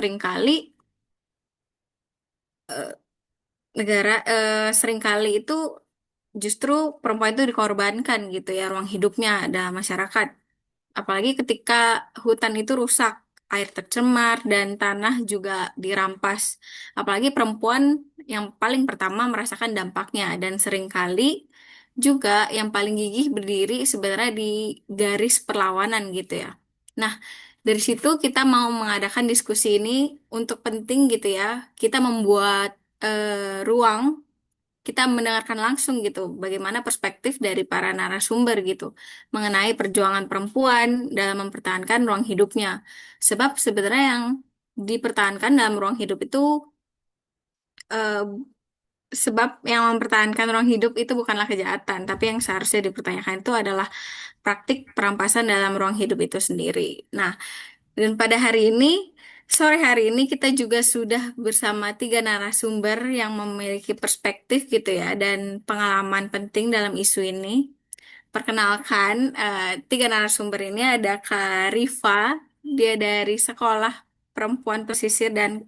seringkali eh, seringkali itu justru perempuan itu dikorbankan gitu ya ruang hidupnya dalam masyarakat. Apalagi ketika hutan itu rusak, air tercemar, dan tanah juga dirampas. Apalagi perempuan yang paling pertama merasakan dampaknya, dan seringkali juga yang paling gigih berdiri sebenarnya di garis perlawanan gitu ya. Nah, dari situ kita mau mengadakan diskusi ini untuk penting gitu ya. Kita membuat ruang kita mendengarkan langsung gitu bagaimana perspektif dari para narasumber gitu mengenai perjuangan perempuan dalam mempertahankan ruang hidupnya. Sebab sebenarnya yang dipertahankan dalam ruang hidup itu eh, sebab yang mempertahankan ruang hidup itu bukanlah kejahatan, tapi yang seharusnya dipertanyakan itu adalah praktik perampasan dalam ruang hidup itu sendiri. Nah, dan pada hari ini, sore hari ini kita juga sudah bersama tiga narasumber yang memiliki perspektif gitu ya dan pengalaman penting dalam isu ini. Perkenalkan, tiga narasumber ini ada Kak Rifa, dia dari Sekolah Perempuan Pesisir dan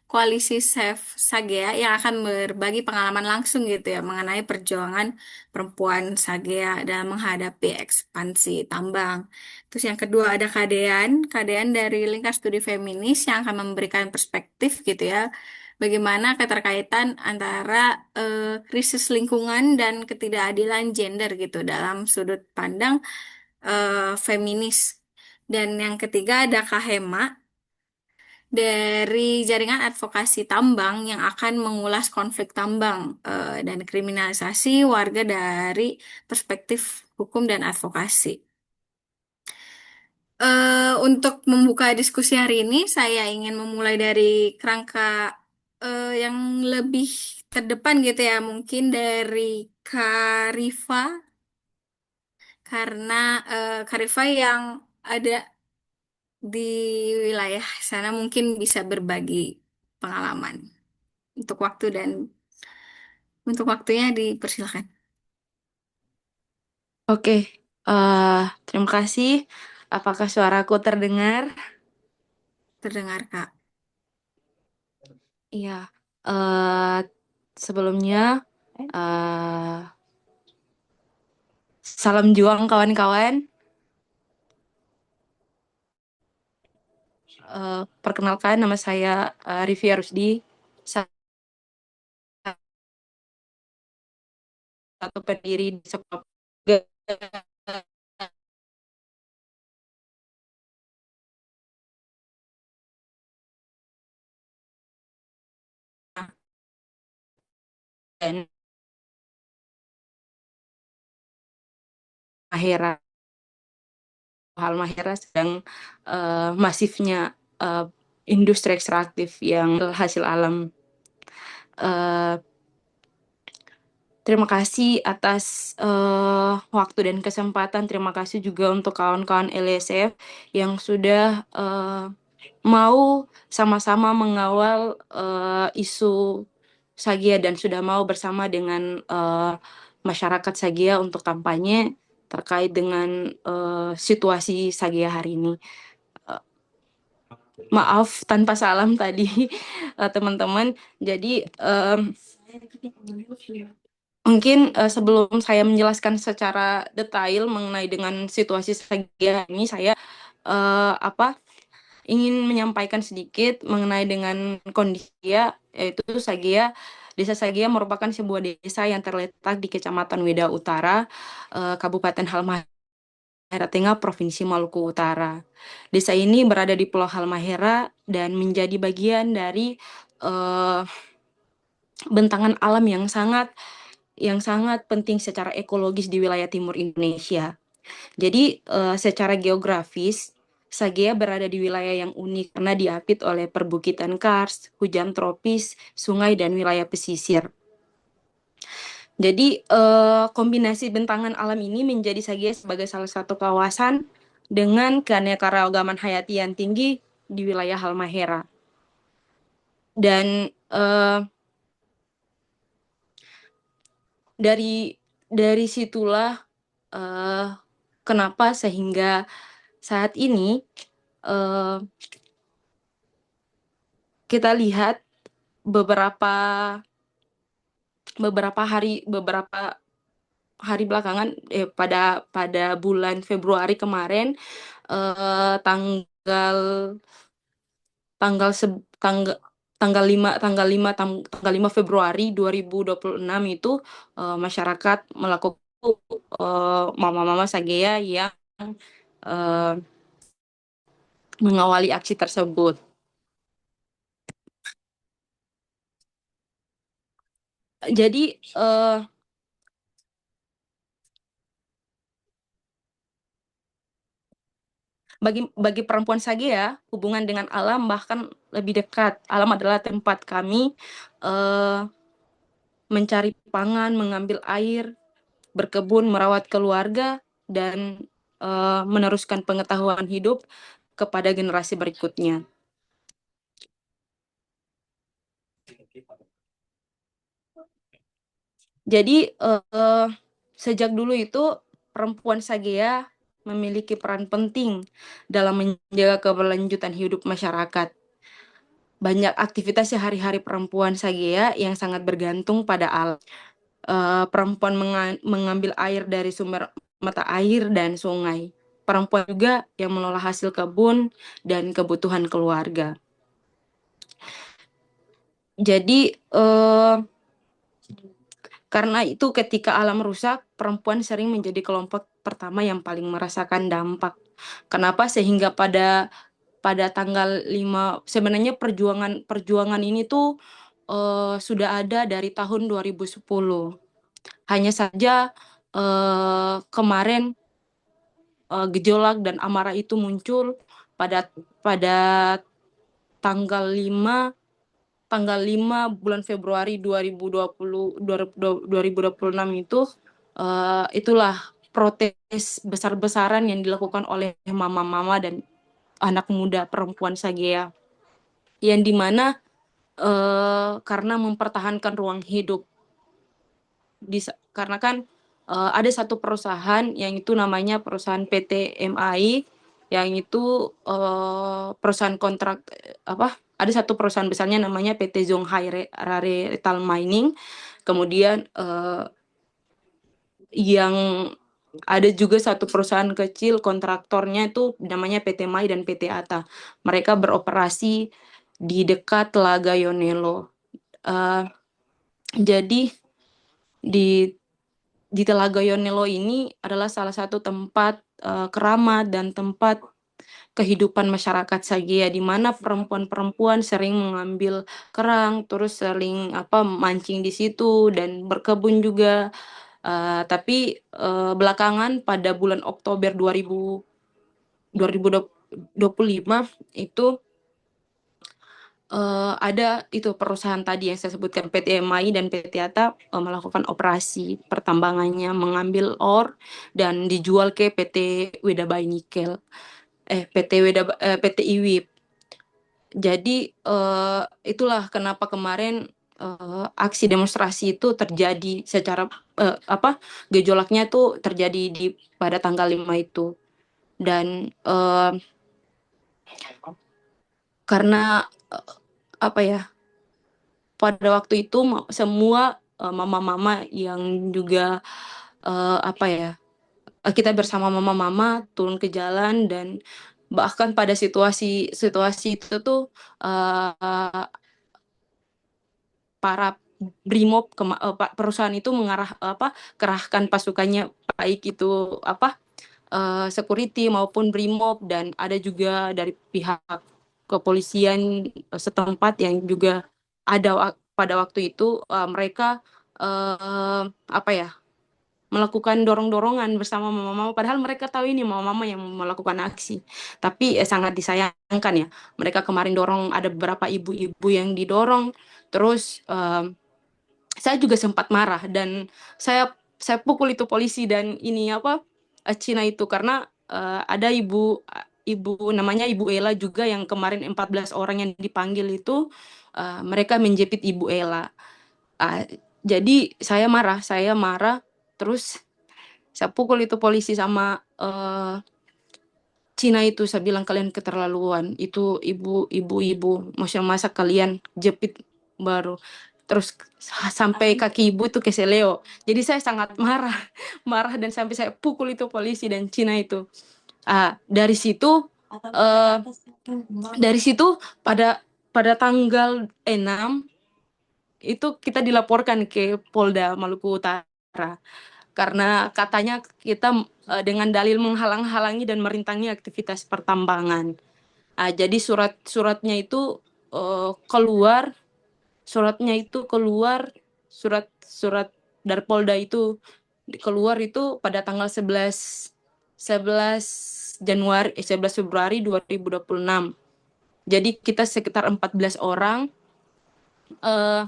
Koalisi Save Sagea yang akan berbagi pengalaman langsung gitu ya mengenai perjuangan perempuan Sagea dalam menghadapi ekspansi tambang. Terus yang kedua ada Kadean dari Lingkar Studi Feminis yang akan memberikan perspektif gitu ya, bagaimana keterkaitan antara krisis lingkungan dan ketidakadilan gender gitu dalam sudut pandang feminis. Dan yang ketiga ada Kak Hema dari Jaringan Advokasi Tambang yang akan mengulas konflik tambang dan kriminalisasi warga dari perspektif hukum dan advokasi. Untuk membuka diskusi hari ini, saya ingin memulai dari kerangka yang lebih terdepan gitu ya, mungkin dari Karifa, karena Karifa yang ada di wilayah sana mungkin bisa berbagi pengalaman. Untuk waktu dan untuk waktunya dipersilakan. Oke, terima kasih. Apakah suaraku terdengar? Terdengar, Kak. Iya. eh Sebelumnya, eh salam juang kawan-kawan. Perkenalkan, nama saya Rivia Rusdi, salah satu pendiri di sekolah dan Mahera. Halmahera sedang masifnya industri ekstraktif yang hasil alam. Eh, Terima kasih atas waktu dan kesempatan. Terima kasih juga untuk kawan-kawan LSF yang sudah mau sama-sama mengawal isu Sagia dan sudah mau bersama dengan masyarakat Sagia untuk kampanye terkait dengan situasi Sagia hari ini. Eh, Maaf tanpa salam tadi teman-teman. Jadi mungkin sebelum saya menjelaskan secara detail mengenai dengan situasi Sagia ini, saya apa ingin menyampaikan sedikit mengenai dengan kondisi Sagia, yaitu Desa Sagia merupakan sebuah desa yang terletak di Kecamatan Weda Utara, Kabupaten Halmahera Tengah, Provinsi Maluku Utara. Desa ini berada di Pulau Halmahera dan menjadi bagian dari eh, bentangan alam yang sangat penting secara ekologis di wilayah timur Indonesia. Jadi, secara geografis, Sagea berada di wilayah yang unik karena diapit oleh perbukitan kars, hujan tropis, sungai, dan wilayah pesisir. Jadi, kombinasi bentangan alam ini menjadi Sagea sebagai salah satu kawasan dengan keanekaragaman hayati yang tinggi di wilayah Halmahera. Dan dari situlah eh, kenapa sehingga saat ini eh, kita lihat beberapa beberapa hari belakangan, pada bulan Februari kemarin, tanggal tanggal seb tangga tanggal 5 Februari 2026 itu, masyarakat melakukan, mama-mama Sagea yang, eee, mengawali aksi tersebut. Jadi, bagi perempuan Sagea, hubungan dengan alam bahkan lebih dekat. Alam adalah tempat kami, eee, mencari pangan, mengambil air, berkebun, merawat keluarga, dan meneruskan pengetahuan hidup kepada generasi berikutnya. Jadi sejak dulu itu perempuan Sagea memiliki peran penting dalam menjaga keberlanjutan hidup masyarakat. Banyak aktivitas sehari-hari perempuan Sagea yang sangat bergantung pada alam. Perempuan mengambil air dari sumber mata air dan sungai. Perempuan juga yang mengolah hasil kebun dan kebutuhan keluarga. Jadi karena itu ketika alam rusak, perempuan sering menjadi kelompok pertama yang paling merasakan dampak. Kenapa? Sehingga pada tanggal 5 sebenarnya perjuangan ini tuh sudah ada dari tahun 2010. Hanya saja kemarin gejolak dan amarah itu muncul pada pada tanggal 5 bulan Februari 2026 itu, itulah protes besar-besaran yang dilakukan oleh mama-mama dan anak muda perempuan Sagea, yang dimana karena mempertahankan ruang hidup. Karena kan ada satu perusahaan yang itu namanya perusahaan PT MAI, yang itu perusahaan kontrak, ada satu perusahaan besarnya namanya PT Zhonghai Rare Mining. Kemudian yang ada juga satu perusahaan kecil kontraktornya itu namanya PT MAI dan PT ATA. Mereka beroperasi di dekat Telaga Yonelo. Jadi di Telaga Yonelo ini adalah salah satu tempat keramat dan tempat kehidupan masyarakat Sagea, di mana perempuan-perempuan sering mengambil kerang, terus sering mancing di situ dan berkebun juga. Tapi belakangan pada bulan Oktober 2025 itu ada itu perusahaan tadi yang saya sebutkan PT MAI dan PT ATA melakukan operasi pertambangannya, mengambil ore dan dijual ke PT Wedabai Nikel, PT IWIP. Jadi itulah kenapa kemarin aksi demonstrasi itu terjadi secara gejolaknya itu terjadi pada tanggal 5 itu. Dan karena apa ya, pada waktu itu semua mama-mama yang juga kita bersama mama-mama turun ke jalan, dan bahkan pada situasi itu tuh para Brimob perusahaan itu kerahkan pasukannya, baik itu security maupun Brimob, dan ada juga dari pihak kepolisian setempat yang juga ada pada waktu itu. Mereka melakukan dorong-dorongan bersama mama-mama, padahal mereka tahu ini mama-mama yang melakukan aksi. Tapi sangat disayangkan ya, mereka kemarin dorong, ada beberapa ibu-ibu yang didorong. Terus saya juga sempat marah dan saya pukul itu polisi dan ini Cina itu, karena ada ibu namanya Ibu Ella juga, yang kemarin 14 orang yang dipanggil itu mereka menjepit Ibu Ella. Jadi saya marah, terus saya pukul itu polisi sama Cina itu saya bilang kalian keterlaluan. Itu ibu-ibu, masa kalian jepit baru. Terus sampai kaki ibu itu keseleo. Jadi saya sangat marah, marah dan sampai saya pukul itu polisi dan Cina itu. Dari situ eh dari situ pada pada tanggal 6 itu kita dilaporkan ke Polda Maluku Utara karena katanya kita dengan dalil menghalang-halangi dan merintangi aktivitas pertambangan. Jadi suratnya itu keluar, surat dari Polda itu keluar itu pada tanggal 11 Januari 11 Februari 2026. Jadi kita sekitar 14 orang eh,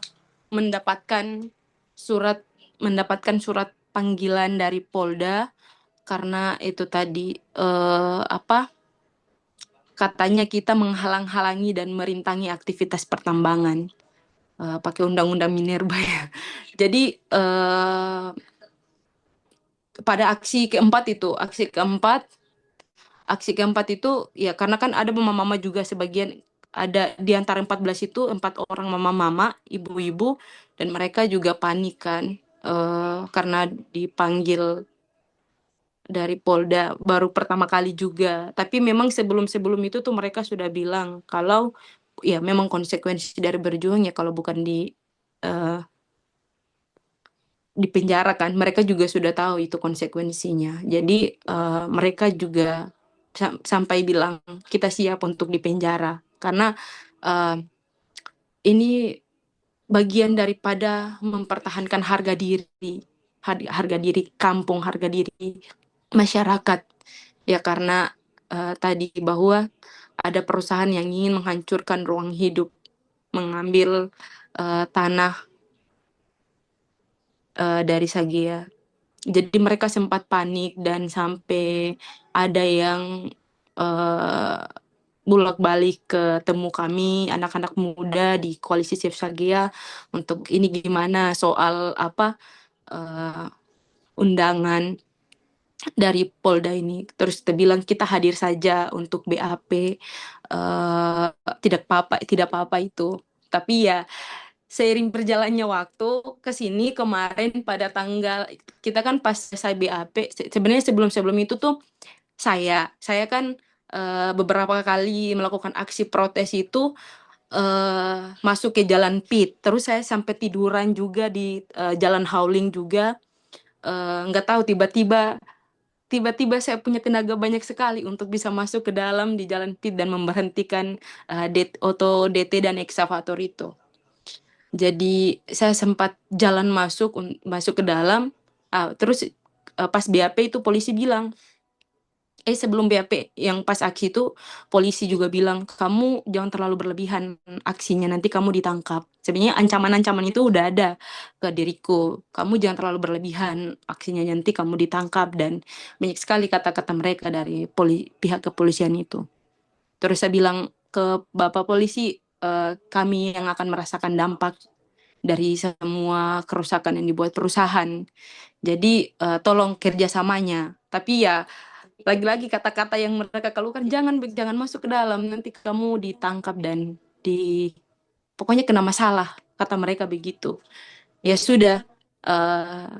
mendapatkan surat mendapatkan surat panggilan dari Polda karena itu tadi apa katanya kita menghalang-halangi dan merintangi aktivitas pertambangan pakai undang-undang Minerba ya. Jadi pada aksi keempat itu ya karena kan ada mama-mama juga sebagian ada di antara 14 itu 4 orang mama-mama, ibu-ibu dan mereka juga panik kan karena dipanggil dari Polda baru pertama kali juga. Tapi memang sebelum-sebelum itu tuh mereka sudah bilang kalau ya memang konsekuensi dari berjuang ya kalau bukan eh, di penjara kan. Mereka juga sudah tahu itu konsekuensinya. Jadi mereka juga sampai bilang kita siap untuk dipenjara karena eh, ini bagian daripada mempertahankan harga diri, harga diri kampung, harga diri masyarakat. Ya karena tadi bahwa ada perusahaan yang ingin menghancurkan ruang hidup, mengambil tanah dari Sagea. Jadi mereka sempat panik dan sampai ada yang eh, bolak-balik ketemu kami anak-anak muda di Koalisi Save Sagea untuk ini gimana soal apa eh, undangan dari Polda ini. Terus kita bilang kita hadir saja untuk BAP, tidak apa-apa itu. Tapi ya seiring berjalannya waktu ke sini kemarin pada tanggal kita kan pas saya BAP sebenarnya sebelum-sebelum itu tuh saya kan beberapa kali melakukan aksi protes itu masuk ke Jalan Pit. Terus saya sampai tiduran juga di Jalan Hauling juga. Nggak tahu tiba-tiba saya punya tenaga banyak sekali untuk bisa masuk ke dalam di Jalan Pit dan memberhentikan auto DT dan eksavator itu. Jadi saya sempat jalan masuk ke dalam. Terus pas BAP itu polisi bilang, sebelum BAP yang pas aksi itu polisi juga bilang kamu jangan terlalu berlebihan aksinya nanti kamu ditangkap. Sebenarnya ancaman-ancaman itu udah ada ke diriku. Kamu jangan terlalu berlebihan aksinya nanti kamu ditangkap dan banyak sekali kata-kata mereka dari pihak kepolisian itu. Terus saya bilang ke Bapak polisi, kami yang akan merasakan dampak dari semua kerusakan yang dibuat perusahaan. Jadi tolong kerjasamanya. Tapi ya lagi-lagi kata-kata yang mereka keluhkan jangan jangan masuk ke dalam nanti kamu ditangkap dan di pokoknya kena masalah kata mereka begitu. Ya sudah eh,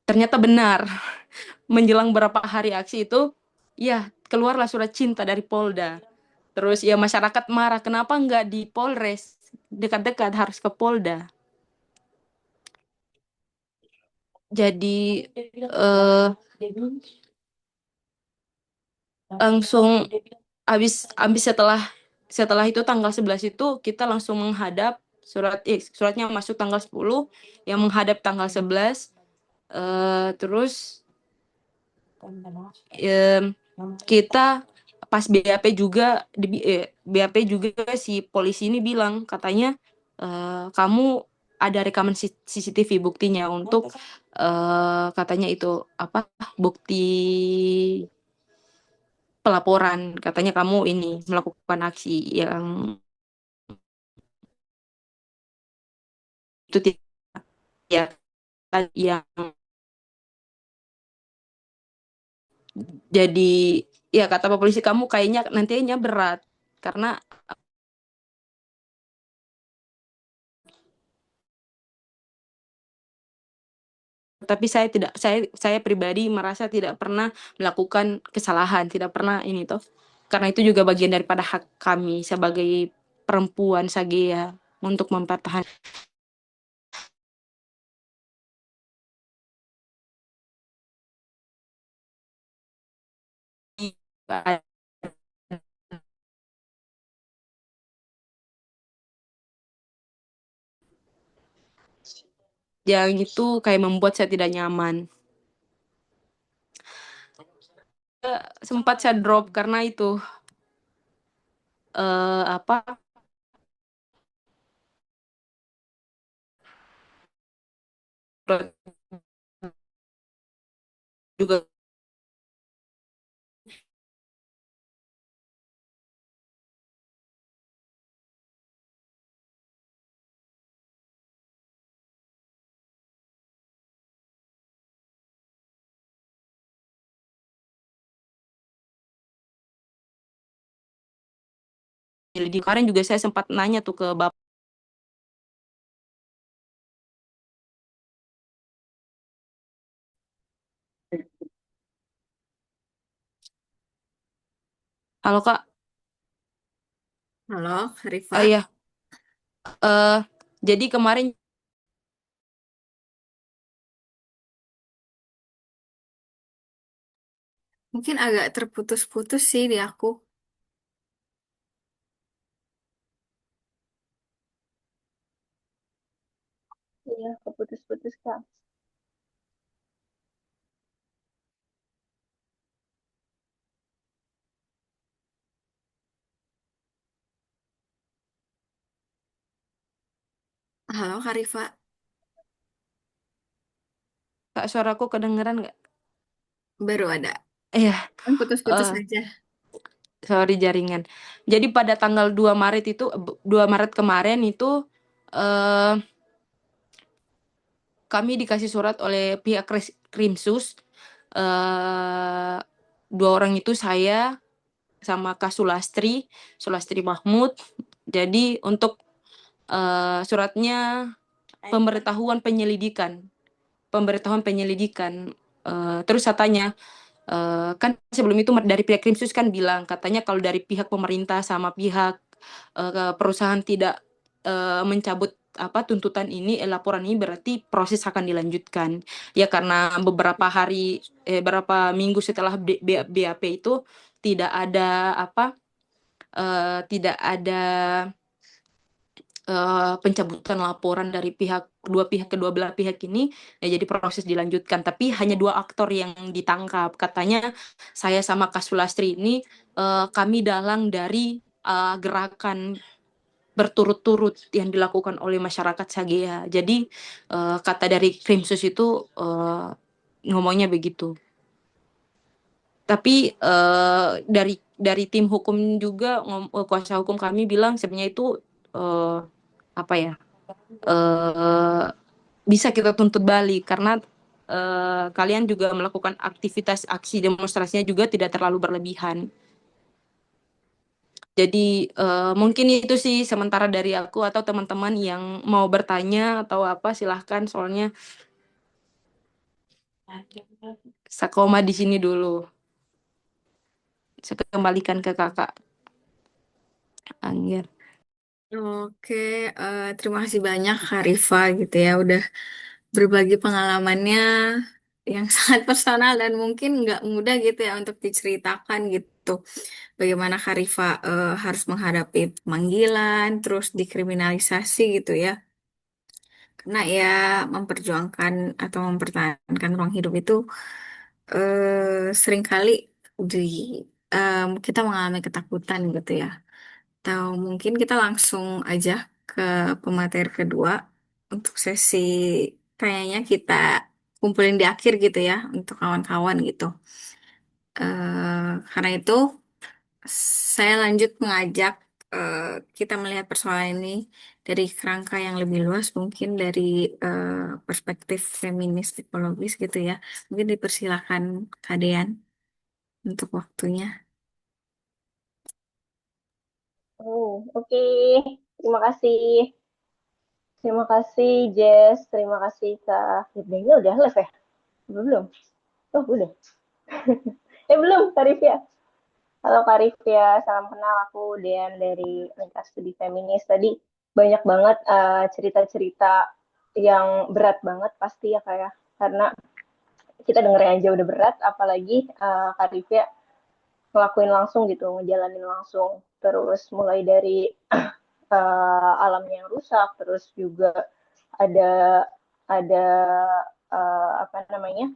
ternyata benar menjelang berapa hari aksi itu ya keluarlah surat cinta dari Polda. Terus ya masyarakat marah kenapa nggak di Polres dekat-dekat harus ke Polda. Jadi eh, langsung habis setelah itu tanggal 11 itu kita langsung menghadap suratnya masuk tanggal 10 yang menghadap tanggal 11 terus em, kita pas BAP juga si polisi ini bilang katanya kamu ada rekaman CCTV buktinya untuk katanya itu apa bukti pelaporan katanya kamu ini melakukan aksi yang itu tidak ya yang jadi ya kata Pak polisi kamu kayaknya nantinya berat karena tapi saya tidak saya pribadi merasa tidak pernah melakukan kesalahan, tidak pernah ini toh. Karena itu juga bagian daripada hak kami sebagai perempuan Sagea untuk mempertahankan yang itu kayak membuat saya tidak nyaman. Sempat saya drop karena itu apa juga jadi kemarin juga saya sempat nanya tuh ke bapak. Halo Kak, Halo, Rifa. iya, eh jadi kemarin Mungkin agak terputus-putus sih di aku. iya keputus-putus Kak. Halo, Kak Rifa. Kak suaraku kedengeran nggak? Baru ada. Iya, Kan putus-putus eh aja. sorry jaringan. Jadi pada tanggal 2 Maret itu 2 Maret kemarin itu eh kami dikasih surat oleh pihak Krimsus, eh dua orang itu saya sama Kak Sulastri, Sulastri Mahmud. Jadi untuk suratnya pemberitahuan penyelidikan, pemberitahuan penyelidikan. Terus katanya kan sebelum itu dari pihak Krimsus kan bilang katanya kalau dari pihak pemerintah sama pihak perusahaan tidak mencabut apa tuntutan ini, laporan ini berarti proses akan dilanjutkan. Ya karena beberapa hari, beberapa minggu setelah BAP itu tidak ada apa, tidak ada pencabutan laporan dari kedua belah pihak ini, ya jadi proses dilanjutkan. Tapi hanya dua aktor yang ditangkap. Katanya saya sama Kak Sulastri ini kami dalang dari gerakan berturut-turut yang dilakukan oleh masyarakat Sagea. Jadi kata dari Krimsus itu ngomongnya begitu. Tapi dari tim hukum juga kuasa hukum kami bilang sebenarnya itu eh, apa ya? eh, Bisa kita tuntut balik karena kalian juga melakukan aktivitas aksi demonstrasinya juga tidak terlalu berlebihan. Jadi mungkin itu sih sementara dari aku atau teman-teman yang mau bertanya atau apa silahkan soalnya Sakoma di sini dulu. Saya kembalikan ke kakak Angger. Oke, terima kasih banyak Kak Rifa gitu ya udah berbagi pengalamannya yang sangat personal dan mungkin nggak mudah gitu ya untuk diceritakan gitu. Bagaimana Kak Rifa harus menghadapi pemanggilan, terus dikriminalisasi gitu ya. Karena ya memperjuangkan atau mempertahankan ruang hidup itu seringkali di kita mengalami ketakutan gitu ya. Atau mungkin kita langsung aja ke pemateri kedua untuk sesi kayaknya kita kumpulin di akhir gitu ya untuk kawan-kawan gitu. Karena itu saya lanjut mengajak eh, kita melihat persoalan ini dari kerangka yang lebih luas mungkin dari perspektif feminis ekologis gitu ya. Mungkin dipersilakan Kadean untuk waktunya. Oh, oke. Terima kasih. Terima kasih, Jess. Terima kasih, Kak Firdanya. Udah live ya? Belum? Oh, udah. Belum, Kak Rifya. Halo, Kak Rifya. Salam kenal. Aku Dean dari Lintas Studi Feminis. Tadi banyak banget cerita-cerita yang berat banget pasti ya, Kak ya. Karena kita dengerin aja udah berat, apalagi Kak Rifya ngelakuin langsung gitu, ngejalanin langsung. Terus mulai dari alamnya yang rusak, terus juga ada ada apa namanya,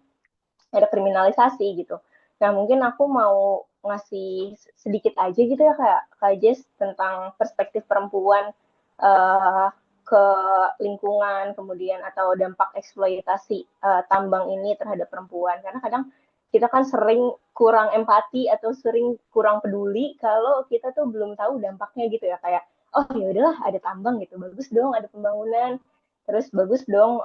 ada kriminalisasi gitu. Nah mungkin aku mau ngasih sedikit aja gitu ya kayak Jess tentang perspektif perempuan uh, ke lingkungan kemudian atau dampak eksploitasi tambang ini terhadap perempuan karena kadang kita kan sering kurang empati atau sering kurang peduli kalau kita tuh belum tahu dampaknya gitu ya kayak oh ya udahlah ada tambang gitu bagus dong ada pembangunan terus bagus dong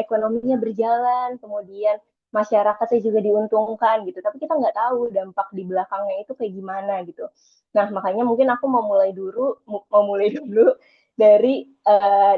ekonominya berjalan kemudian masyarakatnya juga diuntungkan gitu tapi kita nggak tahu dampak di belakangnya itu kayak gimana gitu nah makanya mungkin aku mau mulai dulu dari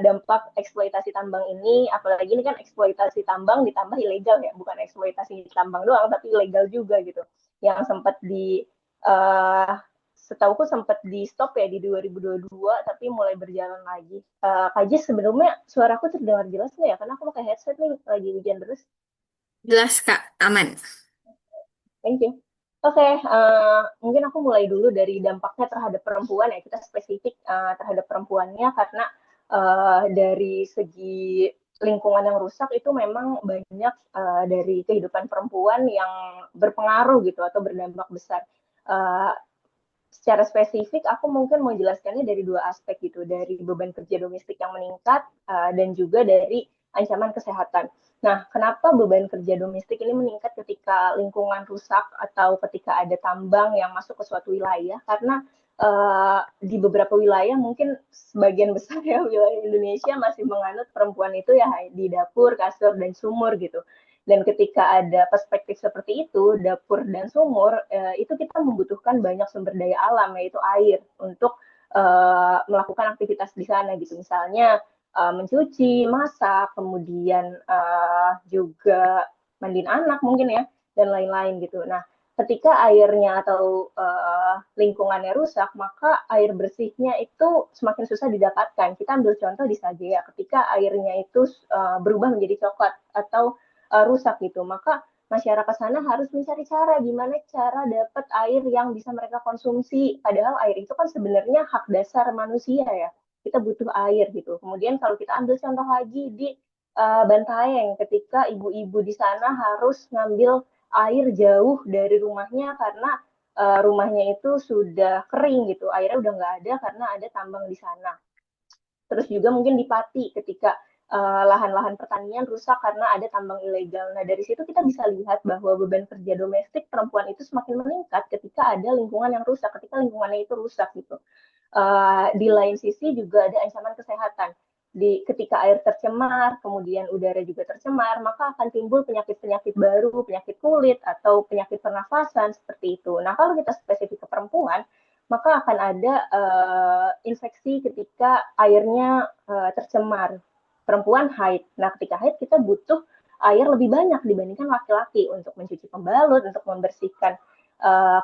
dampak eksploitasi tambang ini apalagi ini kan eksploitasi tambang ditambah ilegal ya bukan eksploitasi tambang doang tapi ilegal juga gitu yang sempat di uh, setauku sempat di stop ya di 2022 tapi mulai berjalan lagi. Kak sebelumnya suaraku terdengar jelas nggak ya? Karena aku pakai headset nih lagi hujan terus. Jelas, Kak. Aman. Thank you. Oke, mungkin aku mulai dulu dari dampaknya terhadap perempuan ya. Kita spesifik terhadap perempuannya karena dari segi lingkungan yang rusak itu memang banyak dari kehidupan perempuan yang berpengaruh gitu atau berdampak besar. Uh, Secara spesifik aku mungkin mau jelaskannya dari dua aspek gitu, dari beban kerja domestik yang meningkat dan juga dari ancaman kesehatan. Nah, kenapa beban kerja domestik ini meningkat ketika lingkungan rusak atau ketika ada tambang yang masuk ke suatu wilayah? Karena di beberapa wilayah mungkin sebagian besar ya wilayah Indonesia masih menganut perempuan itu ya di dapur, kasur, dan sumur gitu. Dan ketika ada perspektif seperti itu, dapur dan sumur, itu kita membutuhkan banyak sumber daya alam, yaitu air, untuk melakukan aktivitas di sana gitu. Misalnya mencuci, masak, kemudian juga mandiin anak mungkin ya, dan lain-lain gitu. Nah, ketika airnya atau lingkungannya rusak, maka air bersihnya itu semakin susah didapatkan. Kita ambil contoh di Sagea, ketika airnya itu berubah menjadi coklat atau rusak gitu. Maka masyarakat sana harus mencari cara gimana cara dapat air yang bisa mereka konsumsi. Padahal air itu kan sebenarnya hak dasar manusia ya. Kita butuh air gitu. Kemudian kalau kita ambil contoh lagi di Bantaeng, ketika ibu-ibu di sana harus ngambil air jauh dari rumahnya karena rumahnya itu sudah kering gitu, airnya udah nggak ada karena ada tambang di sana. Terus juga mungkin di Pati ketika lahan-lahan pertanian rusak karena ada tambang ilegal. Nah, dari situ kita bisa lihat bahwa beban kerja domestik perempuan itu semakin meningkat ketika ada lingkungan yang rusak, ketika lingkungannya itu rusak gitu. Di lain sisi juga ada ancaman kesehatan. Ketika air tercemar, kemudian udara juga tercemar, maka akan timbul penyakit-penyakit baru, penyakit kulit atau penyakit pernafasan seperti itu. Nah, kalau kita spesifik ke perempuan, maka akan ada infeksi ketika airnya tercemar. Perempuan haid. Nah, ketika haid kita butuh air lebih banyak dibandingkan laki-laki untuk mencuci pembalut, untuk membersihkan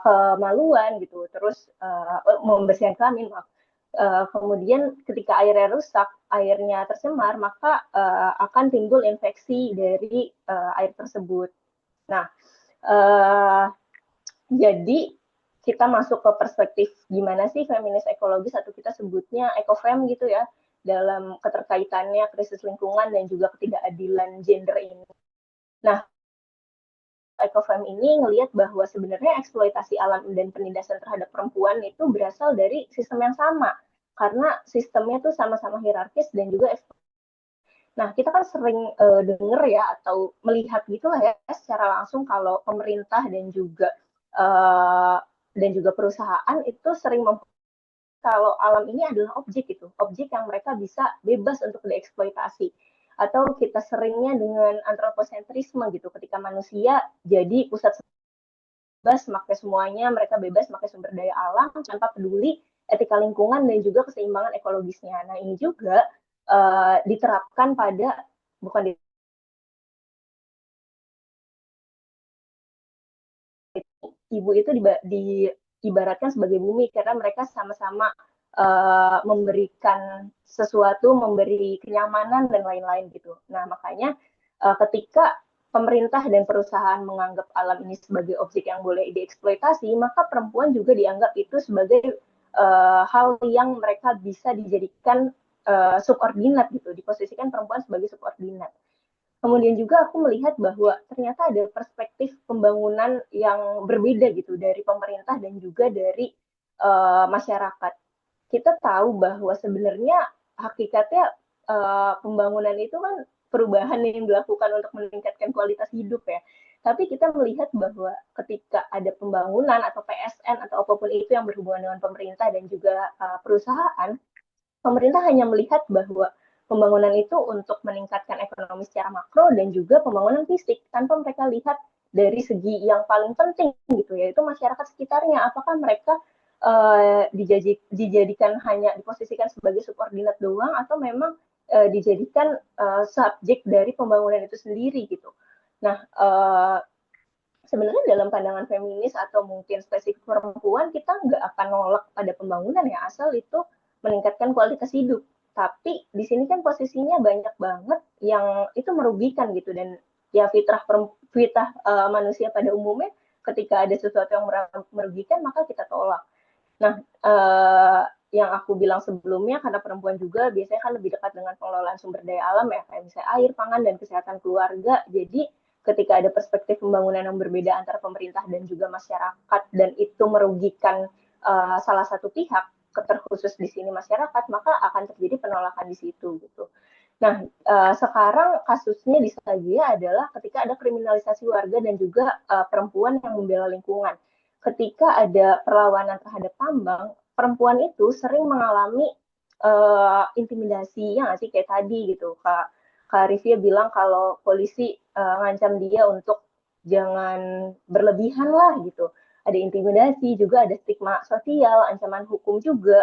kemaluan gitu, terus membersihkan kelamin, maaf. Kemudian ketika airnya rusak, airnya tercemar, maka akan timbul infeksi dari air tersebut. Nah, uh, jadi kita masuk ke perspektif gimana sih feminis ekologis atau kita sebutnya ekofem gitu ya dalam keterkaitannya krisis lingkungan dan juga ketidakadilan gender ini. Nah, ekofem ini ngelihat bahwa sebenarnya eksploitasi alam dan penindasan terhadap perempuan itu berasal dari sistem yang sama karena sistemnya tuh sama-sama hierarkis dan juga nah, kita kan sering denger ya atau melihat gitulah ya secara langsung kalau pemerintah uh, dan juga perusahaan itu sering kalau alam ini adalah objek gitu, objek yang mereka bisa bebas untuk dieksploitasi. Atau kita seringnya dengan antroposentrisme gitu, ketika manusia jadi pusat bebas pakai semuanya, mereka bebas pakai sumber daya alam tanpa peduli etika lingkungan dan juga keseimbangan ekologisnya. Nah, ini juga diterapkan pada bukan ibu itu diibaratkan sebagai bumi karena mereka sama-sama memberikan sesuatu, memberi kenyamanan dan lain-lain gitu. Nah, makanya ketika pemerintah dan perusahaan menganggap alam ini sebagai objek yang boleh dieksploitasi, maka perempuan juga dianggap itu sebagai hal yang mereka bisa dijadikan subordinat gitu, diposisikan perempuan sebagai subordinat. Kemudian juga aku melihat bahwa ternyata ada perspektif pembangunan yang berbeda gitu dari pemerintah dan juga dari masyarakat. Kita tahu bahwa sebenarnya hakikatnya pembangunan itu kan perubahan yang dilakukan untuk meningkatkan kualitas hidup ya. Tapi kita melihat bahwa ketika ada pembangunan atau PSN atau apapun itu yang berhubungan dengan pemerintah dan juga perusahaan, pemerintah hanya melihat bahwa pembangunan itu untuk meningkatkan ekonomi secara makro dan juga pembangunan fisik tanpa mereka lihat dari segi yang paling penting gitu, yaitu masyarakat sekitarnya. Apakah mereka dijadikan hanya diposisikan sebagai subordinat doang atau memang dijadikan subjek dari pembangunan itu sendiri gitu. Nah, sebenarnya dalam pandangan feminis atau mungkin spesifik perempuan, kita nggak akan nolak pada pembangunan ya, asal itu meningkatkan kualitas hidup. Tapi di sini kan posisinya banyak banget yang itu merugikan gitu, dan ya fitrah manusia pada umumnya ketika ada sesuatu yang merugikan maka kita tolak. Nah, yang aku bilang sebelumnya, karena perempuan juga biasanya kan lebih dekat dengan pengelolaan sumber daya alam ya, kayak misalnya air, pangan, dan kesehatan keluarga. Jadi ketika ada perspektif pembangunan yang berbeda antara pemerintah dan juga masyarakat, dan itu merugikan salah satu pihak, terkhusus di sini masyarakat, maka akan terjadi penolakan di situ gitu. Nah, sekarang kasusnya di Sagia adalah ketika ada kriminalisasi warga dan juga perempuan yang membela lingkungan. Ketika ada perlawanan terhadap tambang, perempuan itu sering mengalami intimidasi, ya nggak sih, kayak tadi gitu. Kak Rivia bilang kalau polisi ngancam dia untuk jangan berlebihan lah gitu. Ada intimidasi, juga ada stigma sosial, ancaman hukum juga.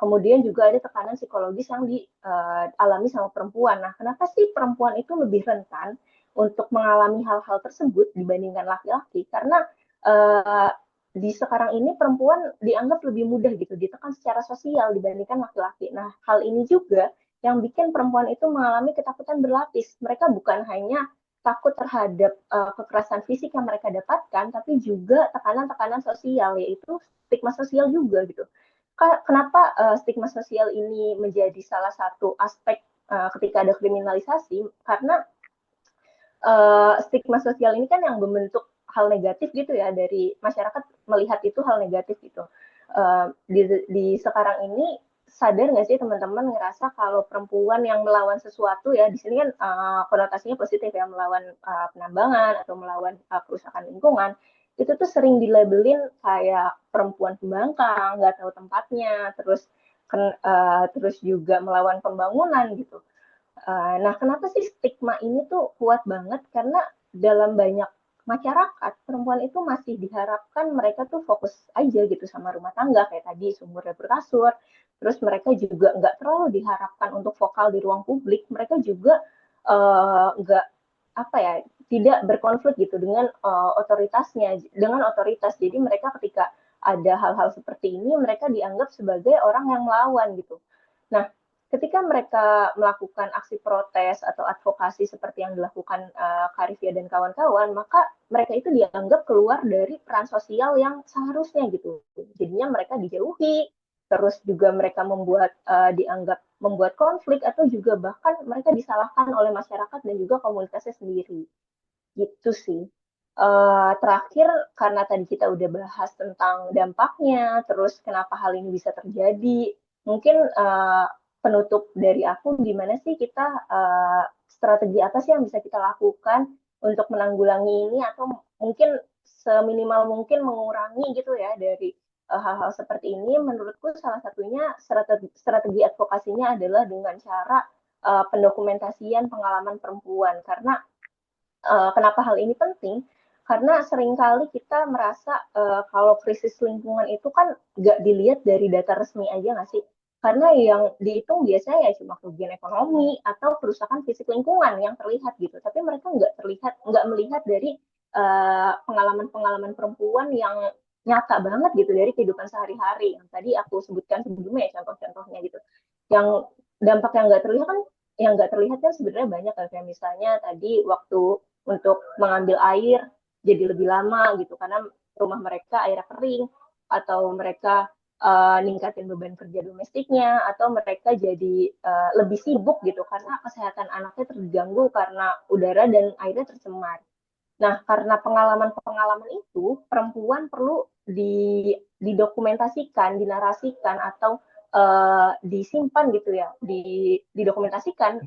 Kemudian juga ada tekanan psikologis yang dialami sama perempuan. Nah, kenapa sih perempuan itu lebih rentan untuk mengalami hal-hal tersebut dibandingkan laki-laki? Karena di sekarang ini perempuan dianggap lebih mudah gitu ditekan secara sosial dibandingkan laki-laki. Nah, hal ini juga yang bikin perempuan itu mengalami ketakutan berlapis. Mereka bukan hanya takut terhadap kekerasan fisik yang mereka dapatkan, tapi juga tekanan-tekanan sosial, yaitu stigma sosial juga gitu. Kenapa stigma sosial ini menjadi salah satu aspek ketika ada kriminalisasi? Karena stigma sosial ini kan yang membentuk hal negatif gitu ya, dari masyarakat melihat itu hal negatif gitu. Di sekarang ini sadar nggak sih teman-teman ngerasa kalau perempuan yang melawan sesuatu ya, di sini kan konotasinya positif ya, melawan penambangan atau melawan kerusakan lingkungan, itu tuh sering dilabelin kayak perempuan pembangkang, nggak tahu tempatnya, terus juga melawan pembangunan gitu. Nah, kenapa sih stigma ini tuh kuat banget? Karena dalam banyak masyarakat, perempuan itu masih diharapkan mereka tuh fokus aja gitu sama rumah tangga, kayak tadi sumur dapur kasur. Terus mereka juga nggak terlalu diharapkan untuk vokal di ruang publik. Mereka juga nggak apa ya, tidak berkonflik gitu dengan otoritasnya, dengan otoritas. Jadi mereka ketika ada hal-hal seperti ini, mereka dianggap sebagai orang yang melawan gitu. Nah, ketika mereka melakukan aksi protes atau advokasi seperti yang dilakukan Karifia dan kawan-kawan, maka mereka itu dianggap keluar dari peran sosial yang seharusnya gitu. Jadinya mereka dijauhi, terus juga mereka dianggap membuat konflik, atau juga bahkan mereka disalahkan oleh masyarakat dan juga komunitasnya sendiri. Gitu sih. Terakhir, karena tadi kita udah bahas tentang dampaknya, terus kenapa hal ini bisa terjadi, mungkin penutup dari aku, gimana sih kita, strategi apa sih yang bisa kita lakukan untuk menanggulangi ini, atau mungkin seminimal mungkin mengurangi gitu ya dari hal-hal seperti ini. Menurutku salah satunya strategi advokasinya adalah dengan cara pendokumentasian pengalaman perempuan. Karena kenapa hal ini penting? Karena seringkali kita merasa kalau krisis lingkungan itu kan nggak dilihat dari data resmi aja nggak sih? Karena yang dihitung biasanya ya cuma kerugian ekonomi atau kerusakan fisik lingkungan yang terlihat gitu. Tapi mereka nggak melihat dari pengalaman-pengalaman perempuan yang nyata banget gitu dari kehidupan sehari-hari. Yang tadi aku sebutkan sebelumnya ya contoh-contohnya gitu. Yang dampak yang nggak terlihat kan sebenarnya banyak kan, kayak misalnya tadi waktu untuk mengambil air jadi lebih lama gitu karena rumah mereka airnya kering, atau mereka ningkatin beban kerja domestiknya, atau mereka jadi lebih sibuk gitu karena kesehatan anaknya terganggu karena udara dan airnya tercemar. Nah, karena pengalaman-pengalaman itu, perempuan perlu didokumentasikan, dinarasikan, atau disimpan gitu ya, didokumentasikan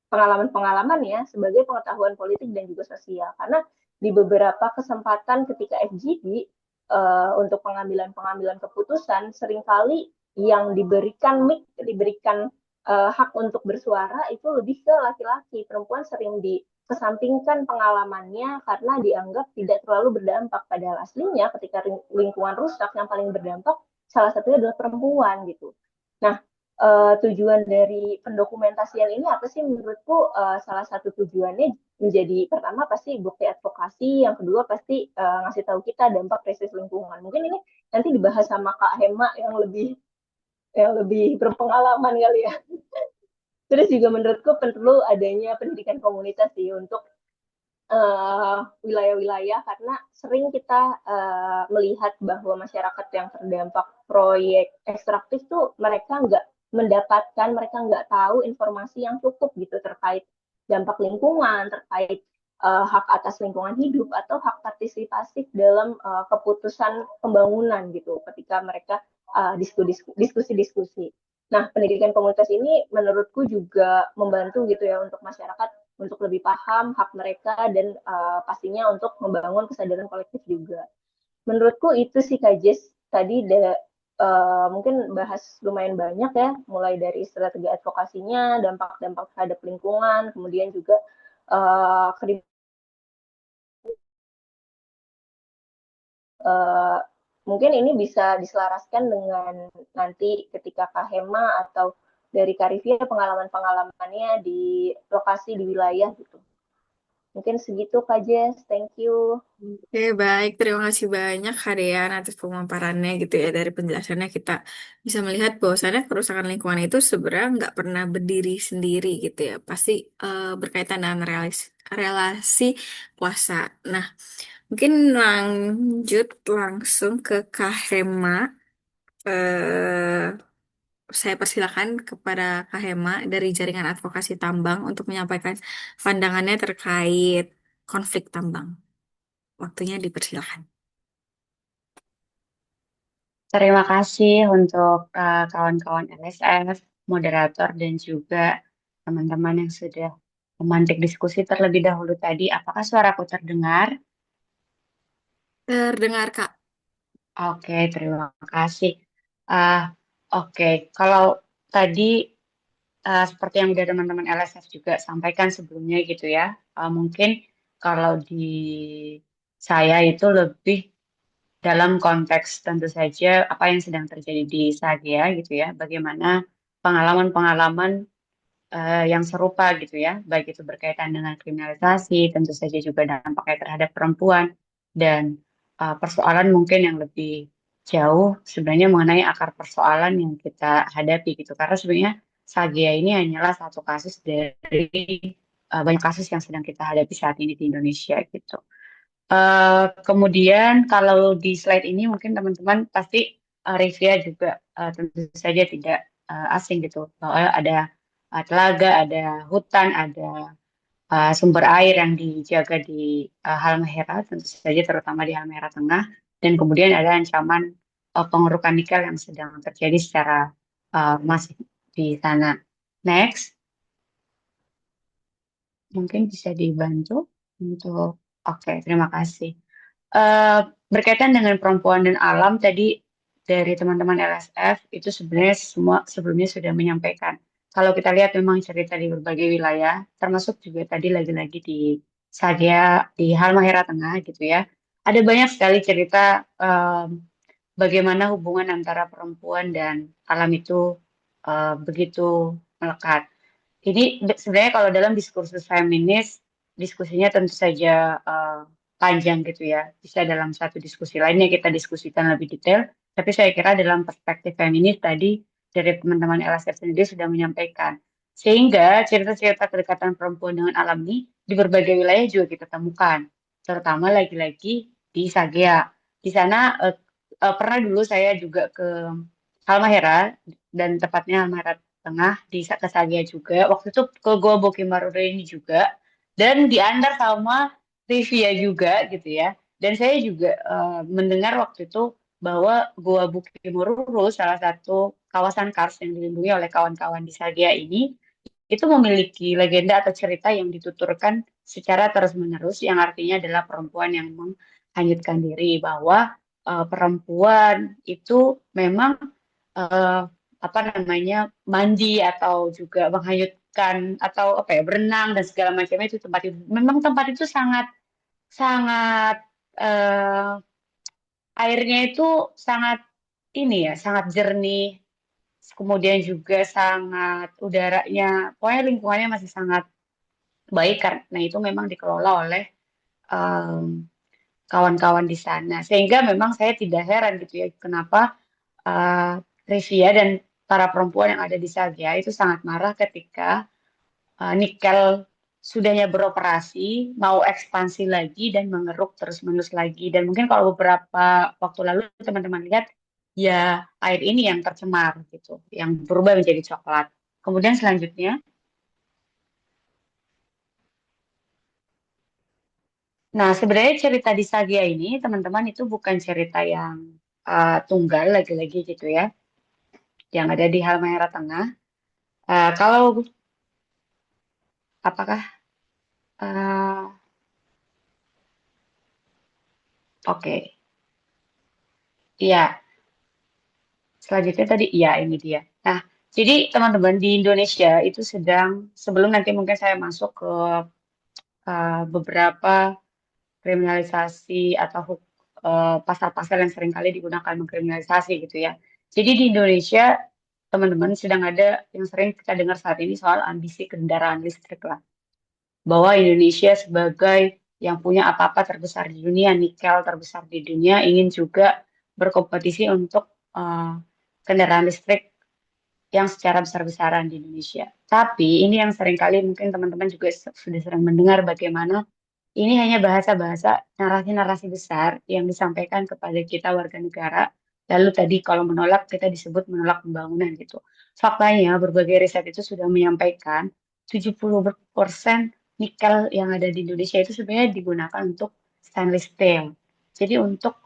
pengalaman-pengalaman ya sebagai pengetahuan politik dan juga sosial. Karena di beberapa kesempatan ketika FGD untuk pengambilan-pengambilan keputusan, seringkali yang diberikan hak untuk bersuara itu lebih ke laki-laki. Perempuan sering dikesampingkan pengalamannya karena dianggap tidak terlalu berdampak. Padahal aslinya ketika lingkungan rusak yang paling berdampak salah satunya adalah perempuan gitu. Nah, tujuan dari pendokumentasian ini apa sih menurutku? Salah satu tujuannya menjadi pertama pasti bukti advokasi, yang kedua pasti ngasih tahu kita dampak krisis lingkungan. Mungkin ini nanti dibahas sama Kak Hema yang lebih berpengalaman kali ya. Terus juga menurutku perlu adanya pendidikan komunitas sih untuk wilayah-wilayah, karena sering kita melihat bahwa masyarakat yang terdampak proyek ekstraktif tuh mereka nggak tahu informasi yang cukup gitu terkait dampak lingkungan, terkait hak atas lingkungan hidup atau hak partisipatif dalam keputusan pembangunan gitu ketika mereka diskusi-diskusi. Nah, pendidikan komunitas ini menurutku juga membantu gitu ya untuk masyarakat untuk lebih paham hak mereka dan pastinya untuk membangun kesadaran kolektif juga. Menurutku itu sih Kak Jess, tadi mungkin bahas lumayan banyak ya, mulai dari strategi advokasinya, dampak-dampak terhadap lingkungan, kemudian juga uh, uh, mungkin ini bisa diselaraskan dengan nanti ketika Kak Hema atau dari Kak Rivia pengalaman-pengalamannya di lokasi di wilayah gitu. Mungkin segitu Kak Jess, thank you. Oke, baik. Terima kasih banyak Harian atas pemaparannya gitu ya. Dari penjelasannya kita bisa melihat bahwasannya kerusakan lingkungan itu sebenarnya nggak pernah berdiri sendiri gitu ya. Pasti berkaitan dengan relasi kuasa. Nah, mungkin lanjut langsung ke Kak Hema. Eh, saya persilakan kepada Kak Hema dari Jaringan Advokasi Tambang untuk menyampaikan pandangannya terkait konflik tambang. Waktunya dipersilakan. Terima kasih untuk kawan-kawan LSF, moderator, dan juga teman-teman yang sudah memantik diskusi terlebih dahulu tadi. Apakah suaraku terdengar? Terdengar, Kak. Oke, terima kasih. Ah, Oke, kalau tadi seperti yang udah teman-teman LSF juga sampaikan sebelumnya gitu ya, mungkin kalau di saya itu lebih dalam konteks tentu saja apa yang sedang terjadi di Sagea gitu ya, bagaimana pengalaman-pengalaman yang serupa gitu ya, baik itu berkaitan dengan kriminalisasi, tentu saja juga dampaknya terhadap perempuan, dan persoalan mungkin yang lebih jauh sebenarnya mengenai akar persoalan yang kita hadapi gitu, karena sebenarnya Sagea ini hanyalah satu kasus dari banyak kasus yang sedang kita hadapi saat ini di Indonesia gitu. Kemudian kalau di slide ini mungkin teman-teman pasti Rivia juga tentu saja tidak asing gitu bahwa ada telaga, ada hutan, ada sumber air yang dijaga di Halmahera, tentu saja terutama di Halmahera Tengah, dan kemudian ada ancaman pengerukan nikel yang sedang terjadi secara masif di sana. Next, mungkin bisa dibantu untuk, oke, terima kasih. Eh, Berkaitan dengan perempuan dan alam tadi dari teman-teman LSF itu sebenarnya semua sebelumnya sudah menyampaikan. Kalau kita lihat memang cerita di berbagai wilayah, termasuk juga tadi lagi-lagi di Sagea di Halmahera Tengah gitu ya. Ada banyak sekali cerita bagaimana hubungan antara perempuan dan alam itu begitu melekat. Ini sebenarnya kalau dalam diskursus feminis, diskusinya tentu saja panjang gitu ya. Bisa dalam satu diskusi lainnya kita diskusikan lebih detail. Tapi saya kira dalam perspektif feminis tadi dari teman-teman LSF sendiri sudah menyampaikan. Sehingga cerita-cerita kedekatan perempuan dengan alam ini di berbagai wilayah juga kita temukan. Terutama lagi-lagi di Sagea. Di sana pernah dulu saya juga ke Halmahera dan tepatnya Halmahera Tengah di Kesagia juga. Waktu itu ke Goa Bukit ini juga dan diantar sama Rivia juga gitu ya. Dan saya juga mendengar waktu itu bahwa Goa Bukit salah satu kawasan kars yang dilindungi oleh kawan-kawan di Sagia ini itu memiliki legenda atau cerita yang dituturkan secara terus-menerus yang artinya adalah perempuan yang menghanyutkan diri bahwa perempuan itu memang eh, apa namanya mandi atau juga menghanyutkan atau apa ya berenang dan segala macamnya itu tempat itu memang tempat itu sangat sangat eh, airnya itu sangat ini ya sangat jernih kemudian juga sangat udaranya pokoknya lingkungannya masih sangat baik karena itu memang dikelola oleh em, kawan-kawan di sana sehingga memang saya tidak heran gitu ya kenapa uh, Revia dan para perempuan yang ada di Sagia itu sangat marah ketika nikel sudahnya beroperasi, mau ekspansi lagi dan mengeruk terus-menerus lagi. Dan mungkin kalau beberapa waktu lalu teman-teman lihat, ya air ini yang tercemar gitu, yang berubah menjadi coklat. Kemudian selanjutnya, nah sebenarnya cerita di Sagia ini teman-teman itu bukan cerita yang tunggal lagi-lagi gitu ya, yang ada di Halmahera Tengah. Kalau apakah eh, oke, iya. Selanjutnya tadi, iya ini dia. Nah, jadi teman-teman di Indonesia itu sedang, sebelum nanti mungkin saya masuk ke beberapa kriminalisasi atau pasal-pasal yang seringkali digunakan mengkriminalisasi gitu ya. Jadi di Indonesia, teman-teman sedang ada yang sering kita dengar saat ini soal ambisi kendaraan listrik lah. Bahwa Indonesia sebagai yang punya apa-apa terbesar di dunia, nikel terbesar di dunia, ingin juga berkompetisi untuk kendaraan listrik yang secara besar-besaran di Indonesia. Tapi ini yang seringkali mungkin teman-teman juga sudah sering mendengar bagaimana ini hanya bahasa-bahasa narasi-narasi besar yang disampaikan kepada kita warga negara. Lalu tadi kalau menolak kita disebut menolak pembangunan gitu. Faktanya berbagai riset itu sudah menyampaikan 70% nikel yang ada di Indonesia itu sebenarnya digunakan untuk stainless steel. Jadi untuk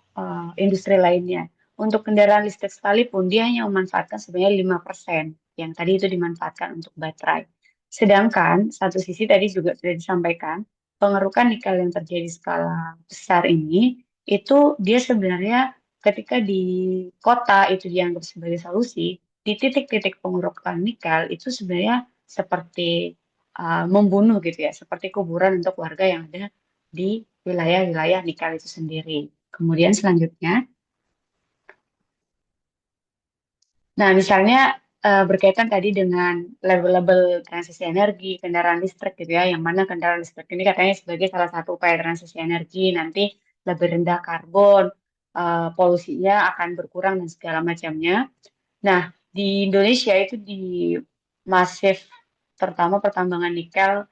industri lainnya. Untuk kendaraan listrik sekalipun dia hanya memanfaatkan sebenarnya 5% yang tadi itu dimanfaatkan untuk baterai. Sedangkan satu sisi tadi juga sudah disampaikan pengerukan nikel yang terjadi skala besar ini itu dia sebenarnya ketika di kota itu dianggap sebagai solusi, di titik-titik pengerukan nikel itu sebenarnya seperti membunuh gitu ya, seperti kuburan untuk warga yang ada di wilayah-wilayah nikel itu sendiri. Kemudian selanjutnya, nah misalnya berkaitan tadi dengan label-label transisi energi, kendaraan listrik gitu ya, yang mana kendaraan listrik ini katanya sebagai salah satu upaya transisi energi, nanti lebih rendah karbon, polusinya akan berkurang dan segala macamnya. Nah, di Indonesia itu di masif, terutama pertambangan nikel,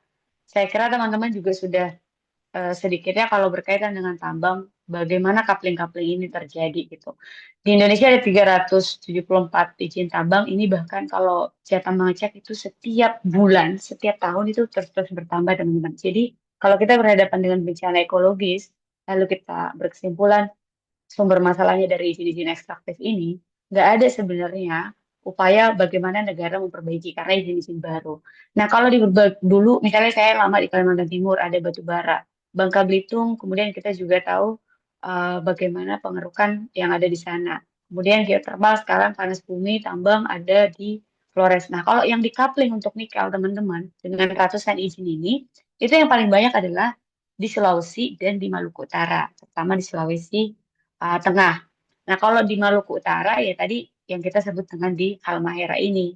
saya kira teman-teman juga sudah sedikitnya kalau berkaitan dengan tambang, bagaimana coupling-coupling ini terjadi gitu. Di Indonesia ada 374 izin tambang, ini bahkan kalau Jateng mengecek itu setiap bulan, setiap tahun itu terus-terus bertambah teman-teman. Jadi kalau kita berhadapan dengan bencana ekologis, lalu kita berkesimpulan sumber masalahnya dari izin-izin ekstraktif ini, nggak ada sebenarnya upaya bagaimana negara memperbaiki karena izin-izin baru. Nah, kalau di dulu, misalnya saya lama di Kalimantan Timur, ada batu bara. Bangka Belitung, kemudian kita juga tahu bagaimana pengerukan yang ada di sana. Kemudian geothermal sekarang panas bumi, tambang ada di Flores. Nah, kalau yang di coupling untuk nikel, teman-teman, dengan ratusan izin ini, itu yang paling banyak adalah di Sulawesi dan di Maluku Utara, terutama di Sulawesi Tengah. Nah, kalau di Maluku Utara ya tadi yang kita sebut dengan di Halmahera ini.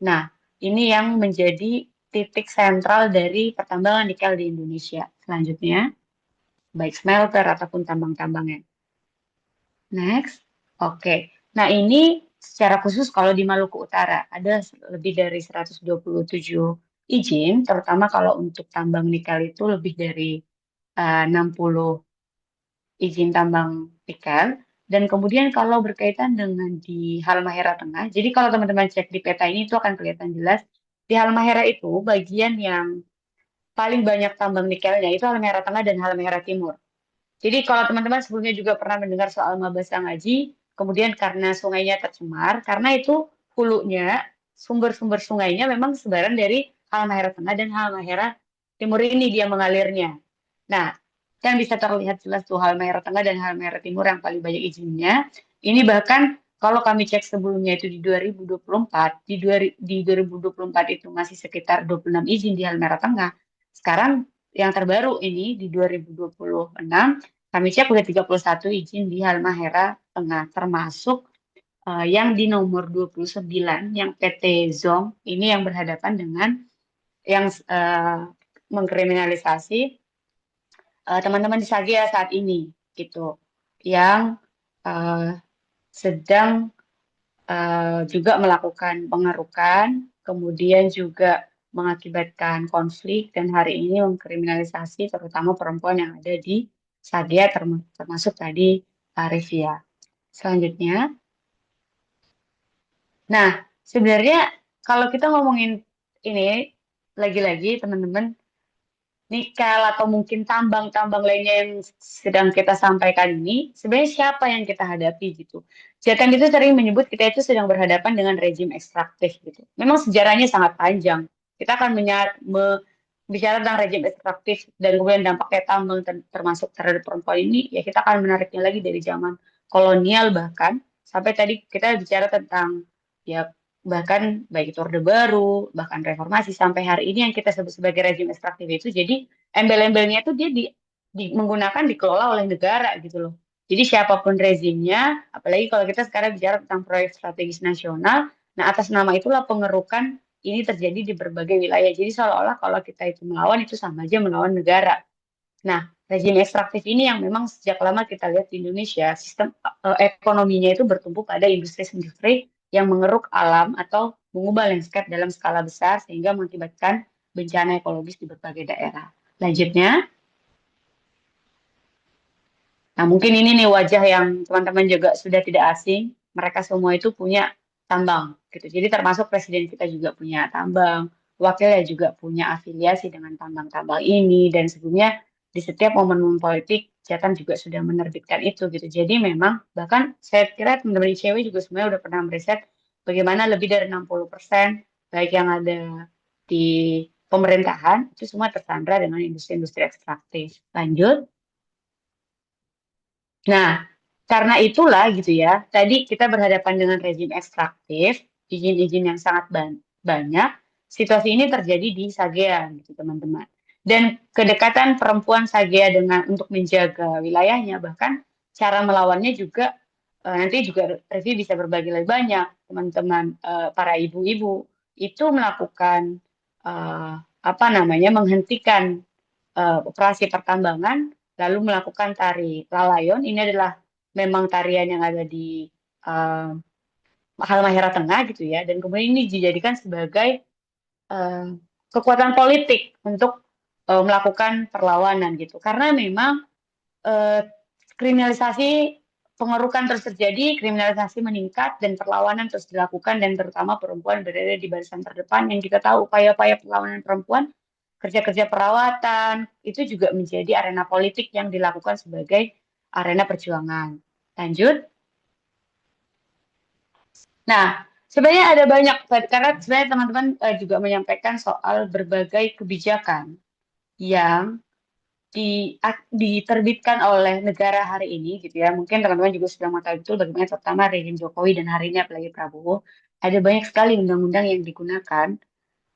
Nah, ini yang menjadi titik sentral dari pertambangan nikel di Indonesia. Selanjutnya, baik smelter ataupun tambang-tambangnya. Next. Oke. Nah, ini secara khusus kalau di Maluku Utara ada lebih dari 127 izin, terutama kalau untuk tambang nikel itu lebih dari 60 izin tambang nikel. Dan kemudian kalau berkaitan dengan di Halmahera Tengah, jadi kalau teman-teman cek di peta ini itu akan kelihatan jelas, di Halmahera itu bagian yang paling banyak tambang nikelnya itu Halmahera Tengah dan Halmahera Timur. Jadi kalau teman-teman sebelumnya juga pernah mendengar soal Mabasa Ngaji, kemudian karena sungainya tercemar, karena itu hulunya, sumber-sumber sungainya memang sebaran dari Halmahera Tengah dan Halmahera Timur ini dia mengalirnya. Nah, kan bisa terlihat jelas tuh Halmahera Tengah dan Halmahera Timur yang paling banyak izinnya. Ini bahkan kalau kami cek sebelumnya itu di 2024, di 2024 itu masih sekitar 26 izin di Halmahera Tengah. Sekarang yang terbaru ini di 2026 kami cek udah 31 izin di Halmahera Tengah, termasuk yang di nomor 29, yang PT Zong, ini yang berhadapan dengan yang mengkriminalisasi teman-teman di Sagea saat ini, gitu, yang uh, sedang juga melakukan pengerukan, kemudian juga mengakibatkan konflik, dan hari ini mengkriminalisasi terutama perempuan yang ada di Sagea, termasuk tadi Revia. Selanjutnya, nah sebenarnya kalau kita ngomongin ini, lagi-lagi teman-teman, nikel atau mungkin tambang-tambang lainnya yang sedang kita sampaikan ini, sebenarnya siapa yang kita hadapi gitu. Jatan itu sering menyebut kita itu sedang berhadapan dengan rezim ekstraktif gitu. Memang sejarahnya sangat panjang. Kita akan bicara tentang rezim ekstraktif dan kemudian dampaknya tambang termasuk terhadap perempuan ini, ya kita akan menariknya lagi dari zaman kolonial bahkan sampai tadi kita bicara tentang ya bahkan baik itu Orde Baru, bahkan reformasi sampai hari ini yang kita sebut sebagai rezim ekstraktif itu, jadi embel-embelnya itu dia menggunakan dikelola oleh negara gitu loh. Jadi siapapun rezimnya, apalagi kalau kita sekarang bicara tentang proyek strategis nasional, nah atas nama itulah pengerukan ini terjadi di berbagai wilayah. Jadi seolah-olah kalau kita itu melawan itu sama aja melawan negara. Nah, rezim ekstraktif ini yang memang sejak lama kita lihat di Indonesia, sistem ekonominya itu bertumbuh pada industri-industri yang mengeruk alam atau mengubah landscape dalam skala besar sehingga mengakibatkan bencana ekologis di berbagai daerah. Lanjutnya, nah mungkin ini nih wajah yang teman-teman juga sudah tidak asing. Mereka semua itu punya tambang, gitu. Jadi termasuk presiden kita juga punya tambang, wakilnya juga punya afiliasi dengan tambang-tambang ini, dan sebelumnya di setiap momen-momen politik, Jatan juga sudah menerbitkan itu, gitu. Jadi memang, bahkan saya kira teman-teman ICW juga sebenarnya udah pernah meriset bagaimana lebih dari 60%, baik yang ada di pemerintahan, itu semua tersandra dengan industri-industri ekstraktif. Lanjut. Nah, karena itulah gitu ya, tadi kita berhadapan dengan rezim ekstraktif, izin-izin yang sangat banyak, situasi ini terjadi di Sagea gitu teman-teman. Dan kedekatan perempuan Sagea dengan untuk menjaga wilayahnya, bahkan cara melawannya juga nanti juga Revi bisa berbagi lebih banyak, teman-teman para ibu-ibu itu melakukan uh, apa namanya menghentikan operasi pertambangan lalu melakukan tari lalayon. Ini adalah memang tarian yang ada di uh, Halmahera Tengah gitu ya, dan kemudian ini dijadikan sebagai uh, kekuatan politik untuk melakukan perlawanan gitu, karena memang uh, kriminalisasi pengerukan terus terjadi, kriminalisasi meningkat, dan perlawanan terus dilakukan, dan terutama perempuan berada di barisan terdepan yang kita tahu upaya-upaya perlawanan perempuan kerja-kerja perawatan, itu juga menjadi arena politik yang dilakukan sebagai arena perjuangan. Lanjut. Nah, sebenarnya ada banyak, karena sebenarnya teman-teman juga menyampaikan soal berbagai kebijakan yang diterbitkan oleh negara hari ini, gitu ya. Mungkin teman-teman juga sudah mengetahui betul bagaimana terutama rezim Jokowi dan hari ini apalagi Prabowo, ada banyak sekali undang-undang yang digunakan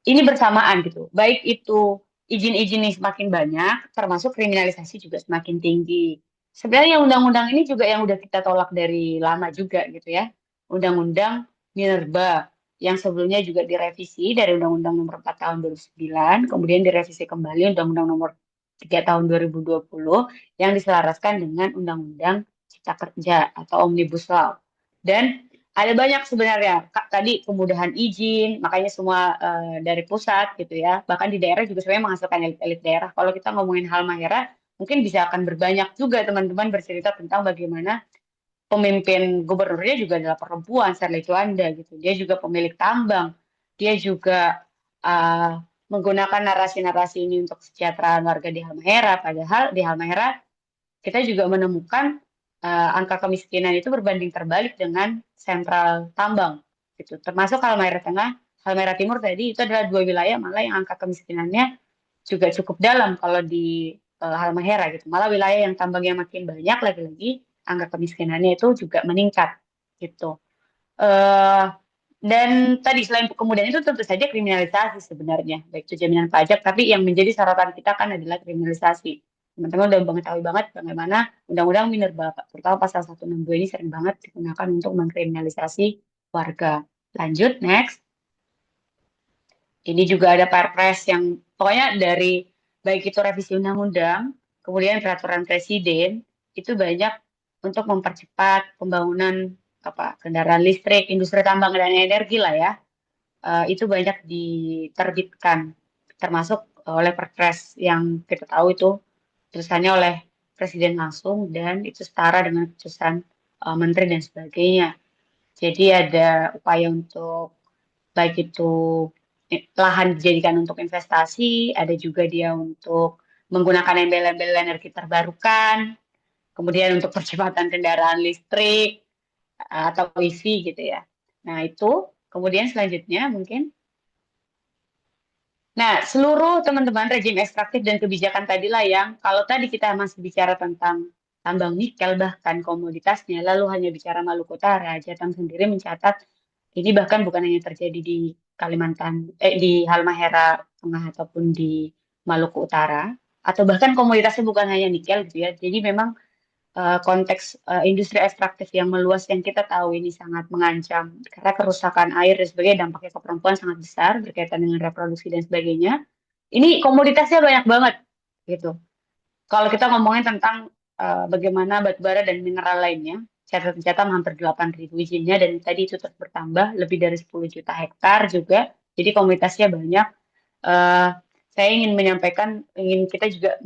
ini bersamaan gitu. Baik itu izin-izin ini semakin banyak, termasuk kriminalisasi juga semakin tinggi. Sebenarnya undang-undang ini juga yang udah kita tolak dari lama juga gitu ya. Undang-undang Minerba yang sebelumnya juga direvisi dari Undang-Undang Nomor 4 Tahun 2009, kemudian direvisi kembali Undang-Undang Nomor 3 Tahun 2020 yang diselaraskan dengan Undang-Undang Cipta Kerja atau Omnibus Law. Dan ada banyak sebenarnya, tadi kemudahan izin, makanya semua dari pusat gitu ya. Bahkan di daerah juga sebenarnya menghasilkan elit-elit daerah. Kalau kita ngomongin Halmahera, mungkin bisa akan berbanyak juga teman-teman bercerita tentang bagaimana pemimpin gubernurnya juga adalah perempuan, Serly Juanda gitu. Dia juga pemilik tambang. Dia juga uh, menggunakan narasi-narasi ini untuk kesejahteraan warga di Halmahera. Padahal di Halmahera kita juga menemukan angka kemiskinan itu berbanding terbalik dengan sentral tambang gitu. Termasuk Halmahera Tengah, Halmahera Timur tadi itu adalah dua wilayah malah yang angka kemiskinannya juga cukup dalam kalau di Halmahera gitu. Malah wilayah yang tambangnya makin banyak lagi-lagi angka kemiskinannya itu juga meningkat gitu. Eh, dan tadi selain kemudian itu tentu saja kriminalisasi sebenarnya, baik itu jaminan pajak, tapi yang menjadi sorotan kita kan adalah kriminalisasi. Teman-teman udah mengetahui banget bagaimana Undang-Undang Minerba, terutama pasal 162 ini sering banget digunakan untuk mengkriminalisasi warga. Lanjut, next. Ini juga ada Perpres yang pokoknya dari baik itu revisi undang-undang, kemudian peraturan presiden, itu banyak untuk mempercepat pembangunan kendaraan listrik, industri tambang dan energi lah ya. Itu banyak diterbitkan, termasuk oleh Perpres yang kita tahu itu tulisannya oleh presiden langsung dan itu setara dengan keputusan menteri dan sebagainya. Jadi ada upaya untuk baik itu lahan dijadikan untuk investasi, ada juga dia untuk menggunakan embel-embel energi terbarukan, kemudian untuk percepatan kendaraan listrik atau EV gitu ya. Nah itu, kemudian selanjutnya mungkin. Nah, seluruh teman-teman rejim ekstraktif dan kebijakan tadilah yang kalau tadi kita masih bicara tentang tambang nikel bahkan komoditasnya, lalu hanya bicara Maluku Utara, Jateng sendiri mencatat ini bahkan bukan hanya terjadi di di Halmahera Tengah ataupun di Maluku Utara, atau bahkan komoditasnya bukan hanya nikel gitu ya. Jadi memang konteks industri ekstraktif yang meluas yang kita tahu ini sangat mengancam karena kerusakan air dan sebagainya dampaknya ke perempuan sangat besar berkaitan dengan reproduksi dan sebagainya. Ini komoditasnya banyak banget gitu. Kalau kita ngomongin tentang bagaimana batubara dan mineral lainnya, catatan hampir 8.000 izinnya dan tadi itu terus bertambah lebih dari 10 juta hektar juga. Jadi komoditasnya banyak. Eh, saya ingin menyampaikan, ingin kita juga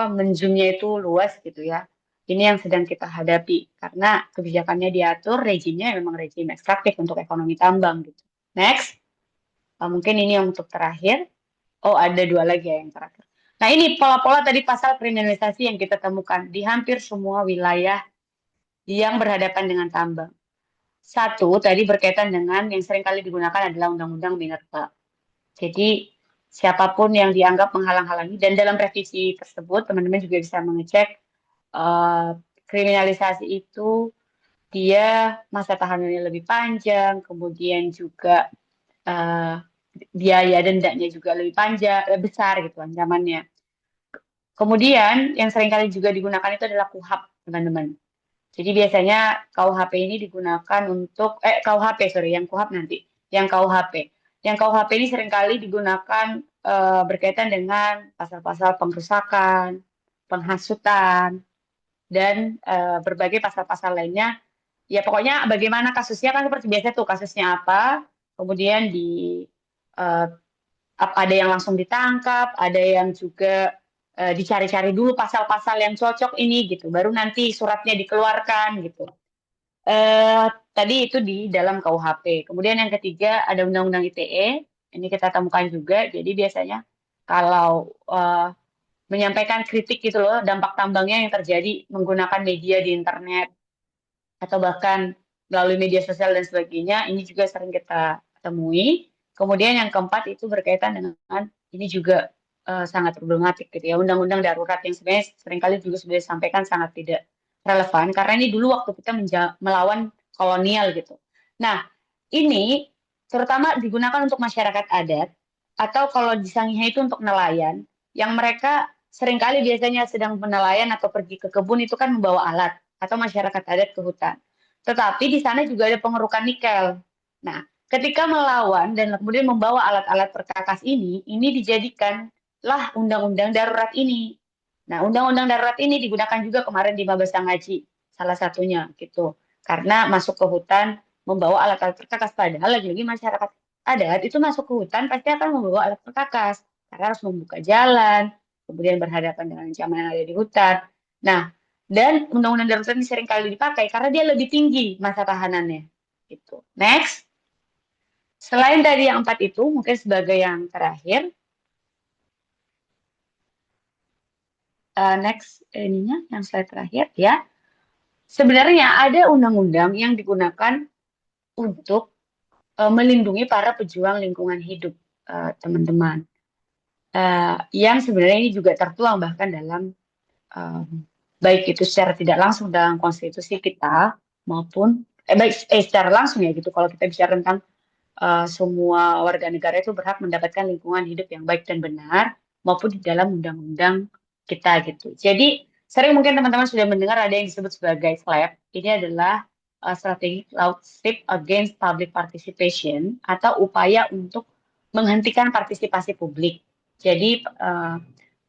menzoomnya itu luas gitu ya. Ini yang sedang kita hadapi karena kebijakannya diatur, rejimnya memang rejim ekstraktif untuk ekonomi tambang gitu. Next, mungkin ini yang untuk terakhir. Oh, ada dua lagi ya yang terakhir. Nah, ini pola-pola tadi pasal kriminalisasi yang kita temukan di hampir semua wilayah yang berhadapan dengan tambang. Satu, tadi berkaitan dengan yang seringkali digunakan adalah Undang-Undang Minerba. Jadi siapapun yang dianggap menghalang-halangi dan dalam revisi tersebut teman-teman juga bisa mengecek kriminalisasi itu dia masa tahanannya lebih panjang, kemudian juga uh, biaya dendanya juga lebih panjang, lebih besar gitu ancamannya. Kemudian yang seringkali juga digunakan itu adalah KUHP, teman-teman. Jadi biasanya KUHP ini digunakan untuk KUHP sorry, yang KUHP nanti, yang KUHP. Yang KUHP ini seringkali digunakan berkaitan dengan pasal-pasal pengrusakan, penghasutan, dan berbagai pasal-pasal lainnya. Ya pokoknya bagaimana kasusnya kan seperti biasa tuh kasusnya apa, kemudian uh, ada yang langsung ditangkap, ada yang juga dicari-cari dulu pasal-pasal yang cocok ini gitu, baru nanti suratnya dikeluarkan gitu. Tadi itu di dalam KUHP. Kemudian yang ketiga ada Undang-Undang ITE, ini kita temukan juga. Jadi biasanya kalau menyampaikan kritik gitu loh, dampak tambangnya yang terjadi menggunakan media di internet atau bahkan melalui media sosial dan sebagainya, ini juga sering kita temui. Kemudian yang keempat itu berkaitan dengan ini juga sangat problematik gitu ya, undang-undang darurat yang sebenarnya seringkali juga sudah disampaikan sangat tidak relevan karena ini dulu waktu kita melawan kolonial gitu. Nah, ini terutama digunakan untuk masyarakat adat atau kalau di Sangihe itu untuk nelayan. yang mereka seringkali biasanya sedang penelayan atau pergi ke kebun itu kan membawa alat atau masyarakat adat ke hutan. Tetapi di sana juga ada pengerukan nikel. Nah, ketika melawan dan kemudian membawa alat-alat perkakas ini dijadikanlah undang-undang darurat ini. Nah, undang-undang darurat ini digunakan juga kemarin di Mabesa Ngaji, salah satunya gitu. Karena masuk ke hutan membawa alat-alat perkakas, padahal lagi-lagi masyarakat adat itu masuk ke hutan pasti akan membawa alat perkakas karena harus membuka jalan, kemudian berhadapan dengan ancaman yang ada di hutan. Nah, dan undang-undang darurat ini sering kali dipakai karena dia lebih tinggi masa tahanannya. Gitu. Next, selain tadi yang 4 itu, mungkin sebagai yang terakhir, next ininya yang slide terakhir ya. Sebenarnya ada undang-undang yang digunakan untuk melindungi para pejuang lingkungan hidup, teman-teman. Yang sebenarnya ini juga tertuang bahkan dalam baik itu secara tidak langsung dalam konstitusi kita maupun secara langsung ya gitu. Kalau kita bicara tentang semua warga negara itu berhak mendapatkan lingkungan hidup yang baik dan benar maupun di dalam undang-undang kita gitu. Jadi sering mungkin teman-teman sudah mendengar ada yang disebut sebagai SLAP. Ini adalah Strategic Lordship Against Public Participation atau upaya untuk menghentikan partisipasi publik. Jadi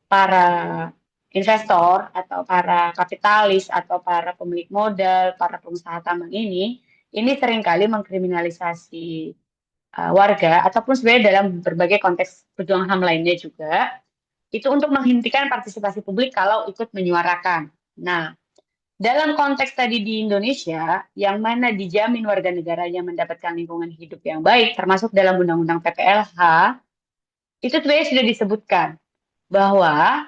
para investor atau para kapitalis atau para pemilik modal, para pengusaha tambang ini seringkali mengkriminalisasi warga ataupun sebenarnya dalam berbagai konteks perjuangan HAM lainnya juga itu untuk menghentikan partisipasi publik kalau ikut menyuarakan. Nah, dalam konteks tadi di Indonesia, yang mana dijamin warga negaranya mendapatkan lingkungan hidup yang baik, termasuk dalam Undang-Undang PPLH, itu sebenarnya sudah disebutkan bahwa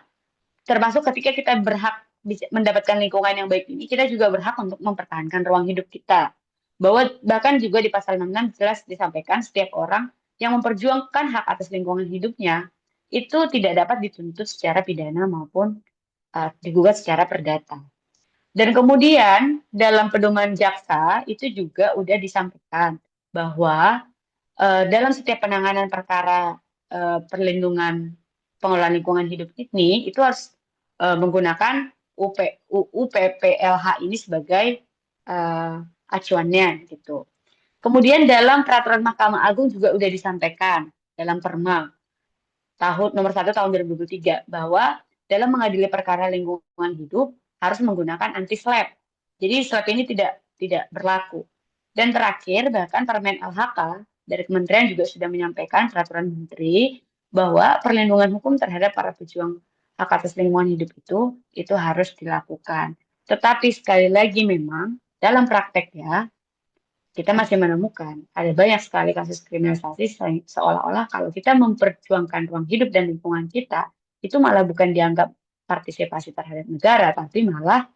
termasuk ketika kita berhak mendapatkan lingkungan yang baik ini, kita juga berhak untuk mempertahankan ruang hidup kita. Bahwa bahkan juga di pasal 66 jelas disampaikan setiap orang yang memperjuangkan hak atas lingkungan hidupnya itu tidak dapat dituntut secara pidana maupun digugat secara perdata. Dan kemudian dalam pedoman jaksa itu juga udah disampaikan bahwa dalam setiap penanganan perkara perlindungan pengelolaan lingkungan hidup ini itu harus menggunakan UPPLH ini sebagai acuannya gitu. Kemudian dalam peraturan Mahkamah Agung juga udah disampaikan dalam Perma nomor 1 tahun 2023 bahwa dalam mengadili perkara lingkungan hidup harus menggunakan anti SLAP. Jadi SLAP ini tidak berlaku. Dan terakhir bahkan Permen LHK dari kementerian juga sudah menyampaikan peraturan menteri bahwa perlindungan hukum terhadap para pejuang hak atas lingkungan hidup itu harus dilakukan. Tetapi sekali lagi memang dalam prakteknya kita masih menemukan ada banyak sekali kasus kriminalisasi seolah-olah kalau kita memperjuangkan ruang hidup dan lingkungan kita itu malah bukan dianggap partisipasi terhadap negara, tapi malah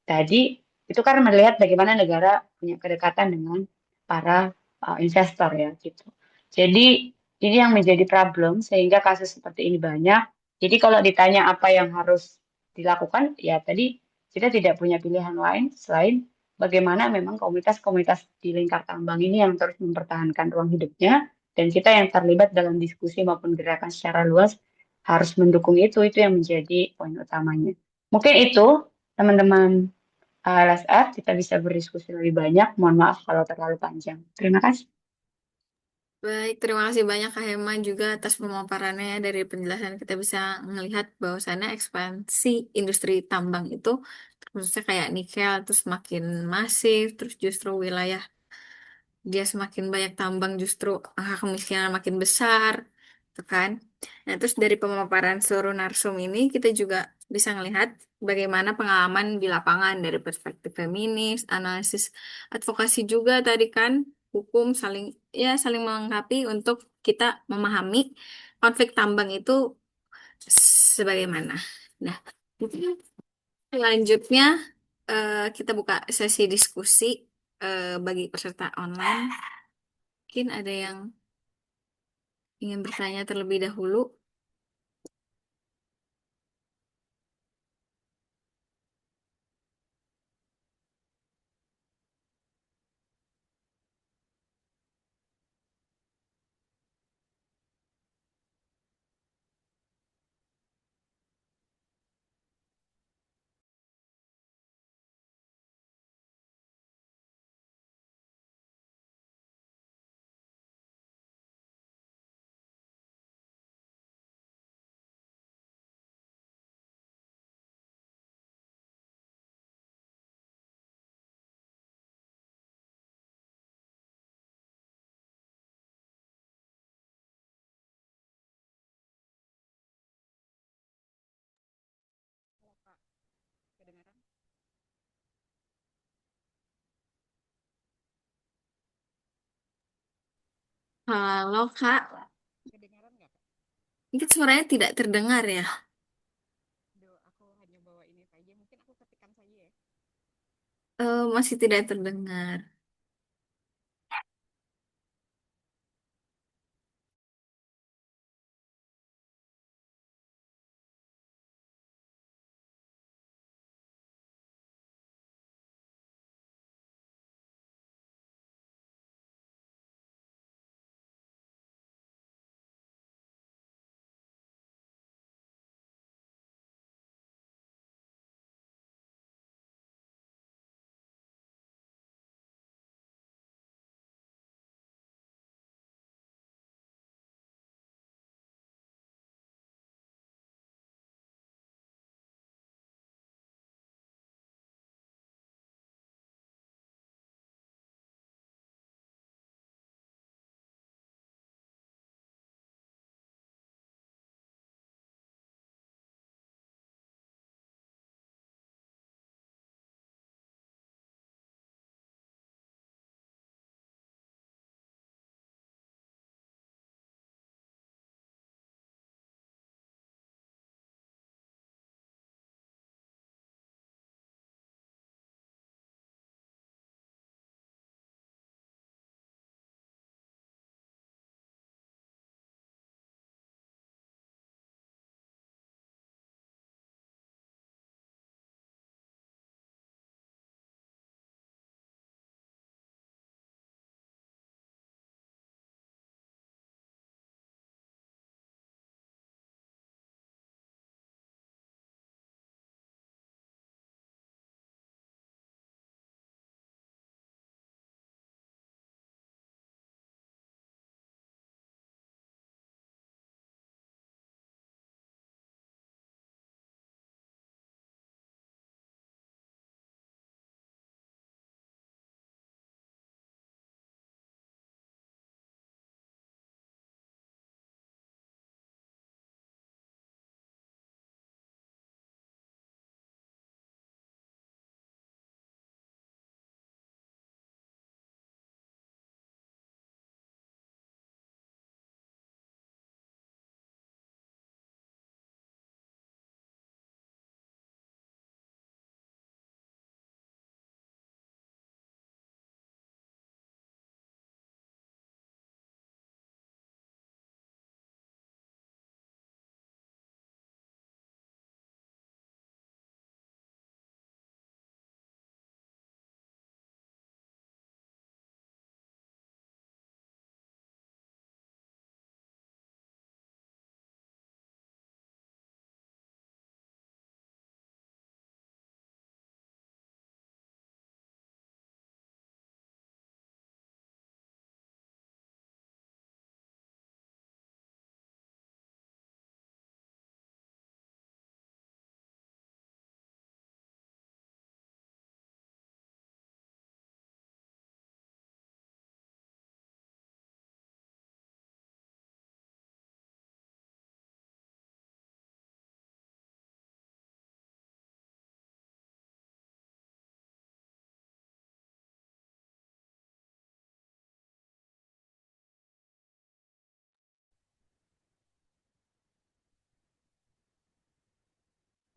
tadi itu karena melihat bagaimana negara punya kedekatan dengan para investor ya gitu. Jadi ini yang menjadi problem sehingga kasus seperti ini banyak. Jadi kalau ditanya apa yang harus dilakukan, ya tadi kita tidak punya pilihan lain selain bagaimana memang komunitas-komunitas di lingkar tambang ini yang terus mempertahankan ruang hidupnya dan kita yang terlibat dalam diskusi maupun gerakan secara luas harus mendukung itu yang menjadi poin utamanya. Mungkin itu teman-teman LSF kita bisa berdiskusi lebih banyak. Mohon maaf kalau terlalu panjang. Terima kasih. Baik, terima kasih banyak Kak Hema juga atas pemaparannya. Dari penjelasan kita bisa melihat bahwasannya ekspansi industri tambang itu khususnya kayak nikel terus makin masif, terus justru wilayah dia semakin banyak tambang justru angka kemiskinan makin besar, tuh kan? Nah, terus dari pemaparan seluruh narsum ini kita juga bisa melihat bagaimana pengalaman di lapangan dari perspektif feminis, analisis advokasi juga tadi kan, hukum saling melengkapi untuk kita memahami konflik tambang itu sebagaimana. Nah, mungkin selanjutnya kita buka sesi diskusi bagi peserta online. Mungkin ada yang ingin bertanya terlebih dahulu. Kalau Kak, Kedengaran nggak, Kak? ini suaranya tidak terdengar ya. Aduh, aku hanya bawa ini saja. Mungkin aku ketikkan saja ya. Masih tidak terdengar.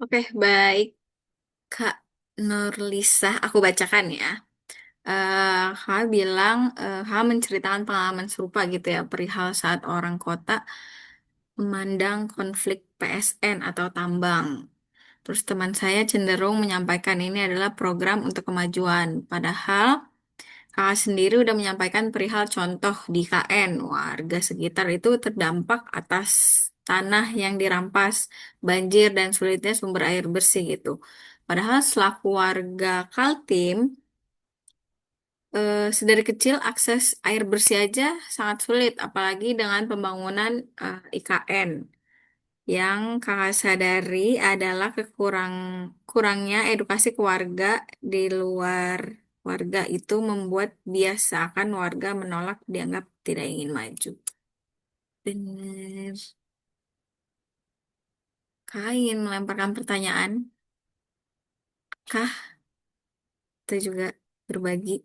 Oke, baik. Kak Nurlisa, aku bacakan ya. Kak bilang, Kak menceritakan pengalaman serupa gitu ya, perihal saat orang kota memandang konflik PSN atau tambang. Terus teman saya cenderung menyampaikan ini adalah program untuk kemajuan. Padahal Kakak sendiri udah menyampaikan perihal contoh di KN. Warga sekitar itu terdampak atas tanah yang dirampas, banjir, dan sulitnya sumber air bersih gitu. Padahal selaku warga Kaltim, sedari kecil akses air bersih aja sangat sulit, apalagi dengan pembangunan IKN. Yang kakak sadari adalah kurangnya edukasi ke warga di luar warga itu membuat biasakan warga menolak dianggap tidak ingin maju. Benar. Kak ingin melemparkan pertanyaan? Kah? Itu juga berbagi.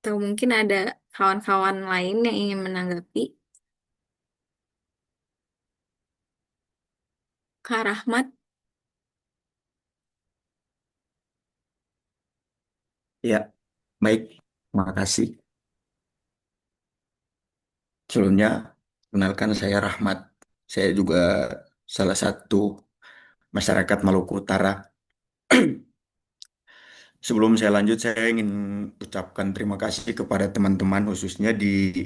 Atau mungkin ada kawan-kawan lain yang ingin menanggapi. Kak Rahmat, Ya, baik. Terima kasih. Sebelumnya, kenalkan saya Rahmat. Saya juga salah satu masyarakat Maluku Utara. Sebelum saya lanjut, saya ingin ucapkan terima kasih kepada teman-teman, khususnya di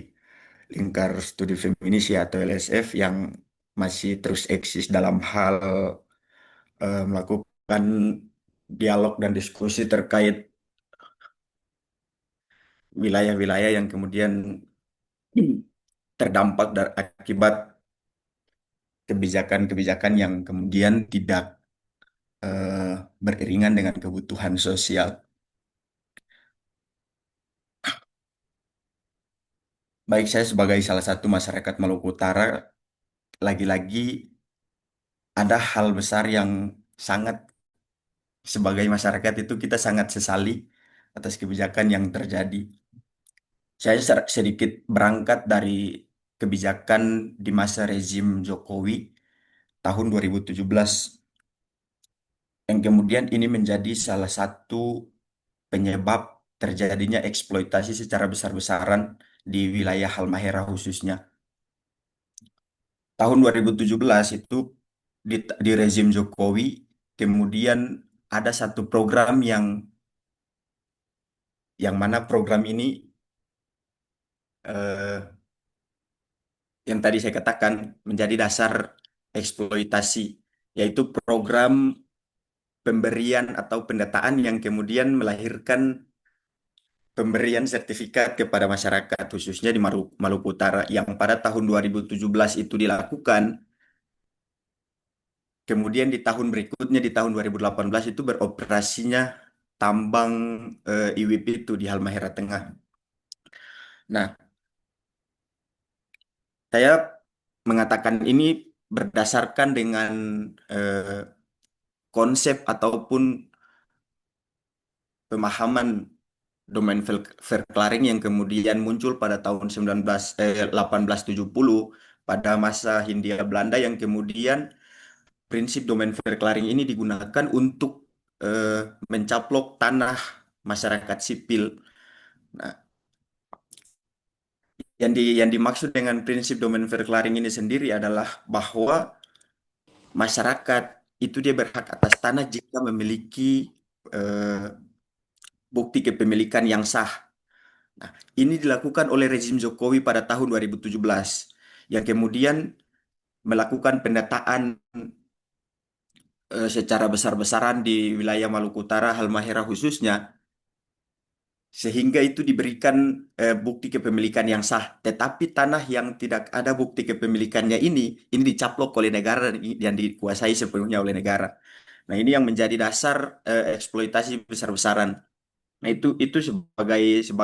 Lingkar Studi Feminis ya, atau LSF, yang masih terus eksis dalam hal melakukan dialog dan diskusi terkait wilayah-wilayah yang kemudian terdampak dari akibat kebijakan-kebijakan yang kemudian tidak beriringan dengan kebutuhan sosial. Baik, saya sebagai salah satu masyarakat Maluku Utara, lagi-lagi ada hal besar yang sangat, sebagai masyarakat itu kita sangat sesali atas kebijakan yang terjadi. Saya sedikit berangkat dari kebijakan di masa rezim Jokowi tahun 2017, yang kemudian ini menjadi salah satu penyebab terjadinya eksploitasi secara besar-besaran di wilayah Halmahera khususnya. Tahun 2017 itu di rezim Jokowi, kemudian ada satu program yang mana program ini eh, yang tadi saya katakan menjadi dasar eksploitasi, yaitu program pemberian atau pendataan yang kemudian melahirkan pemberian sertifikat kepada masyarakat, khususnya di Maluku Utara, yang pada tahun 2017 itu dilakukan. Kemudian di tahun berikutnya, di tahun 2018 itu beroperasinya tambang IWP itu di Halmahera Tengah. Nah, saya mengatakan ini berdasarkan dengan konsep ataupun pemahaman domain verklaring yang kemudian muncul pada tahun 1870 pada masa Hindia Belanda, yang kemudian prinsip domain verklaring ini digunakan untuk mencaplok tanah masyarakat sipil. Nah, yang dimaksud dengan prinsip domain verklaring ini sendiri adalah bahwa masyarakat itu dia berhak atas tanah jika memiliki eh, bukti kepemilikan yang sah. Nah, ini dilakukan oleh rezim Jokowi pada tahun 2017, yang kemudian melakukan pendataan secara besar-besaran di wilayah Maluku Utara, Halmahera khususnya, sehingga itu diberikan bukti kepemilikan yang sah. Tetapi tanah yang tidak ada bukti kepemilikannya ini dicaplok oleh negara dan dikuasai sepenuhnya oleh negara. Nah, ini yang menjadi dasar eksploitasi besar-besaran. Nah, itu sebagai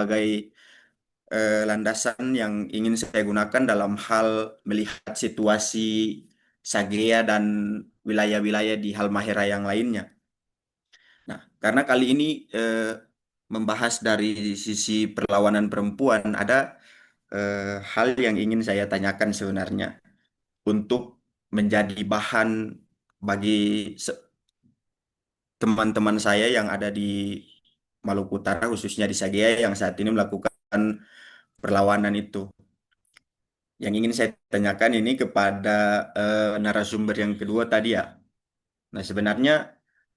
landasan yang ingin saya gunakan dalam hal melihat situasi Sagea dan wilayah-wilayah di Halmahera yang lainnya. Nah, karena kali ini membahas dari sisi perlawanan perempuan, ada hal yang ingin saya tanyakan sebenarnya untuk menjadi bahan bagi teman-teman saya yang ada di Maluku Utara, khususnya di Sagea, yang saat ini melakukan perlawanan itu. Yang ingin saya tanyakan ini kepada narasumber yang kedua tadi ya. Nah, sebenarnya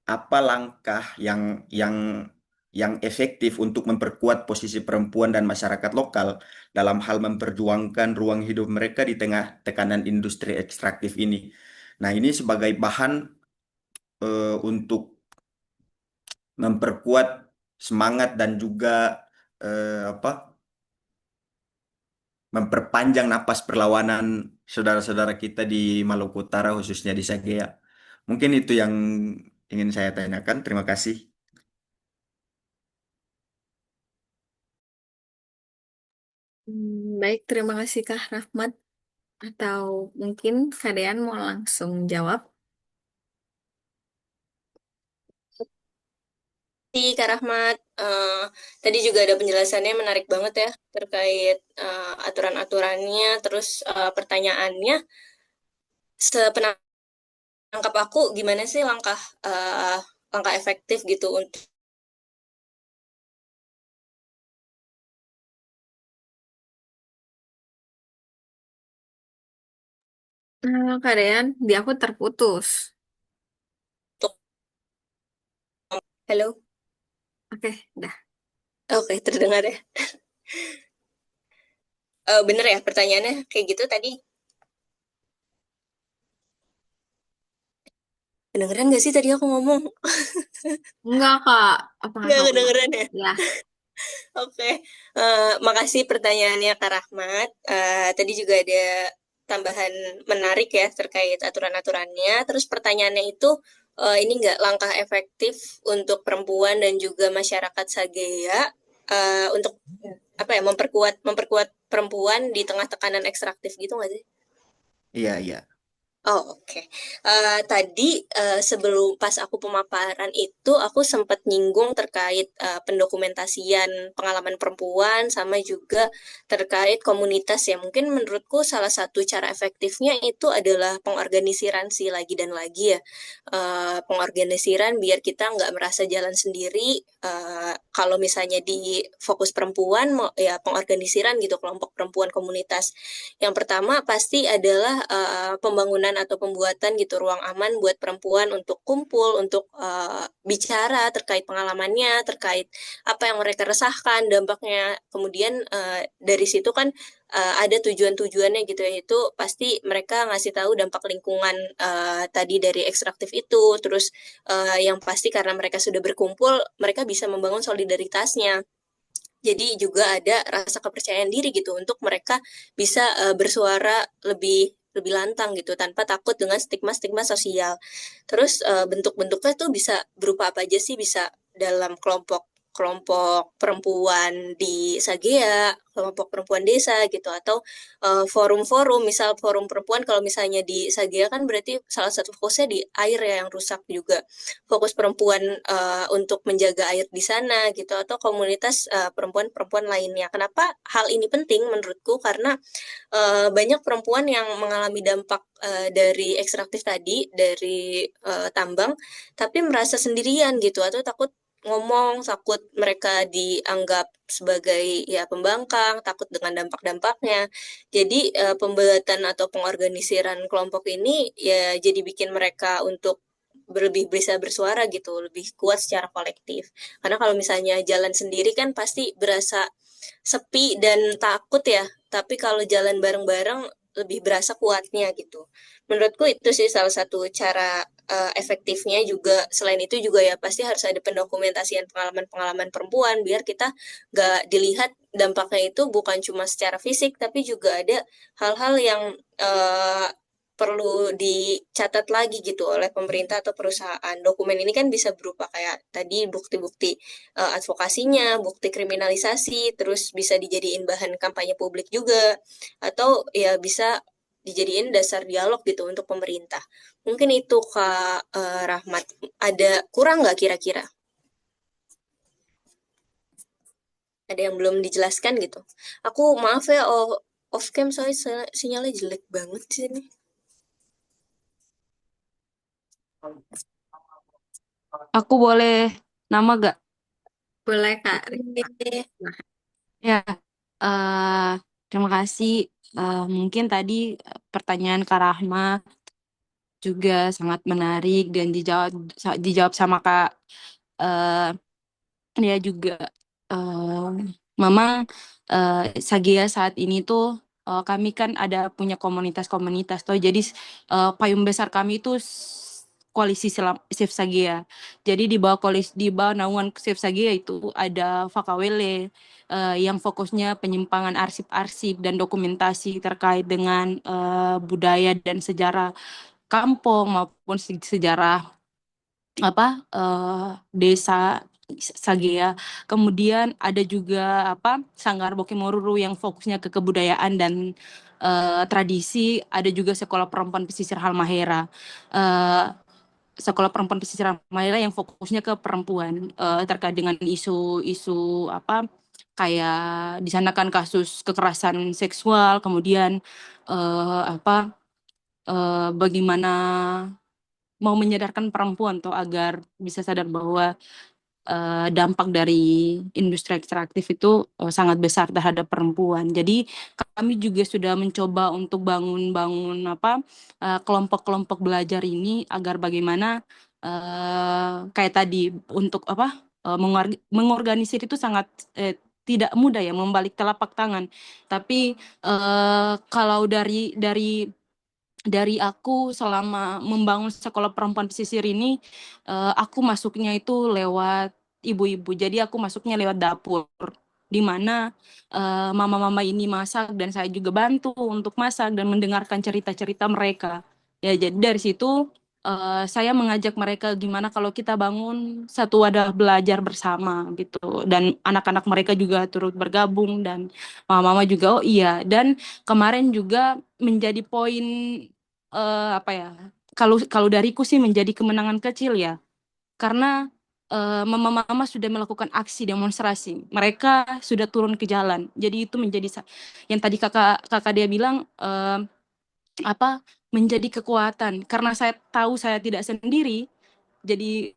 apa langkah yang yang efektif untuk memperkuat posisi perempuan dan masyarakat lokal dalam hal memperjuangkan ruang hidup mereka di tengah tekanan industri ekstraktif ini? Nah, ini sebagai bahan untuk memperkuat semangat dan juga apa, memperpanjang napas perlawanan saudara-saudara kita di Maluku Utara, khususnya di Sagea. Mungkin itu yang ingin saya tanyakan. Terima kasih. baik, terima kasih Kak Rahmat. Atau mungkin kalian mau langsung jawab? Kak Rahmat. Tadi juga ada penjelasannya menarik banget ya terkait aturan-aturannya, terus pertanyaannya. Sepenangkap aku, gimana sih langkah efektif gitu untuk Kak Dean, di aku terputus. halo, Oke, dah. oke terdengar ya. Bener ya pertanyaannya kayak gitu tadi. Kedengeran gak sih tadi aku ngomong? Enggak, Kak. Apa nggak Nggak tahu, Kak? kedengeran ya? Ya. Oke, makasih pertanyaannya Kak Rahmat. Tadi juga ada tambahan menarik ya terkait aturan-aturannya. Terus pertanyaannya itu, ini nggak langkah efektif untuk perempuan dan juga masyarakat Sagea untuk apa ya memperkuat perempuan di tengah tekanan ekstraktif gitu nggak sih? Iya, iya. Oh, oke. Tadi sebelum pas aku pemaparan itu aku sempat nyinggung terkait pendokumentasian pengalaman perempuan sama juga terkait komunitas ya. Mungkin menurutku salah satu cara efektifnya itu adalah pengorganisiran sih lagi dan lagi ya. Pengorganisiran biar kita nggak merasa jalan sendiri. Kalau misalnya di fokus perempuan, ya pengorganisiran gitu kelompok perempuan komunitas. Yang pertama pasti adalah pembangunan atau pembuatan gitu ruang aman buat perempuan untuk kumpul, untuk bicara terkait pengalamannya, terkait apa yang mereka resahkan, dampaknya. Kemudian dari situ kan ada tujuan-tujuannya gitu ya. Itu pasti mereka ngasih tahu dampak lingkungan tadi dari ekstraktif itu. Terus yang pasti karena mereka sudah berkumpul, mereka bisa membangun solidaritasnya. Jadi juga ada rasa kepercayaan diri gitu untuk mereka bisa bersuara lebih lebih lantang gitu tanpa takut dengan stigma-stigma sosial. Terus bentuk-bentuknya tuh bisa berupa apa aja sih? Bisa dalam kelompok kelompok perempuan di Sagea, kelompok perempuan desa gitu atau forum-forum, misal forum perempuan kalau misalnya di Sagea kan berarti salah satu fokusnya di air ya yang rusak juga fokus perempuan untuk menjaga air di sana gitu atau komunitas perempuan-perempuan lainnya. Kenapa hal ini penting menurutku? Karena banyak perempuan yang mengalami dampak dari ekstraktif tadi dari tambang, tapi merasa sendirian gitu atau takut ngomong, takut mereka dianggap sebagai ya pembangkang, takut dengan dampak-dampaknya. Jadi pembuatan atau pengorganisiran kelompok ini ya jadi bikin mereka untuk lebih bisa bersuara gitu, lebih kuat secara kolektif. Karena kalau misalnya jalan sendiri kan pasti berasa sepi dan takut ya. Tapi kalau jalan bareng-bareng lebih berasa kuatnya gitu. Menurutku itu sih salah satu cara efektifnya juga. Selain itu juga ya pasti harus ada pendokumentasian pengalaman-pengalaman perempuan biar kita nggak dilihat dampaknya itu bukan cuma secara fisik tapi juga ada hal-hal yang eh, perlu dicatat lagi gitu oleh pemerintah atau perusahaan. Dokumen ini kan bisa berupa kayak tadi bukti-bukti advokasinya, bukti kriminalisasi, terus bisa dijadiin bahan kampanye publik juga, atau ya bisa dijadiin dasar dialog gitu untuk pemerintah. Mungkin itu Kak Rahmat. Ada kurang nggak kira-kira? Ada yang belum dijelaskan gitu? Aku maaf ya, off cam soalnya sinyalnya jelek banget sih ini. Aku boleh nama gak? Boleh, Kak. Oke. Nah, Ya, eh terima kasih. Mungkin tadi pertanyaan Kak Rahma juga sangat menarik dan dijawab sama Kak. eh Dia juga eh memang Sagia saat ini tuh kami kan ada punya komunitas-komunitas tuh. Jadi payung besar kami itu koalisi Save Sagia. Jadi di bawah naungan Save Sagia itu ada Fakawele yang fokusnya penyimpangan arsip-arsip dan dokumentasi terkait dengan budaya dan sejarah kampung maupun sejarah desa Sagea. Kemudian ada juga Sanggar Bokimoruru yang fokusnya ke kebudayaan dan tradisi. Ada juga Sekolah Perempuan Pesisir Halmahera. Eh, sekolah perempuan pesisir Ramayana yang fokusnya ke perempuan, terkait dengan isu-isu apa kayak di sana kan kasus kekerasan seksual, kemudian apa bagaimana mau menyadarkan perempuan tuh agar bisa sadar bahwa dampak dari industri ekstraktif itu sangat besar terhadap perempuan. Jadi kami juga sudah mencoba untuk bangun-bangun apa kelompok-kelompok belajar ini agar bagaimana kayak tadi untuk apa mengorganisir itu sangat tidak mudah ya, membalik telapak tangan. Tapi kalau dari aku selama membangun sekolah perempuan pesisir ini, aku masuknya itu lewat ibu-ibu. Jadi aku masuknya lewat dapur, di mana mama-mama ini masak dan saya juga bantu untuk masak dan mendengarkan cerita-cerita mereka. Ya, jadi dari situ saya mengajak mereka gimana kalau kita bangun satu wadah belajar bersama gitu. Dan anak-anak mereka juga turut bergabung dan mama-mama juga oh iya. Dan kemarin juga menjadi poin apa ya? Kalau kalau dariku sih menjadi kemenangan kecil ya, karena mama-mama sudah melakukan aksi demonstrasi, mereka sudah turun ke jalan. Jadi itu menjadi yang tadi kakak kakak dia bilang apa menjadi kekuatan. Karena saya tahu saya tidak sendiri, jadi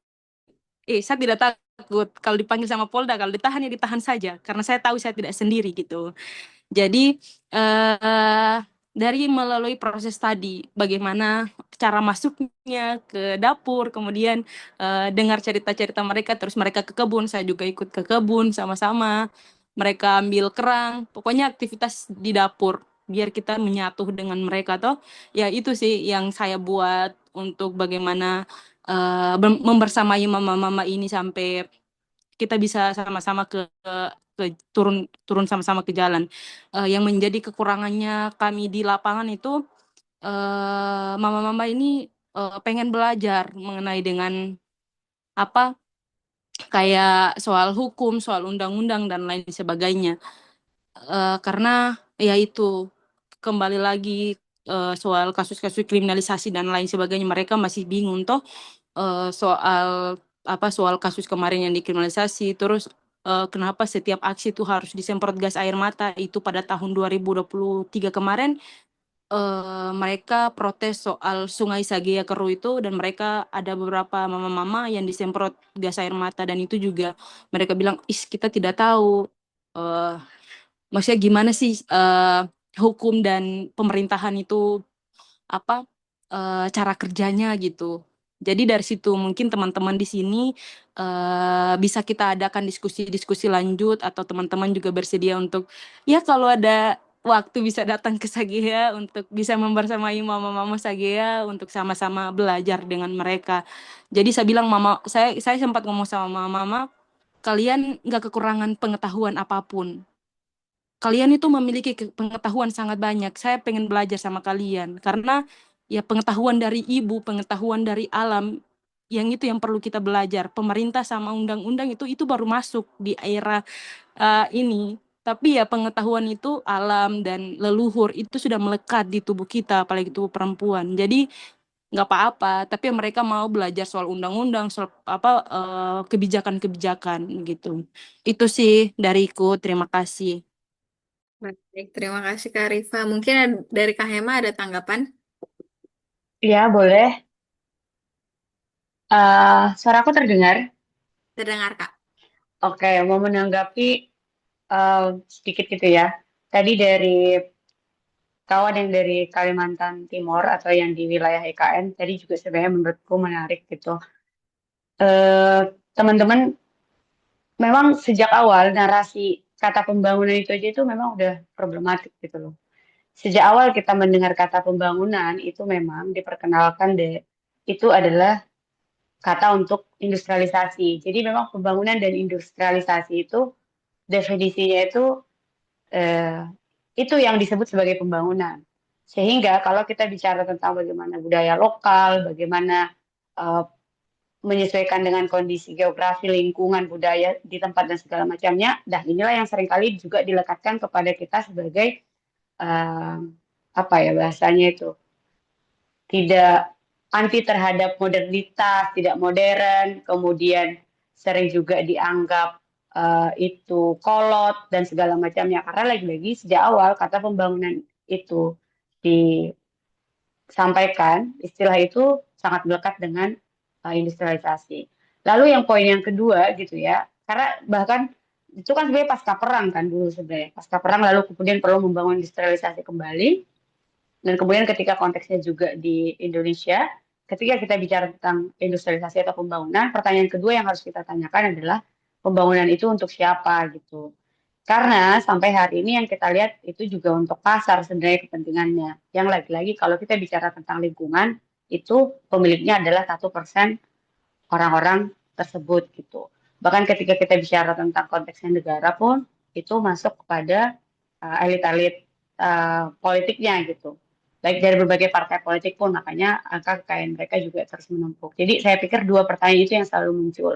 saya tidak takut kalau dipanggil sama Polda, kalau ditahan ya ditahan saja, karena saya tahu saya tidak sendiri gitu. Jadi eh, dari melalui proses tadi, bagaimana cara masuknya ke dapur, kemudian dengar cerita-cerita mereka, terus mereka ke kebun, saya juga ikut ke kebun sama-sama. Mereka ambil kerang, pokoknya aktivitas di dapur, biar kita menyatu dengan mereka toh. Ya itu sih yang saya buat untuk bagaimana membersamai mama-mama ini sampai kita bisa sama-sama ke turun turun sama-sama ke jalan. Yang menjadi kekurangannya kami di lapangan itu mama-mama ini pengen belajar mengenai dengan apa kayak soal hukum, soal undang-undang dan lain sebagainya. Karena ya itu kembali lagi soal kasus-kasus kriminalisasi dan lain sebagainya mereka masih bingung toh soal soal kasus kemarin yang dikriminalisasi terus kenapa setiap aksi itu harus disemprot gas air mata itu pada tahun 2023 kemarin mereka protes soal Sungai Sagea Keru itu dan mereka ada beberapa mama-mama yang disemprot gas air mata dan itu juga mereka bilang kita tidak tahu eh, maksudnya gimana sih hukum dan pemerintahan itu apa cara kerjanya gitu. Jadi dari situ mungkin teman-teman di sini bisa kita adakan diskusi-diskusi lanjut atau teman-teman juga bersedia untuk ya kalau ada waktu bisa datang ke Sagea untuk bisa membersamai mama-mama Sagea untuk sama-sama belajar dengan mereka. Jadi saya bilang saya sempat ngomong sama mama, kalian nggak kekurangan pengetahuan apapun. Kalian itu memiliki pengetahuan sangat banyak. Saya pengen belajar sama kalian karena ya pengetahuan dari ibu, pengetahuan dari alam yang itu yang perlu kita belajar. Pemerintah sama undang-undang itu baru masuk di era ini. Tapi ya pengetahuan itu alam dan leluhur itu sudah melekat di tubuh kita, apalagi tubuh perempuan. Jadi nggak apa-apa, tapi mereka mau belajar soal undang-undang, soal kebijakan-kebijakan gitu. Itu sih dariku. Terima kasih. Baik, terima kasih Kak Rifa. Mungkin dari Kak Hema ada tanggapan? Ya, boleh. Suaraku terdengar? Terdengar Kak. Oke, mau menanggapi sedikit gitu ya. Tadi dari kawan yang dari Kalimantan Timur atau yang di wilayah IKN, tadi juga sebenarnya menurutku menarik gitu. Teman-teman, memang sejak awal narasi kata pembangunan itu aja itu memang udah problematik gitu loh. Sejak awal kita mendengar kata pembangunan itu memang diperkenalkan itu adalah kata untuk industrialisasi. Jadi memang pembangunan dan industrialisasi itu definisinya eh, itu yang disebut sebagai pembangunan. Sehingga kalau kita bicara tentang bagaimana budaya lokal, bagaimana eh, menyesuaikan dengan kondisi geografi, lingkungan, budaya di tempat dan segala macamnya, dah inilah yang seringkali juga dilekatkan kepada kita sebagai apa ya bahasanya itu tidak anti terhadap modernitas, tidak modern, kemudian sering juga dianggap itu kolot dan segala macamnya. Karena lagi-lagi sejak awal kata pembangunan itu disampaikan, istilah itu sangat melekat dengan industrialisasi. Lalu yang poin yang kedua gitu ya, karena bahkan itu kan sebenarnya pasca perang kan dulu sebenarnya. Pasca perang lalu kemudian perlu membangun industrialisasi kembali. Dan kemudian ketika konteksnya juga di Indonesia, ketika kita bicara tentang industrialisasi atau pembangunan, pertanyaan kedua yang harus kita tanyakan adalah pembangunan itu untuk siapa gitu. Karena sampai hari ini yang kita lihat itu juga untuk pasar sebenarnya kepentingannya. Yang lagi-lagi kalau kita bicara tentang lingkungan, itu pemiliknya adalah 1% orang-orang tersebut gitu. Bahkan ketika kita bicara tentang konteksnya negara pun, itu masuk kepada elit-elit politiknya gitu. Baik dari berbagai partai politik pun, makanya angka kekayaan mereka juga terus menumpuk. Jadi saya pikir dua pertanyaan itu yang selalu muncul.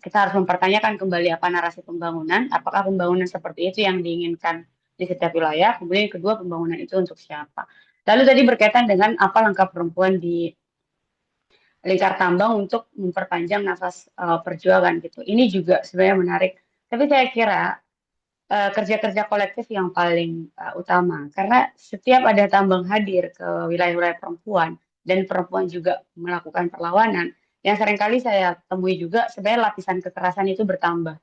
Kita harus mempertanyakan kembali apa narasi pembangunan, apakah pembangunan seperti itu yang diinginkan di setiap wilayah, kemudian yang kedua pembangunan itu untuk siapa. Lalu tadi berkaitan dengan apa langkah perempuan di lingkar tambang untuk memperpanjang nafas perjuangan gitu. Ini juga sebenarnya menarik. Tapi saya kira kerja-kerja kolektif yang paling utama karena setiap ada tambang hadir ke wilayah-wilayah perempuan dan perempuan juga melakukan perlawanan, yang seringkali saya temui juga sebenarnya lapisan kekerasan itu bertambah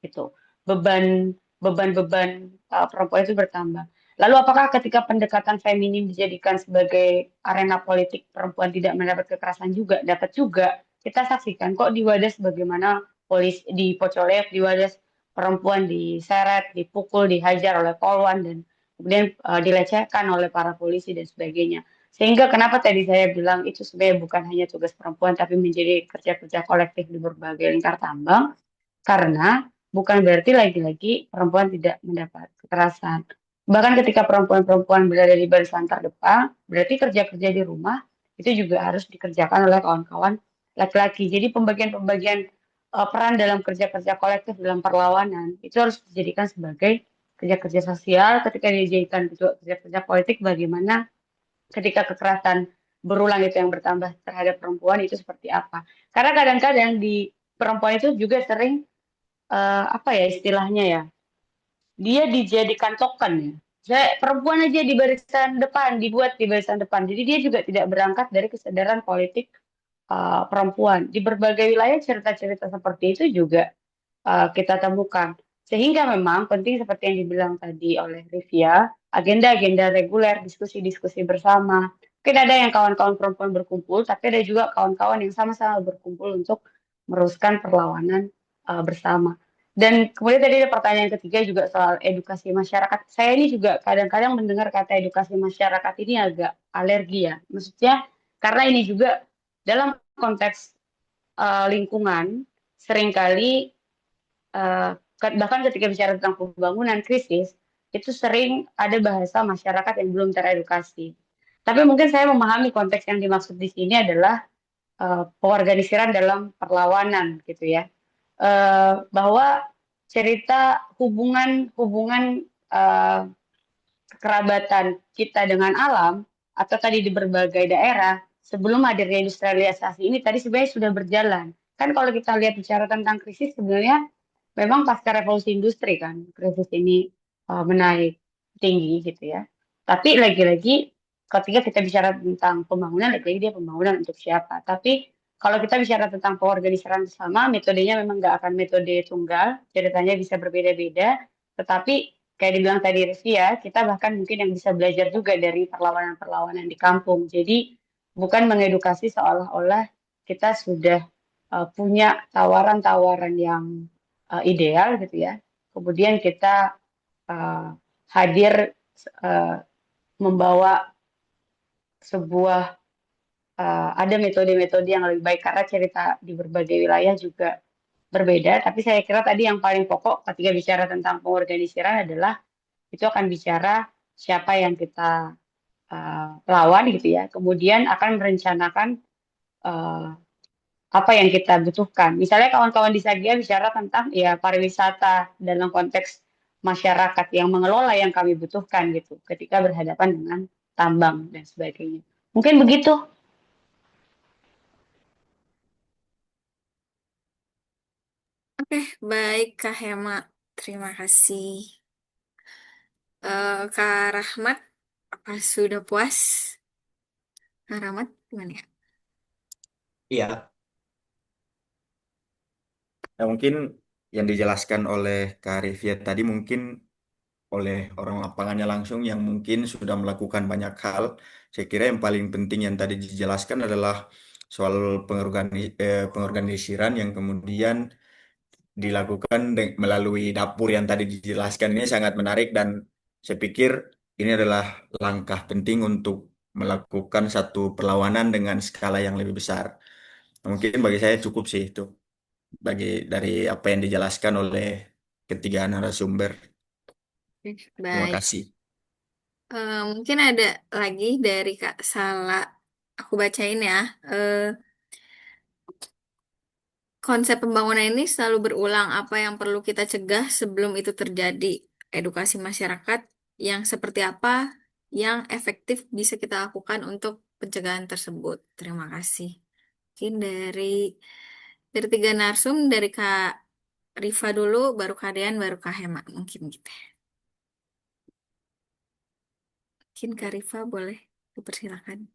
gitu. Beban-beban perempuan itu bertambah. Lalu apakah ketika pendekatan feminim dijadikan sebagai arena politik perempuan tidak mendapat kekerasan juga? Dapat juga. Kita saksikan kok di Wadas bagaimana polisi di Pocolet, di Wadas perempuan diseret, dipukul, dihajar oleh polwan dan kemudian dilecehkan oleh para polisi dan sebagainya. Sehingga kenapa tadi saya bilang itu sebenarnya bukan hanya tugas perempuan tapi menjadi kerja-kerja kolektif di berbagai lingkar tambang karena bukan berarti lagi-lagi perempuan tidak mendapat kekerasan. Bahkan ketika perempuan-perempuan berada di barisan terdepan, berarti kerja-kerja di rumah itu juga harus dikerjakan oleh kawan-kawan laki-laki. Jadi pembagian-pembagian peran dalam kerja-kerja kolektif dalam perlawanan itu harus dijadikan sebagai kerja-kerja sosial. Ketika dijadikan kerja-kerja politik, bagaimana ketika kekerasan berulang itu yang bertambah terhadap perempuan itu seperti apa? Karena kadang-kadang di perempuan itu juga sering apa ya istilahnya ya, dia dijadikan token ya. Saya perempuan aja di barisan depan, dibuat di barisan depan. Jadi dia juga tidak berangkat dari kesadaran politik perempuan. Di berbagai wilayah cerita-cerita seperti itu juga kita temukan. Sehingga memang penting seperti yang dibilang tadi oleh Rivia, agenda-agenda reguler, diskusi-diskusi bersama. Mungkin ada yang kawan-kawan perempuan berkumpul, tapi ada juga kawan-kawan yang sama-sama berkumpul untuk meneruskan perlawanan bersama. Dan kemudian tadi ada pertanyaan ketiga juga soal edukasi masyarakat. Saya ini juga kadang-kadang mendengar kata edukasi masyarakat ini agak alergi ya. Maksudnya karena ini juga dalam konteks lingkungan seringkali bahkan ketika bicara tentang pembangunan krisis itu sering ada bahasa masyarakat yang belum teredukasi. Tapi mungkin saya memahami konteks yang dimaksud di sini adalah peorganisiran dalam perlawanan gitu ya. Bahwa cerita hubungan kerabatan kita dengan alam atau tadi di berbagai daerah sebelum hadirnya industrialisasi ini tadi sebenarnya sudah berjalan. Kan kalau kita lihat bicara tentang krisis sebenarnya memang pasca revolusi industri kan krisis ini menaik tinggi gitu ya. Tapi lagi-lagi ketika kita bicara tentang pembangunan, lagi-lagi dia pembangunan untuk siapa. Tapi kalau kita bicara tentang pengorganisaran bersama, metodenya memang nggak akan metode tunggal, ceritanya bisa berbeda-beda. Tetapi kayak dibilang tadi Rizky ya, kita bahkan mungkin yang bisa belajar juga dari perlawanan-perlawanan di kampung. Jadi bukan mengedukasi seolah-olah kita sudah punya tawaran-tawaran yang ideal gitu ya. Kemudian kita hadir membawa sebuah ada metode-metode yang lebih baik karena cerita di berbagai wilayah juga berbeda. Tapi saya kira tadi yang paling pokok ketika bicara tentang pengorganisiran adalah itu akan bicara siapa yang kita lawan gitu ya. Kemudian akan merencanakan apa yang kita butuhkan. Misalnya kawan-kawan di Sagia bicara tentang ya pariwisata dalam konteks masyarakat yang mengelola yang kami butuhkan gitu ketika berhadapan dengan tambang dan sebagainya. Mungkin begitu. Baik Kak Hema, terima kasih. Kak Rahmat, apa sudah puas? Kak Rahmat, gimana ya? Iya, nah, mungkin yang dijelaskan oleh Kak Rifia tadi mungkin oleh orang lapangannya langsung yang mungkin sudah melakukan banyak hal. Saya kira yang paling penting yang tadi dijelaskan adalah soal pengorganisiran yang kemudian dilakukan melalui dapur yang tadi dijelaskan ini sangat menarik dan saya pikir ini adalah langkah penting untuk melakukan satu perlawanan dengan skala yang lebih besar. Mungkin bagi saya cukup sih itu bagi dari apa yang dijelaskan oleh ketiga narasumber. Terima Baik. kasih. Mungkin ada lagi dari Kak Sala. Aku bacain ya. Eh, Konsep pembangunan ini selalu berulang apa yang perlu kita cegah sebelum itu terjadi. Edukasi masyarakat yang seperti apa yang efektif bisa kita lakukan untuk pencegahan tersebut. Terima kasih. Mungkin dari tiga narsum, dari Kak Rifa dulu, baru Kak Dean, baru Kak Hema. Mungkin gitu. Mungkin Kak Rifa boleh dipersilakan.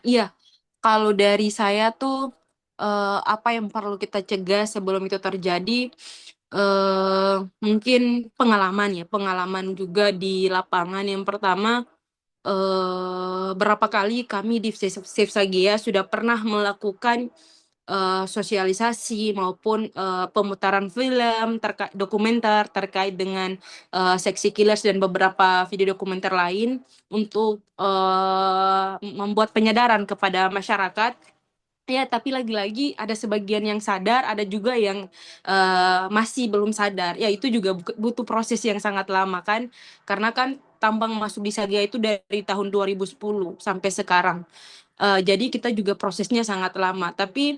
Iya, kalau dari saya tuh apa yang perlu kita cegah sebelum itu terjadi? eh Mungkin pengalaman ya, pengalaman juga di lapangan. Yang pertama, berapa kali kami di Save Sagia sudah pernah melakukan sosialisasi maupun pemutaran film terkait dokumenter terkait dengan seksi killers dan beberapa video dokumenter lain untuk membuat penyadaran kepada masyarakat. Ya, tapi lagi-lagi ada sebagian yang sadar, ada juga yang masih belum sadar. Ya, itu juga butuh proses yang sangat lama kan, karena kan tambang masuk di Sagia itu dari tahun 2010 sampai sekarang. Jadi kita juga prosesnya sangat lama. Tapi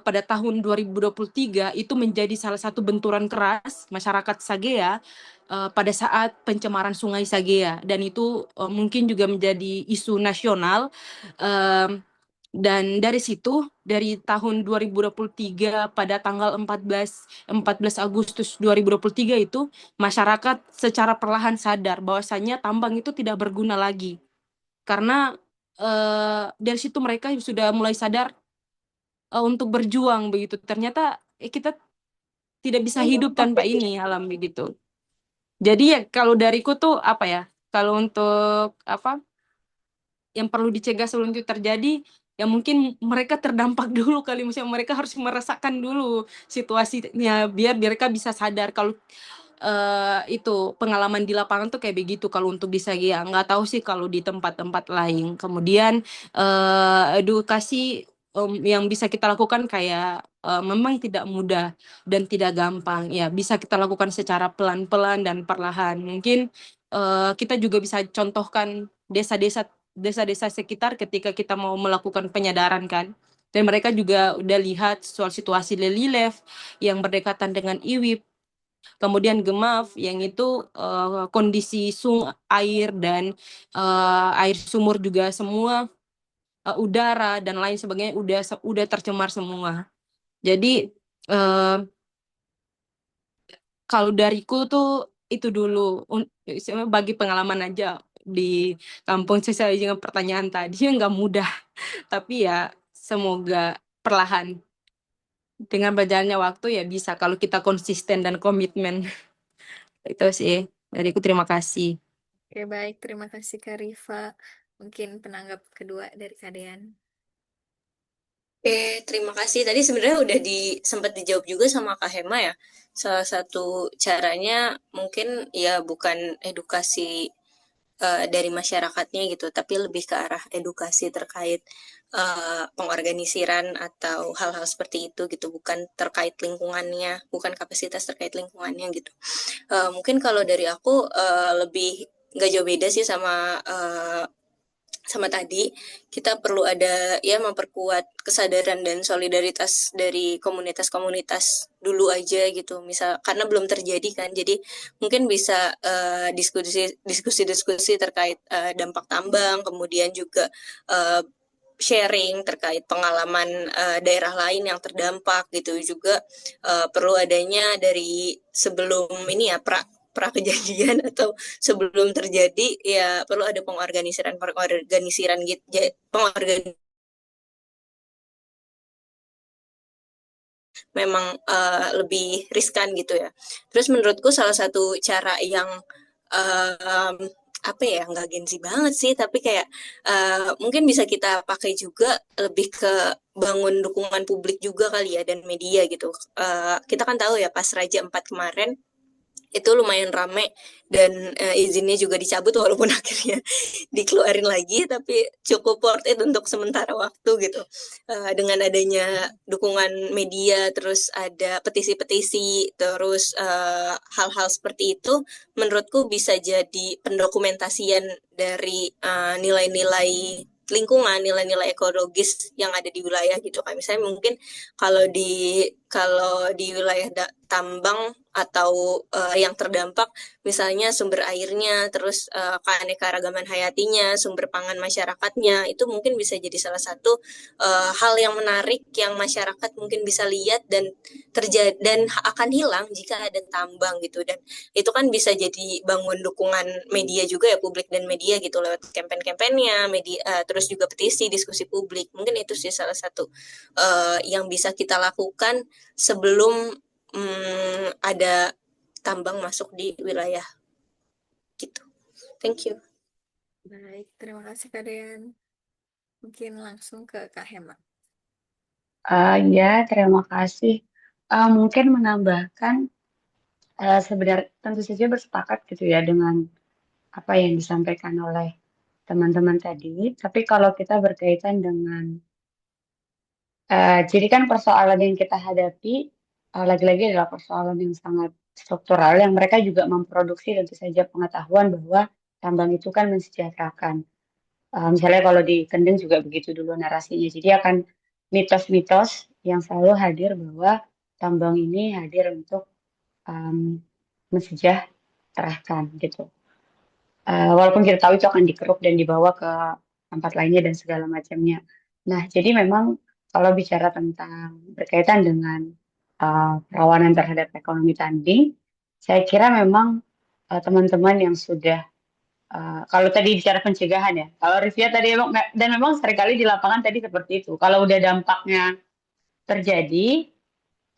pada tahun 2023 itu menjadi salah satu benturan keras masyarakat Sagea pada saat pencemaran Sungai Sagea, dan itu mungkin juga menjadi isu nasional. Em, dan dari situ, dari tahun 2023 pada tanggal 14 Agustus 2023 itu, masyarakat secara perlahan sadar bahwasanya tambang itu tidak berguna lagi. Karena dari situ mereka sudah mulai sadar untuk berjuang begitu. Ternyata kita tidak bisa hidup tanpa ini alam begitu. Jadi ya kalau dariku tuh apa ya? Kalau untuk apa yang perlu dicegah sebelum itu terjadi, ya mungkin mereka terdampak dulu kali, misalnya mereka harus merasakan dulu situasinya biar mereka bisa sadar kalau itu pengalaman di lapangan tuh kayak begitu kalau untuk di Sagia. Nggak tahu sih kalau di tempat-tempat lain. Kemudian edukasi yang bisa kita lakukan kayak memang tidak mudah dan tidak gampang. Ya, bisa kita lakukan secara pelan-pelan dan perlahan. Mungkin kita juga bisa contohkan desa-desa sekitar ketika kita mau melakukan penyadaran kan. Dan mereka juga udah lihat soal situasi Lelilef yang berdekatan dengan Iwip. Kemudian Gemaf yang itu kondisi air dan air sumur juga semua, udara dan lain sebagainya udah tercemar semua. Jadi kalau dariku tuh itu dulu bagi pengalaman aja di kampung. Sesuai dengan pertanyaan tadi nggak mudah, tapi ya semoga perlahan dengan berjalannya waktu ya bisa kalau kita konsisten dan komitmen. Itu sih dariku, terima kasih. Oke, baik. Terima kasih Kak Rifa. Mungkin penanggap kedua dari Kak Dean. Terima kasih. Tadi sebenarnya udah sempat dijawab juga sama Kak Hema ya. Salah satu caranya mungkin ya bukan edukasi dari masyarakatnya gitu, tapi lebih ke arah edukasi terkait pengorganisiran atau hal-hal seperti itu gitu, bukan terkait lingkungannya, bukan kapasitas terkait lingkungannya gitu. Mungkin kalau dari aku lebih nggak jauh beda sih sama tadi, kita perlu ada ya memperkuat kesadaran dan solidaritas dari komunitas-komunitas dulu aja gitu, misal karena belum terjadi kan, jadi mungkin bisa diskusi-diskusi terkait dampak tambang, kemudian juga uh, sharing terkait pengalaman daerah lain yang terdampak gitu. Juga perlu adanya dari sebelum ini ya pra kejadian atau sebelum terjadi ya perlu ada pengorganisiran gitu, memang lebih riskan gitu ya. Terus menurutku salah satu cara yang um, apa ya, nggak gengsi banget sih, tapi kayak mungkin bisa kita pakai juga lebih ke bangun dukungan publik juga kali ya, dan media gitu. Kita kan tahu ya pas Raja 4 kemarin itu lumayan rame dan izinnya juga dicabut walaupun akhirnya dikeluarin lagi, tapi cukup worth it untuk sementara waktu gitu. Dengan adanya dukungan media, terus ada petisi-petisi, terus hal-hal seperti itu menurutku bisa jadi pendokumentasian dari nilai-nilai lingkungan, nilai-nilai ekologis yang ada di wilayah gitu kan. Misalnya mungkin kalau di wilayah tambang atau yang terdampak, misalnya sumber airnya, terus keanekaragaman hayatinya, sumber pangan masyarakatnya, itu mungkin bisa jadi salah satu hal yang menarik yang masyarakat mungkin bisa lihat dan terjadi dan akan hilang jika ada tambang gitu. Dan itu kan bisa jadi bangun dukungan media juga ya, publik dan media gitu, lewat kampanye-kampanyenya media, terus juga petisi, diskusi publik. Mungkin itu sih salah satu yang bisa kita lakukan sebelum ada tambang masuk di wilayah gitu. Thank you. Baik, terima kasih Kak Dean. Mungkin langsung ke Kak Hema. Ya, terima kasih. Mungkin menambahkan sebenarnya tentu saja bersepakat gitu ya dengan apa yang disampaikan oleh teman-teman tadi. Tapi kalau kita berkaitan dengan jadi kan persoalan yang kita hadapi lagi-lagi adalah persoalan yang sangat struktural yang mereka juga memproduksi tentu saja pengetahuan bahwa tambang itu kan mensejahterakan. Misalnya kalau di Kendeng juga begitu dulu narasinya. Jadi akan mitos-mitos yang selalu hadir bahwa tambang ini hadir untuk um, mensejahterakan gitu. Walaupun kita tahu itu akan dikeruk dan dibawa ke tempat lainnya dan segala macamnya. Nah, jadi memang kalau bicara tentang berkaitan dengan perawanan terhadap ekonomi tanding, saya kira memang teman-teman yang sudah kalau tadi bicara pencegahan ya, kalau Rifia tadi memang dan memang seringkali di lapangan tadi seperti itu. Kalau udah dampaknya terjadi,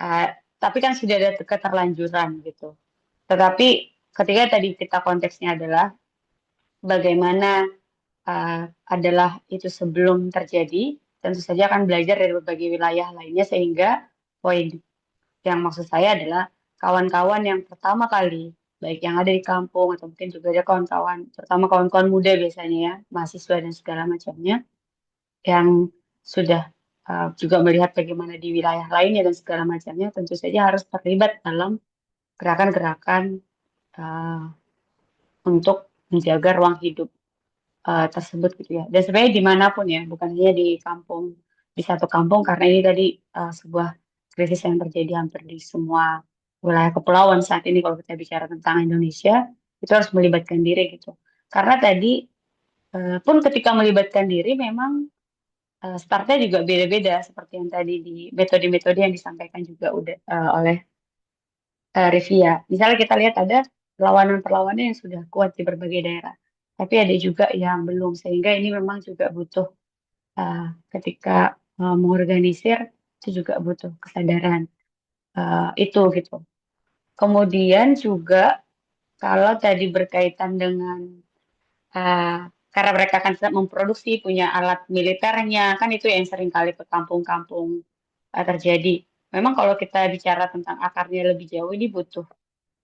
uh, tapi kan sudah ada keterlanjuran gitu. Tetapi ketika tadi kita konteksnya adalah bagaimana adalah itu sebelum terjadi, tentu saja akan belajar dari berbagai wilayah lainnya sehingga poin yang maksud saya adalah kawan-kawan yang pertama kali, baik yang ada di kampung atau mungkin juga ada kawan-kawan, terutama kawan-kawan muda biasanya ya, mahasiswa dan segala macamnya, yang sudah juga melihat bagaimana di wilayah lainnya dan segala macamnya, tentu saja harus terlibat dalam gerakan-gerakan untuk menjaga ruang hidup tersebut gitu ya. Dan sebenarnya dimanapun ya, bukan hanya di kampung, di satu kampung, karena ini tadi sebuah krisis yang terjadi hampir di semua wilayah kepulauan saat ini kalau kita bicara tentang Indonesia, itu harus melibatkan diri gitu. Karena tadi pun ketika melibatkan diri memang startnya juga beda-beda seperti yang tadi di metode-metode yang disampaikan juga udah oleh Rivia. Misalnya kita lihat ada perlawanan-perlawanan yang sudah kuat di berbagai daerah, tapi ada juga yang belum, sehingga ini memang juga butuh ketika mengorganisir itu juga butuh kesadaran itu gitu. Kemudian juga kalau tadi berkaitan dengan karena mereka akan memproduksi punya alat militernya, kan itu yang sering kali ke kampung-kampung terjadi. Memang kalau kita bicara tentang akarnya lebih jauh, ini butuh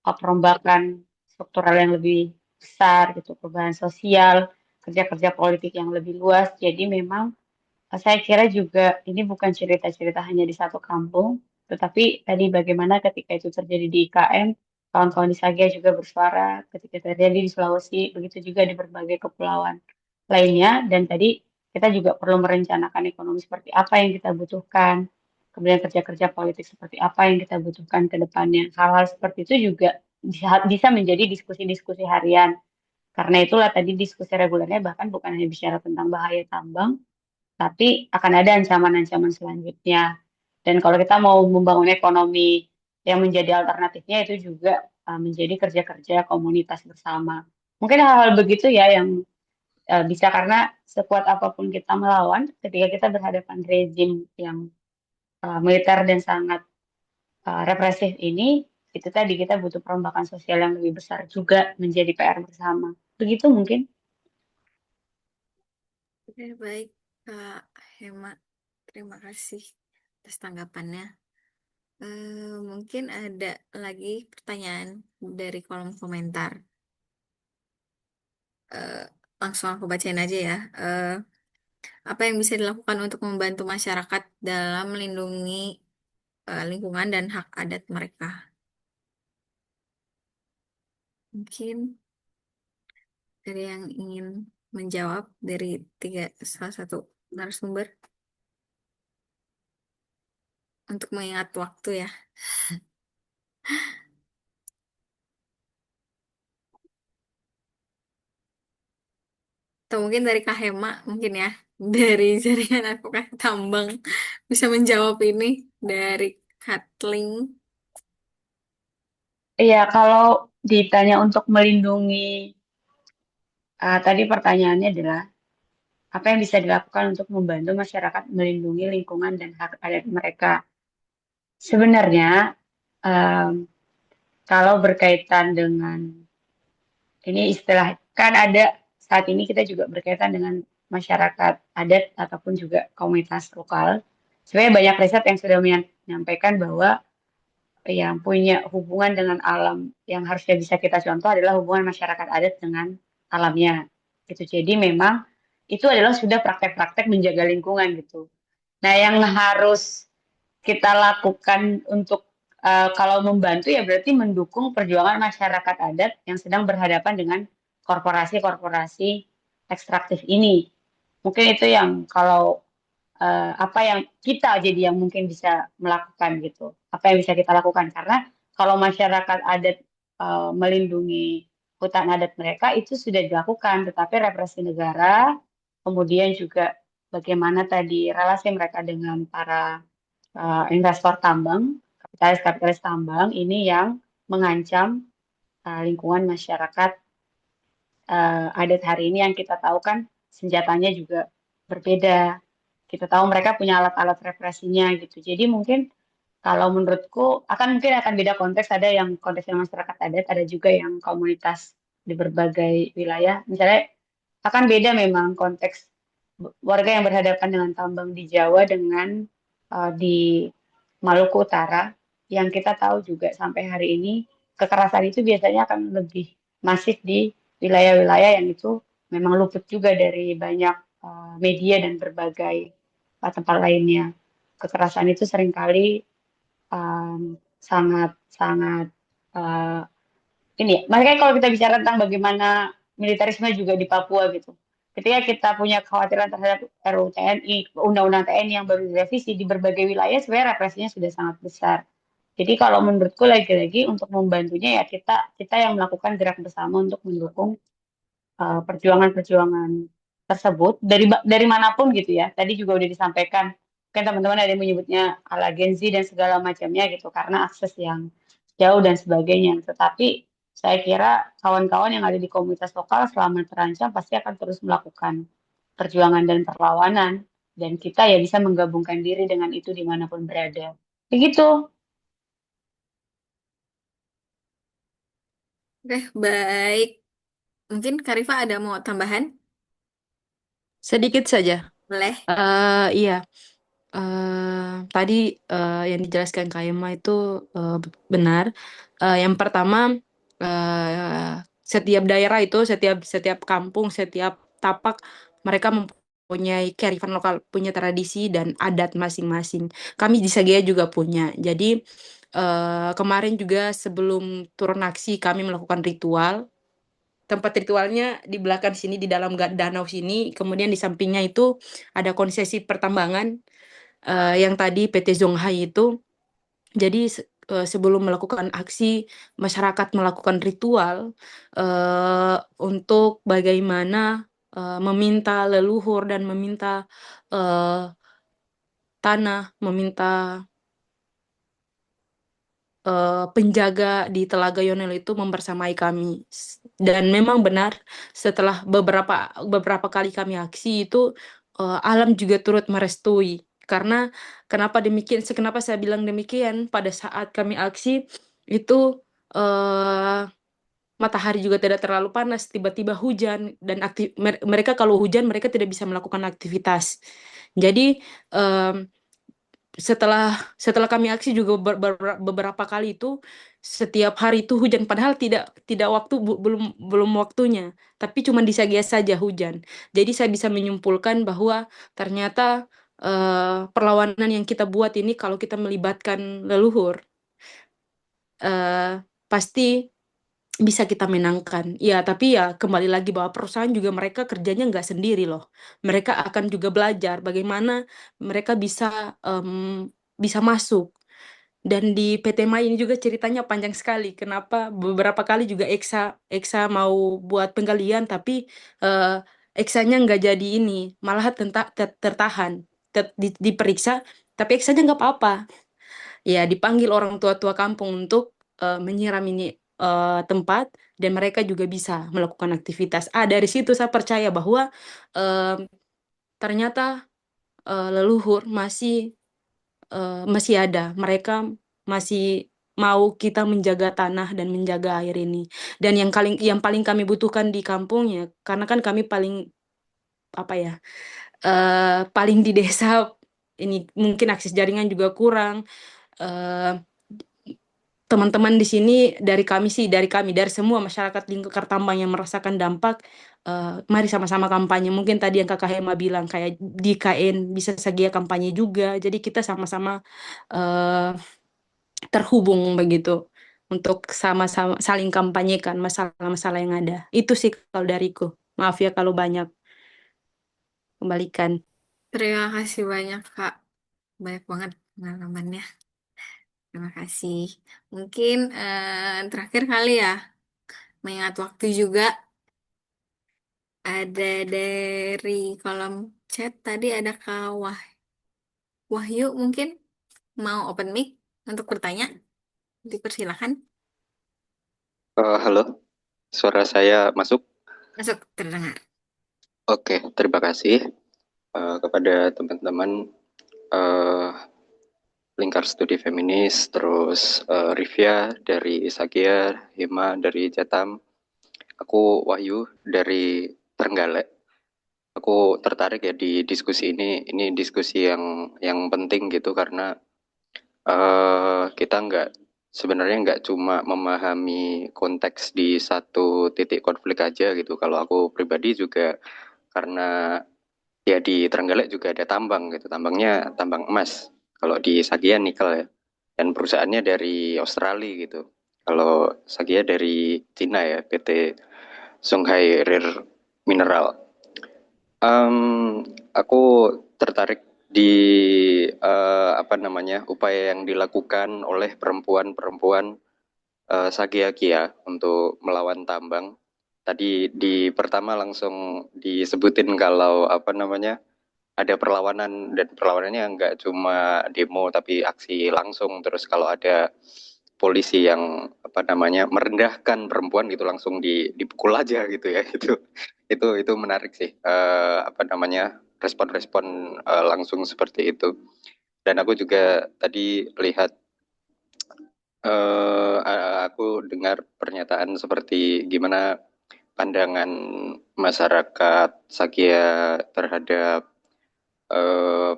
perombakan struktural yang lebih besar gitu, perubahan sosial, kerja-kerja politik yang lebih luas. Jadi memang saya kira juga ini bukan cerita-cerita hanya di satu kampung, tetapi tadi bagaimana ketika itu terjadi di IKN, kawan-kawan di Sagia juga bersuara, ketika terjadi di Sulawesi, begitu juga di berbagai kepulauan lainnya. Dan tadi kita juga perlu merencanakan ekonomi seperti apa yang kita butuhkan, kemudian kerja-kerja politik seperti apa yang kita butuhkan ke depannya. Hal-hal seperti itu juga bisa menjadi diskusi-diskusi harian. Karena itulah tadi diskusi regulernya bahkan bukan hanya bicara tentang bahaya tambang, tapi akan ada ancaman-ancaman selanjutnya. Dan kalau kita mau membangun ekonomi yang menjadi alternatifnya itu juga menjadi kerja-kerja komunitas bersama. Mungkin hal-hal begitu ya yang bisa, karena sekuat apapun kita melawan, ketika kita berhadapan rezim yang militer dan sangat represif ini, itu tadi kita butuh perombakan sosial yang lebih besar juga menjadi PR bersama. Begitu mungkin. Oke, baik, Kak Hema. Terima kasih atas tanggapannya. Mungkin ada lagi pertanyaan dari kolom komentar. Eh, Langsung aku bacain aja ya. Apa yang bisa dilakukan untuk membantu masyarakat dalam melindungi lingkungan dan hak adat mereka? Mungkin ada yang ingin menjawab dari salah satu narasumber untuk mengingat waktu ya. Atau mungkin dari Kak Hema, mungkin ya, dari jaringan advokasi tambang bisa menjawab ini dari Katling. Iya, kalau ditanya untuk melindungi, tadi pertanyaannya adalah apa yang bisa dilakukan untuk membantu masyarakat melindungi lingkungan dan hak adat mereka. Sebenarnya, em, kalau berkaitan dengan ini istilah, kan ada saat ini kita juga berkaitan dengan masyarakat adat ataupun juga komunitas lokal. Sebenarnya banyak riset yang sudah menyampaikan bahwa yang punya hubungan dengan alam yang harusnya bisa kita contoh adalah hubungan masyarakat adat dengan alamnya. Gitu. Jadi memang itu adalah sudah praktek-praktek menjaga lingkungan gitu. Nah, yang harus kita lakukan untuk kalau membantu ya berarti mendukung perjuangan masyarakat adat yang sedang berhadapan dengan korporasi-korporasi ekstraktif ini. Mungkin itu yang kalau apa yang kita jadi yang mungkin bisa melakukan gitu. Apa yang bisa kita lakukan, karena kalau masyarakat adat melindungi hutan adat mereka itu sudah dilakukan, tetapi represi negara, kemudian juga bagaimana tadi relasi mereka dengan para investor tambang, kapitalis-kapitalis tambang ini yang mengancam lingkungan masyarakat adat hari ini yang kita tahu kan senjatanya juga berbeda. Kita tahu mereka punya alat-alat represinya gitu. Jadi mungkin kalau menurutku mungkin akan beda konteks. Ada yang konteksnya masyarakat adat, ada juga yang komunitas di berbagai wilayah. Misalnya akan beda memang konteks warga yang berhadapan dengan tambang di Jawa dengan di Maluku Utara, yang kita tahu juga sampai hari ini kekerasan itu biasanya akan lebih masif di wilayah-wilayah yang itu memang luput juga dari banyak media dan berbagai tempat lainnya. Kekerasan itu seringkali sangat sangat ini ya. Makanya kalau kita bicara tentang bagaimana militerisme juga di Papua gitu. Ketika kita punya kekhawatiran terhadap RUU TNI, Undang-Undang TNI yang baru direvisi di berbagai wilayah, sebenarnya represinya sudah sangat besar. Jadi kalau menurutku lagi-lagi untuk membantunya ya kita yang melakukan gerak bersama untuk mendukung perjuangan-perjuangan tersebut dari manapun gitu ya. Tadi juga udah disampaikan, mungkin teman-teman ada yang menyebutnya ala Gen Z dan segala macamnya gitu karena akses yang jauh dan sebagainya. Tetapi saya kira kawan-kawan yang ada di komunitas lokal selama terancam pasti akan terus melakukan perjuangan dan perlawanan, dan kita ya bisa menggabungkan diri dengan itu dimanapun berada. Begitu. Oke, baik. Mungkin Karifa ada mau tambahan? Sedikit saja. Boleh. Iya. Tadi yang dijelaskan Kak Emma itu benar. Yang pertama, setiap daerah itu, setiap kampung, setiap tapak, mereka mempunyai kearifan lokal, punya tradisi dan adat masing-masing. Kami di Sagea juga punya. Jadi kemarin juga sebelum turun aksi kami melakukan ritual. Tempat ritualnya di belakang sini, di dalam danau sini. Kemudian di sampingnya itu ada konsesi pertambangan yang tadi PT Zonghai itu. Jadi sebelum melakukan aksi, masyarakat melakukan ritual untuk bagaimana meminta leluhur dan meminta tanah, meminta penjaga di Telaga Yonel itu membersamai kami. Dan memang benar, setelah beberapa kali kami aksi itu, alam juga turut merestui. Karena kenapa saya bilang demikian? Pada saat kami aksi itu eh, matahari juga tidak terlalu panas, tiba-tiba hujan dan mereka kalau hujan mereka tidak bisa melakukan aktivitas. Jadi setelah setelah kami aksi juga beberapa kali itu setiap hari itu hujan, padahal tidak tidak waktu belum belum waktunya, tapi cuma di Sagia saja hujan. Jadi saya bisa menyimpulkan bahwa ternyata perlawanan yang kita buat ini kalau kita melibatkan leluhur eh, pasti bisa kita menangkan. Ya, tapi ya kembali lagi bahwa perusahaan juga mereka kerjanya nggak sendiri loh. Mereka akan juga belajar bagaimana mereka bisa masuk. Dan di PT Mai ini juga ceritanya panjang sekali. Kenapa beberapa kali juga Eksa mau buat penggalian, tapi eh, Eksanya nggak jadi ini, malah tertahan, diperiksa, tapi Eksanya nggak apa-apa. Ya, dipanggil orang tua-tua kampung untuk menyiram ini tempat dan mereka juga bisa melakukan aktivitas. Dari situ saya percaya bahwa eh, ternyata leluhur masih ada. Mereka masih mau kita menjaga tanah dan menjaga air ini. Dan yang paling kami butuhkan di kampungnya, karena kan kami paling apa ya, paling di desa ini mungkin akses jaringan juga kurang. eh, Teman-teman di sini dari semua masyarakat lingkup Kertambang yang merasakan dampak, mari sama-sama kampanye. Mungkin tadi yang Kakak Hema bilang kayak di KN bisa Sagia kampanye juga. Jadi kita sama-sama eh, terhubung begitu untuk sama-sama saling kampanyekan masalah-masalah yang ada. Itu sih kalau dariku. Maaf ya kalau banyak, kembalikan. Terima kasih banyak, Kak. Banyak banget pengalamannya. Terima kasih. Mungkin terakhir kali ya, mengingat waktu juga, ada dari kolom chat tadi ada Kak Wahyu mungkin mau open mic untuk bertanya. Dipersilakan. Halo, suara saya masuk? Masuk, terdengar. Oke, terima kasih kepada teman-teman eh, Lingkar Studi Feminis, terus Rivia dari Sagia, Hima dari Jatam, aku Wahyu dari Trenggalek. Aku tertarik ya di diskusi ini. Ini diskusi yang penting gitu karena kita sebenarnya nggak cuma memahami konteks di satu titik konflik aja gitu. Kalau aku pribadi juga karena ya di Trenggalek juga ada tambang gitu, tambangnya tambang emas. Kalau di Sagia nikel ya, dan perusahaannya dari Australia gitu. Kalau Sagia dari Cina ya, PT Songhai Rare Mineral. Aku tertarik di apa namanya upaya yang dilakukan oleh perempuan-perempuan Sagiakia untuk melawan tambang. Tadi di pertama langsung disebutin kalau apa namanya ada perlawanan dan perlawanannya nggak cuma demo tapi aksi langsung. Terus kalau ada polisi yang apa namanya merendahkan perempuan gitu langsung dipukul aja gitu ya itu menarik sih apa namanya respon-respon langsung seperti itu. Dan aku juga tadi lihat aku dengar pernyataan seperti gimana pandangan masyarakat Sagia terhadap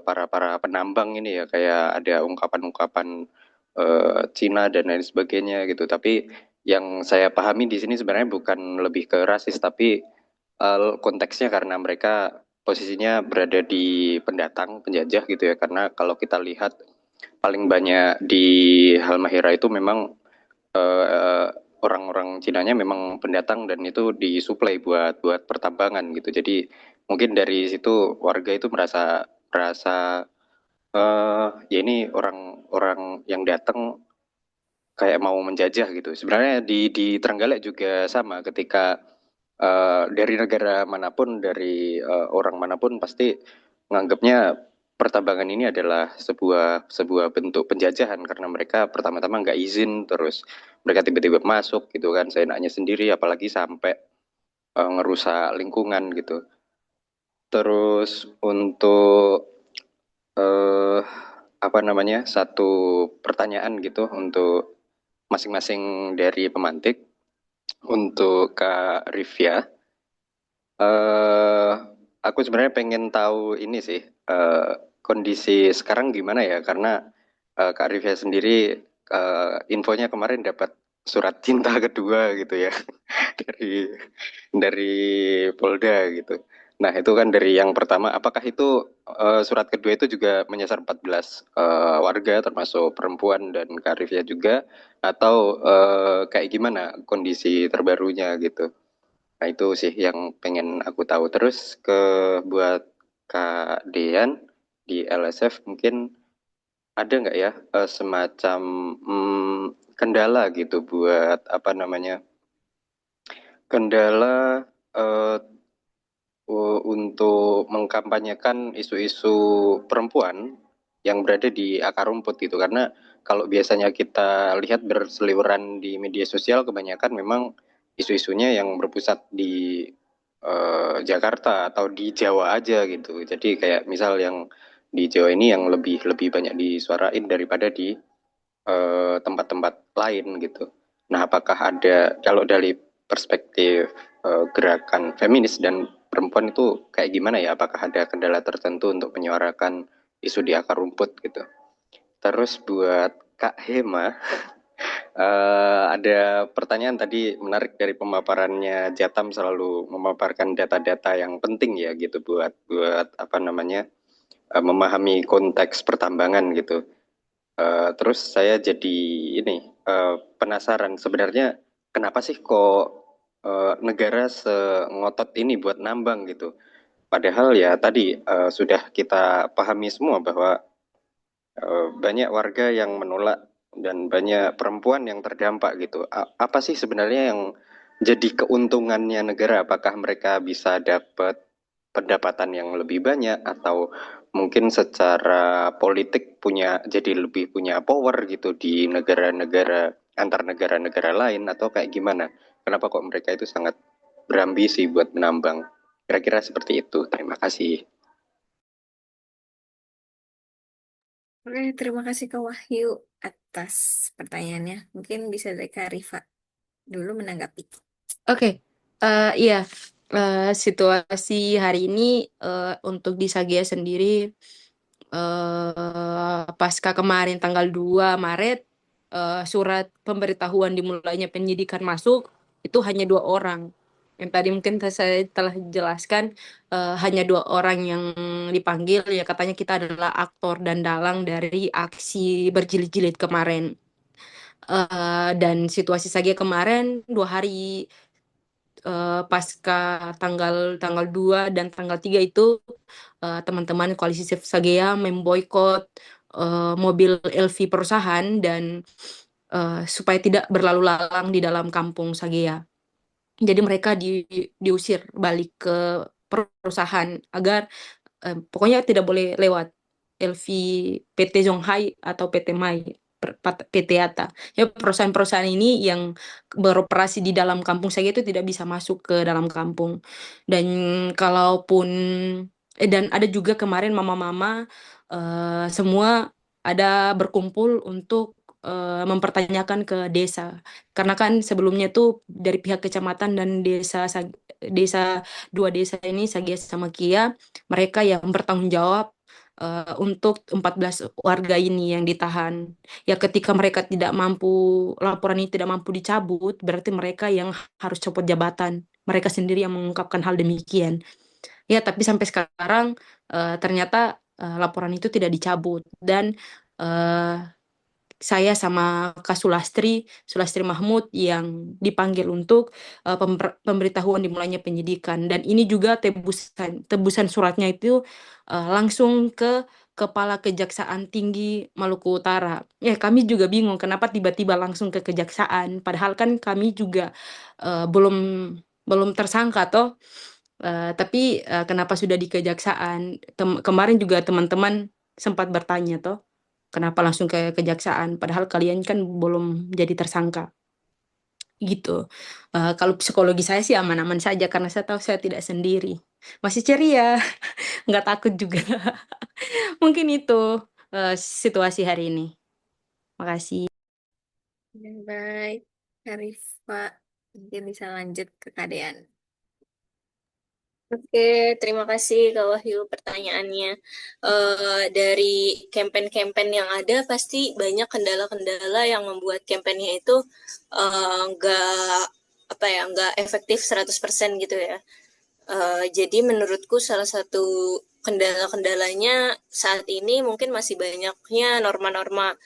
para penambang ini ya, kayak ada ungkapan-ungkapan Cina dan lain sebagainya gitu. Tapi yang saya pahami di sini sebenarnya bukan lebih ke rasis, tapi konteksnya karena mereka posisinya berada di pendatang, penjajah gitu ya. Karena kalau kita lihat paling banyak di Halmahera itu memang eh, orang-orang Cinanya memang pendatang dan itu disuplai buat pertambangan gitu. Jadi mungkin dari situ warga itu merasa merasa ya ini orang-orang yang datang kayak mau menjajah gitu. Sebenarnya di Trenggalek juga sama ketika dari negara manapun, dari orang manapun pasti menganggapnya pertambangan ini adalah sebuah bentuk penjajahan karena mereka pertama-tama nggak izin, terus mereka tiba-tiba masuk gitu kan seenaknya sendiri, apalagi sampai ngerusak lingkungan gitu. Terus untuk eh, apa namanya, satu pertanyaan gitu untuk masing-masing dari pemantik. Untuk Kak Rivia, eh aku sebenarnya pengen tahu ini sih, kondisi sekarang gimana ya? Karena Kak Rivia sendiri infonya kemarin dapat surat cinta kedua gitu ya dari dari Polda gitu. Nah, itu kan dari yang pertama, apakah itu surat kedua itu juga menyasar 14 warga termasuk perempuan dan Kak Rivia juga atau kayak gimana kondisi terbarunya gitu. Nah, itu sih yang pengen aku tahu. Terus buat Kak Dean di LSF mungkin ada nggak ya semacam kendala gitu buat apa namanya, kendala eh, untuk mengkampanyekan isu-isu perempuan yang berada di akar rumput gitu, karena kalau biasanya kita lihat berseliweran di media sosial kebanyakan memang isu-isunya yang berpusat di Jakarta atau di Jawa aja gitu. Jadi kayak misal yang di Jawa ini yang lebih lebih banyak disuarain daripada di tempat-tempat lain gitu. Nah, apakah ada kalau dari perspektif gerakan feminis dan perempuan itu kayak gimana ya? Apakah ada kendala tertentu untuk menyuarakan isu di akar rumput gitu? Terus buat Kak Hema, ada pertanyaan tadi menarik dari pemaparannya Jatam selalu memaparkan data-data yang penting ya gitu buat buat apa namanya, memahami konteks pertambangan gitu. Terus saya jadi ini penasaran sebenarnya kenapa sih kok negara sengotot ini buat nambang gitu. Padahal ya tadi sudah kita pahami semua bahwa banyak warga yang menolak dan banyak perempuan yang terdampak gitu. Apa sih sebenarnya yang jadi keuntungannya negara? Apakah mereka bisa dapat pendapatan yang lebih banyak atau mungkin secara politik punya jadi lebih punya power gitu di negara-negara antar negara-negara lain atau kayak gimana? Kenapa kok mereka itu sangat berambisi buat menambang? Kira-kira seperti itu. Terima kasih. Oke, terima kasih Kak Wahyu atas pertanyaannya. Mungkin bisa dari Kak Rifa dulu menanggapi. Oke, iya, situasi hari ini untuk di Sagea sendiri, pasca kemarin tanggal 2 Maret, surat pemberitahuan dimulainya penyidikan masuk, itu hanya 2 orang. Yang tadi mungkin saya telah jelaskan, hanya 2 orang yang dipanggil, ya katanya kita adalah aktor dan dalang dari aksi berjilid-jilid kemarin. Dan situasi Sagea kemarin 2 hari pasca tanggal tanggal 2 dan tanggal 3 itu teman-teman koalisi Save Sagea memboikot mobil LV perusahaan dan supaya tidak berlalu lalang di dalam kampung Sagea. Jadi mereka diusir balik ke perusahaan agar pokoknya tidak boleh lewat LV PT Zhonghai atau PT Mai, PT Ata. Ya, perusahaan-perusahaan ini yang beroperasi di dalam kampung saya itu tidak bisa masuk ke dalam kampung. Dan kalaupun dan ada juga kemarin mama-mama semua ada berkumpul untuk mempertanyakan ke desa. Karena kan sebelumnya tuh dari pihak kecamatan dan desa dua desa ini Sagia sama Kia, mereka yang bertanggung jawab untuk 14 warga ini yang ditahan. Ya ketika mereka tidak mampu, laporan ini tidak mampu dicabut, berarti mereka yang harus copot jabatan. Mereka sendiri yang mengungkapkan hal demikian. Ya, tapi sampai sekarang ternyata laporan itu tidak dicabut dan eh, saya sama Kak Sulastri Mahmud yang dipanggil untuk pemberitahuan dimulainya penyidikan. Dan ini juga tebusan suratnya itu langsung ke Kepala Kejaksaan Tinggi Maluku Utara. Ya, kami juga bingung kenapa tiba-tiba langsung ke kejaksaan. Padahal kan kami juga belum belum tersangka toh. Tapi kenapa sudah di kejaksaan? Kemarin juga teman-teman sempat bertanya toh, kenapa langsung ke kejaksaan? Padahal kalian kan belum jadi tersangka gitu. Kalau psikologi saya sih aman-aman saja karena saya tahu saya tidak sendiri. Masih ceria, nggak takut juga. Mungkin itu situasi hari ini. Makasih. Baik, Karifa, mungkin bisa lanjut ke Kadean. Oke, terima kasih Kak Wahyu pertanyaannya. Dari campaign-campaign yang ada, pasti banyak kendala-kendala yang membuat campaignnya itu nggak apa ya, nggak efektif 100% gitu ya. Jadi menurutku salah satu kendala-kendalanya saat ini mungkin masih banyaknya norma-norma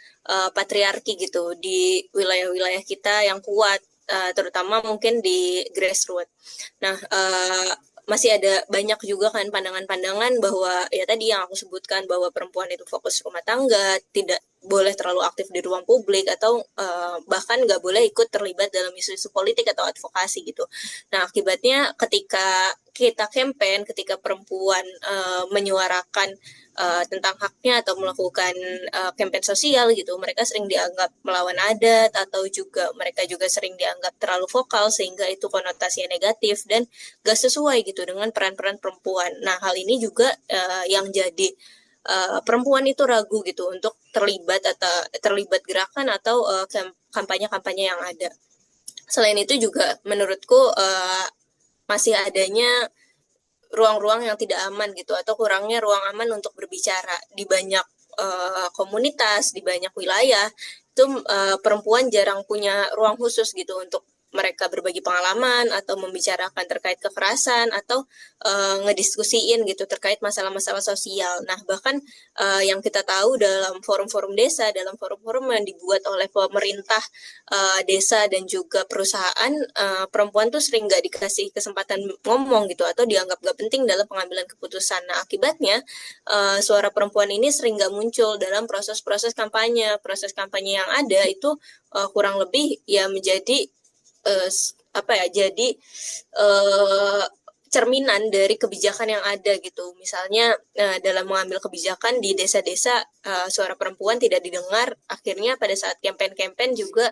patriarki gitu di wilayah-wilayah kita yang kuat, terutama mungkin di grassroots. Nah, masih ada banyak juga kan pandangan-pandangan bahwa ya tadi yang aku sebutkan bahwa perempuan itu fokus rumah tangga, tidak boleh terlalu aktif di ruang publik atau bahkan nggak boleh ikut terlibat dalam isu-isu politik atau advokasi gitu. Nah, akibatnya ketika kita campaign, ketika perempuan menyuarakan tentang haknya atau melakukan campaign sosial gitu, mereka sering dianggap melawan adat atau juga mereka juga sering dianggap terlalu vokal sehingga itu konotasinya negatif dan gak sesuai gitu dengan peran-peran perempuan. Nah, hal ini juga yang jadi perempuan itu ragu gitu untuk terlibat atau terlibat gerakan atau kampanye-kampanye yang ada. Selain itu juga menurutku masih adanya ruang-ruang yang tidak aman gitu atau kurangnya ruang aman untuk berbicara di banyak komunitas, di banyak wilayah itu perempuan jarang punya ruang khusus gitu untuk mereka berbagi pengalaman atau membicarakan terkait kekerasan atau ngediskusiin gitu terkait masalah-masalah sosial. Nah, bahkan yang kita tahu dalam forum-forum desa, dalam forum-forum yang dibuat oleh pemerintah desa dan juga perusahaan, perempuan tuh sering nggak dikasih kesempatan ngomong gitu atau dianggap nggak penting dalam pengambilan keputusan. Nah, akibatnya suara perempuan ini sering nggak muncul dalam proses-proses kampanye. Proses kampanye yang ada itu kurang lebih ya menjadi apa ya? Jadi cerminan dari kebijakan yang ada gitu. Misalnya dalam mengambil kebijakan di desa-desa suara perempuan tidak didengar, akhirnya pada saat campaign-campaign juga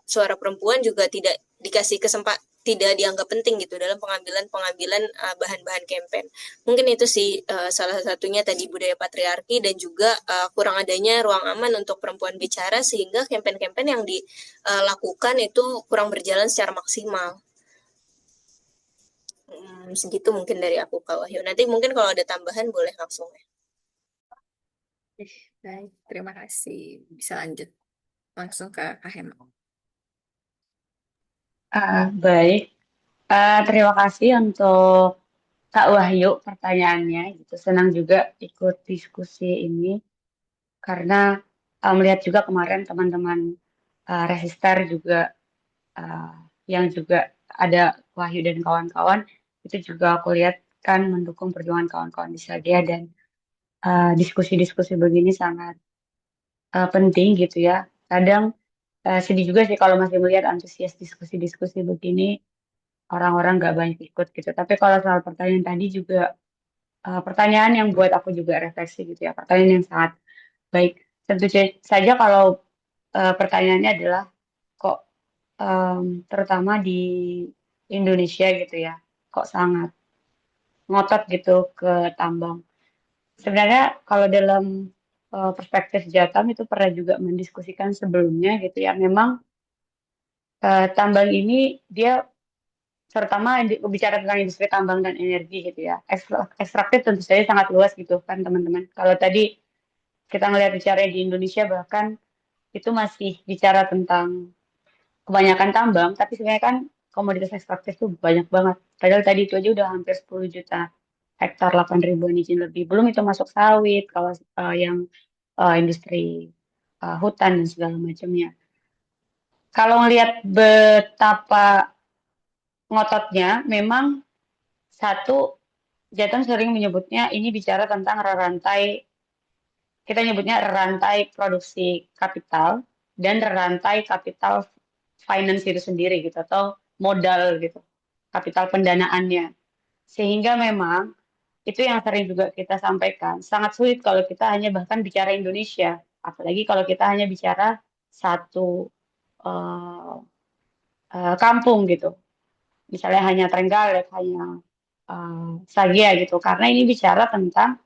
suara perempuan juga tidak dikasih kesempatan, tidak dianggap penting gitu dalam pengambilan bahan-bahan campaign. Mungkin itu sih salah satunya tadi budaya patriarki dan juga kurang adanya ruang aman untuk perempuan bicara sehingga campaign-campaign yang dilakukan itu kurang berjalan secara maksimal. Segitu mungkin dari aku Kak Wahyu. Nanti mungkin kalau ada tambahan boleh langsung ya. Baik, terima kasih. Bisa lanjut langsung ke Kak Hema. Baik, terima kasih untuk Kak Wahyu pertanyaannya. Gitu. Senang juga ikut diskusi ini karena melihat juga kemarin teman-teman Resistar juga yang juga ada Wahyu dan kawan-kawan itu juga aku lihat kan mendukung perjuangan kawan-kawan di Sadia dan diskusi-diskusi begini sangat penting gitu ya. Kadang sedih juga sih kalau masih melihat antusias diskusi-diskusi begini orang-orang nggak banyak ikut gitu. Tapi kalau soal pertanyaan tadi juga pertanyaan yang buat aku juga refleksi gitu ya. Pertanyaan yang sangat baik. Tentu saja kalau pertanyaannya adalah kok terutama di Indonesia gitu ya, kok sangat ngotot gitu ke tambang. Sebenarnya kalau dalam perspektif Jatam itu pernah juga mendiskusikan sebelumnya gitu ya, memang tambang ini dia terutama bicara tentang industri tambang dan energi gitu ya, ekstraktif tentu saja sangat luas gitu kan teman-teman. Kalau tadi kita ngelihat bicara di Indonesia bahkan itu masih bicara tentang kebanyakan tambang, tapi sebenarnya kan komoditas ekstraktif itu banyak banget. Padahal tadi itu aja udah hampir 10 juta hektar, 8 ribuan izin lebih. Belum itu masuk sawit, kalau yang industri hutan dan segala macamnya. Kalau ngelihat betapa ngototnya, memang satu, Jateng sering menyebutnya ini bicara tentang rantai, kita nyebutnya rantai produksi kapital dan rantai kapital finance itu sendiri gitu, atau modal gitu. kapital pendanaannya. Sehingga memang itu yang sering juga kita sampaikan, sangat sulit kalau kita hanya bahkan bicara Indonesia, apalagi kalau kita hanya bicara satu eh, kampung gitu. Misalnya hanya Trenggalek, hanya Sagia gitu. Karena ini bicara tentang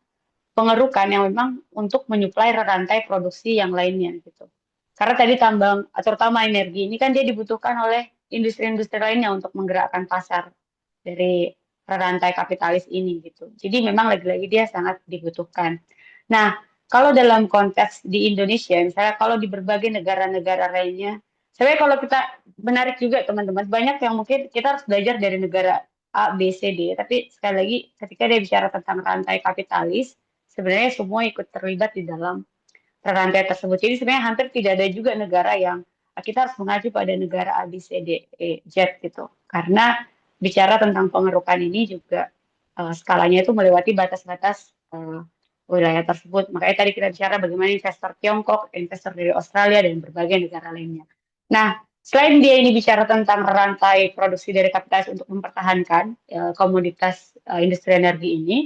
pengerukan yang memang untuk menyuplai rantai produksi yang lainnya gitu. Karena tadi tambang, terutama energi, ini kan dia dibutuhkan oleh industri-industri lainnya untuk menggerakkan pasar dari rantai kapitalis ini gitu. Jadi memang lagi-lagi dia sangat dibutuhkan. Nah, kalau dalam konteks di Indonesia, misalnya kalau di berbagai negara-negara lainnya, sebenarnya kalau kita menarik juga teman-teman, banyak yang mungkin kita harus belajar dari negara A, B, C, D. Tapi sekali lagi ketika dia bicara tentang rantai kapitalis, sebenarnya semua ikut terlibat di dalam rantai tersebut. Jadi sebenarnya hampir tidak ada juga negara yang kita harus mengacu pada negara A, B, C, D, E, Z gitu. Karena bicara tentang pengerukan ini juga skalanya itu melewati batas-batas wilayah tersebut. Makanya tadi kita bicara bagaimana investor Tiongkok, investor dari Australia, dan berbagai negara lainnya. Nah, selain dia ini bicara tentang rantai produksi dari kapitalis untuk mempertahankan komoditas industri energi ini,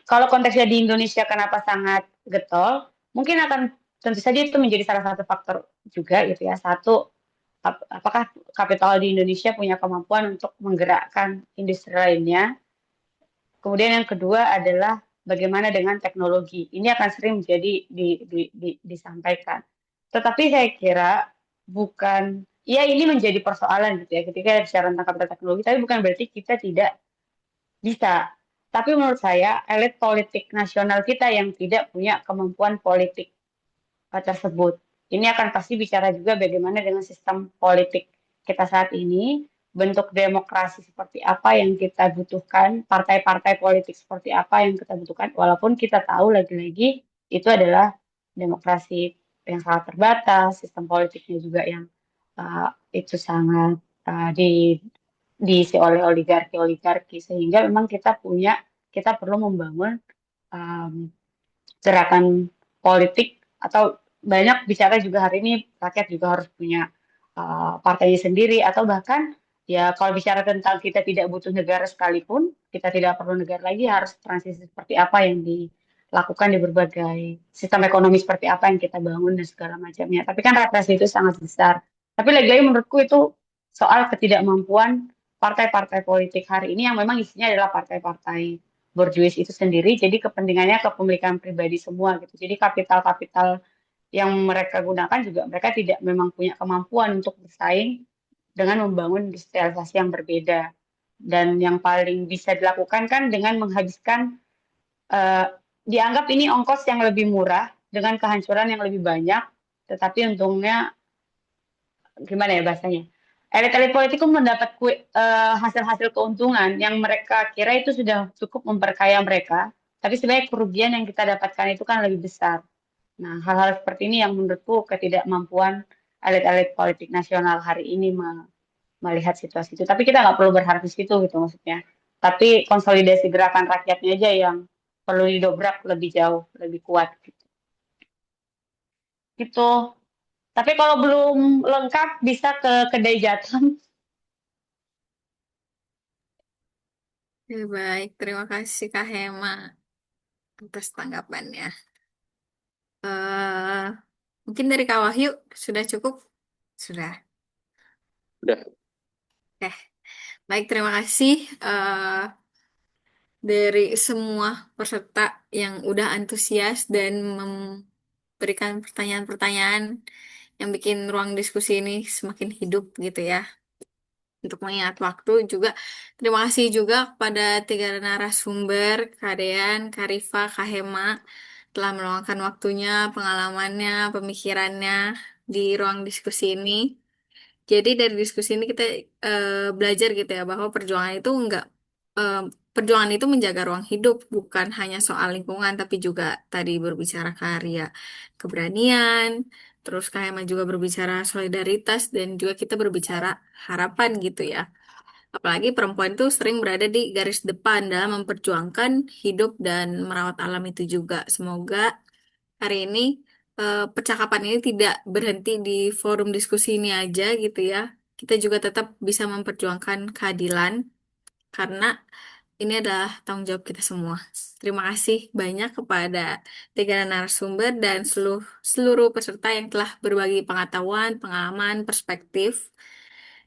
kalau konteksnya di Indonesia kenapa sangat getol, mungkin akan tentu saja itu menjadi salah satu faktor juga gitu ya. Satu, apakah kapital di Indonesia punya kemampuan untuk menggerakkan industri lainnya? Kemudian yang kedua adalah bagaimana dengan teknologi. Ini akan sering menjadi disampaikan. Tetapi saya kira bukan, ya ini menjadi persoalan gitu ya ketika bicara tentang kapital teknologi, tapi bukan berarti kita tidak bisa. Tapi menurut saya, elit politik nasional kita yang tidak punya kemampuan politik tersebut. Ini akan pasti bicara juga bagaimana dengan sistem politik kita saat ini, bentuk demokrasi seperti apa yang kita butuhkan, partai-partai politik seperti apa yang kita butuhkan, walaupun kita tahu lagi-lagi itu adalah demokrasi yang sangat terbatas, sistem politiknya juga yang itu sangat diisi oleh oligarki-oligarki, sehingga memang kita perlu membangun um, gerakan politik atau banyak bicara juga hari ini rakyat juga harus punya partainya sendiri, atau bahkan ya kalau bicara tentang kita tidak butuh negara sekalipun, kita tidak perlu negara lagi, harus transisi seperti apa yang dilakukan di berbagai sistem ekonomi seperti apa yang kita bangun dan segala macamnya. Tapi kan represi itu sangat besar. Tapi lagi-lagi menurutku itu soal ketidakmampuan partai-partai politik hari ini yang memang isinya adalah partai-partai borjuis itu sendiri, jadi kepentingannya kepemilikan pribadi semua gitu. Jadi kapital-kapital yang mereka gunakan juga mereka tidak memang punya kemampuan untuk bersaing dengan membangun industrialisasi yang berbeda. Dan yang paling bisa dilakukan kan dengan menghabiskan eh, dianggap ini ongkos yang lebih murah dengan kehancuran yang lebih banyak, tetapi untungnya gimana ya bahasanya? Elit-elit politik pun mendapat hasil-hasil keuntungan yang mereka kira itu sudah cukup memperkaya mereka, tapi sebenarnya kerugian yang kita dapatkan itu kan lebih besar. Nah, hal-hal seperti ini yang menurutku ketidakmampuan elit-elit politik nasional hari ini melihat situasi itu. Tapi kita nggak perlu berharap di situ gitu maksudnya. Tapi konsolidasi gerakan rakyatnya aja yang perlu didobrak lebih jauh, lebih kuat gitu. Gitu. Tapi kalau belum lengkap bisa ke kedai Jatam. Ya, baik, terima kasih Kak Hema atas tanggapannya. eh Mungkin dari Kak Wahyu sudah cukup? Sudah. Udah. Eh, baik, terima kasih dari semua peserta yang udah antusias dan memberikan pertanyaan-pertanyaan yang bikin ruang diskusi ini semakin hidup gitu ya. Untuk mengingat waktu juga, terima kasih juga kepada tiga narasumber, Kak Dean, Kak Rifa, Kak Hema, telah meluangkan waktunya, pengalamannya, pemikirannya di ruang diskusi ini. Jadi dari diskusi ini kita belajar gitu ya bahwa eh, perjuangan itu menjaga ruang hidup bukan hanya soal lingkungan tapi juga tadi berbicara karya, keberanian, terus kayak juga berbicara solidaritas dan juga kita berbicara harapan gitu ya. Apalagi perempuan itu sering berada di garis depan dalam memperjuangkan hidup dan merawat alam itu juga. Semoga hari ini percakapan ini tidak berhenti di forum diskusi ini aja gitu ya. kita juga tetap bisa memperjuangkan keadilan karena ini adalah tanggung jawab kita semua. Terima kasih banyak kepada tiga narasumber dan seluruh seluruh peserta yang telah berbagi pengetahuan, pengalaman, perspektif.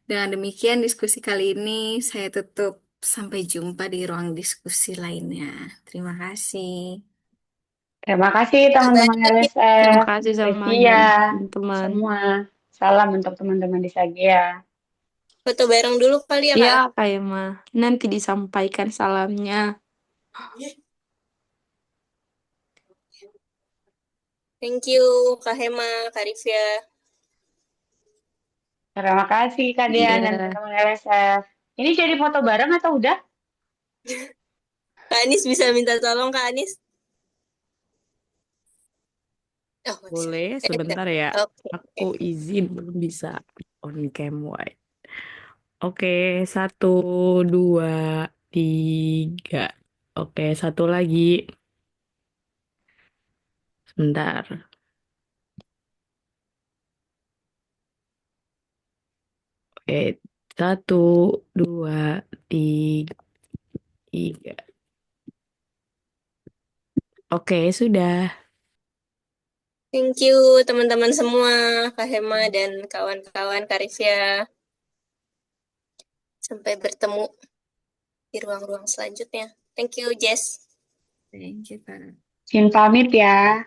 Dengan demikian diskusi kali ini saya tutup. Sampai jumpa di ruang diskusi lainnya. Terima kasih. Terima kasih Bye-bye. teman-teman Terima LSF, kasih semuanya, Resia, teman-teman. semua. Salam untuk teman-teman di Sagea. Foto bareng dulu kali ya, Iya, Kak. Kak Emma. Nanti disampaikan salamnya. Thank you, Kak Hema, Kak Rifya. Terima kasih Kak Dian dan Iya. teman-teman LSF. Ini jadi foto bareng atau udah? Kak Anis bisa minta tolong, Kak Anis? Oh, nggak bisa. Boleh, Udah. sebentar ya. Oke. Aku izin belum bisa on cam wide. Oke, 1, 2, 3. Oke, satu lagi. Sebentar. Oke, 1, 2, 3. Oke, sudah. Thank you, teman-teman semua, Kak Hema dan kawan-kawan Kak Rifya. Sampai bertemu di ruang-ruang selanjutnya. Thank you, Jess. Thank you, Kak. Izin pamit ya.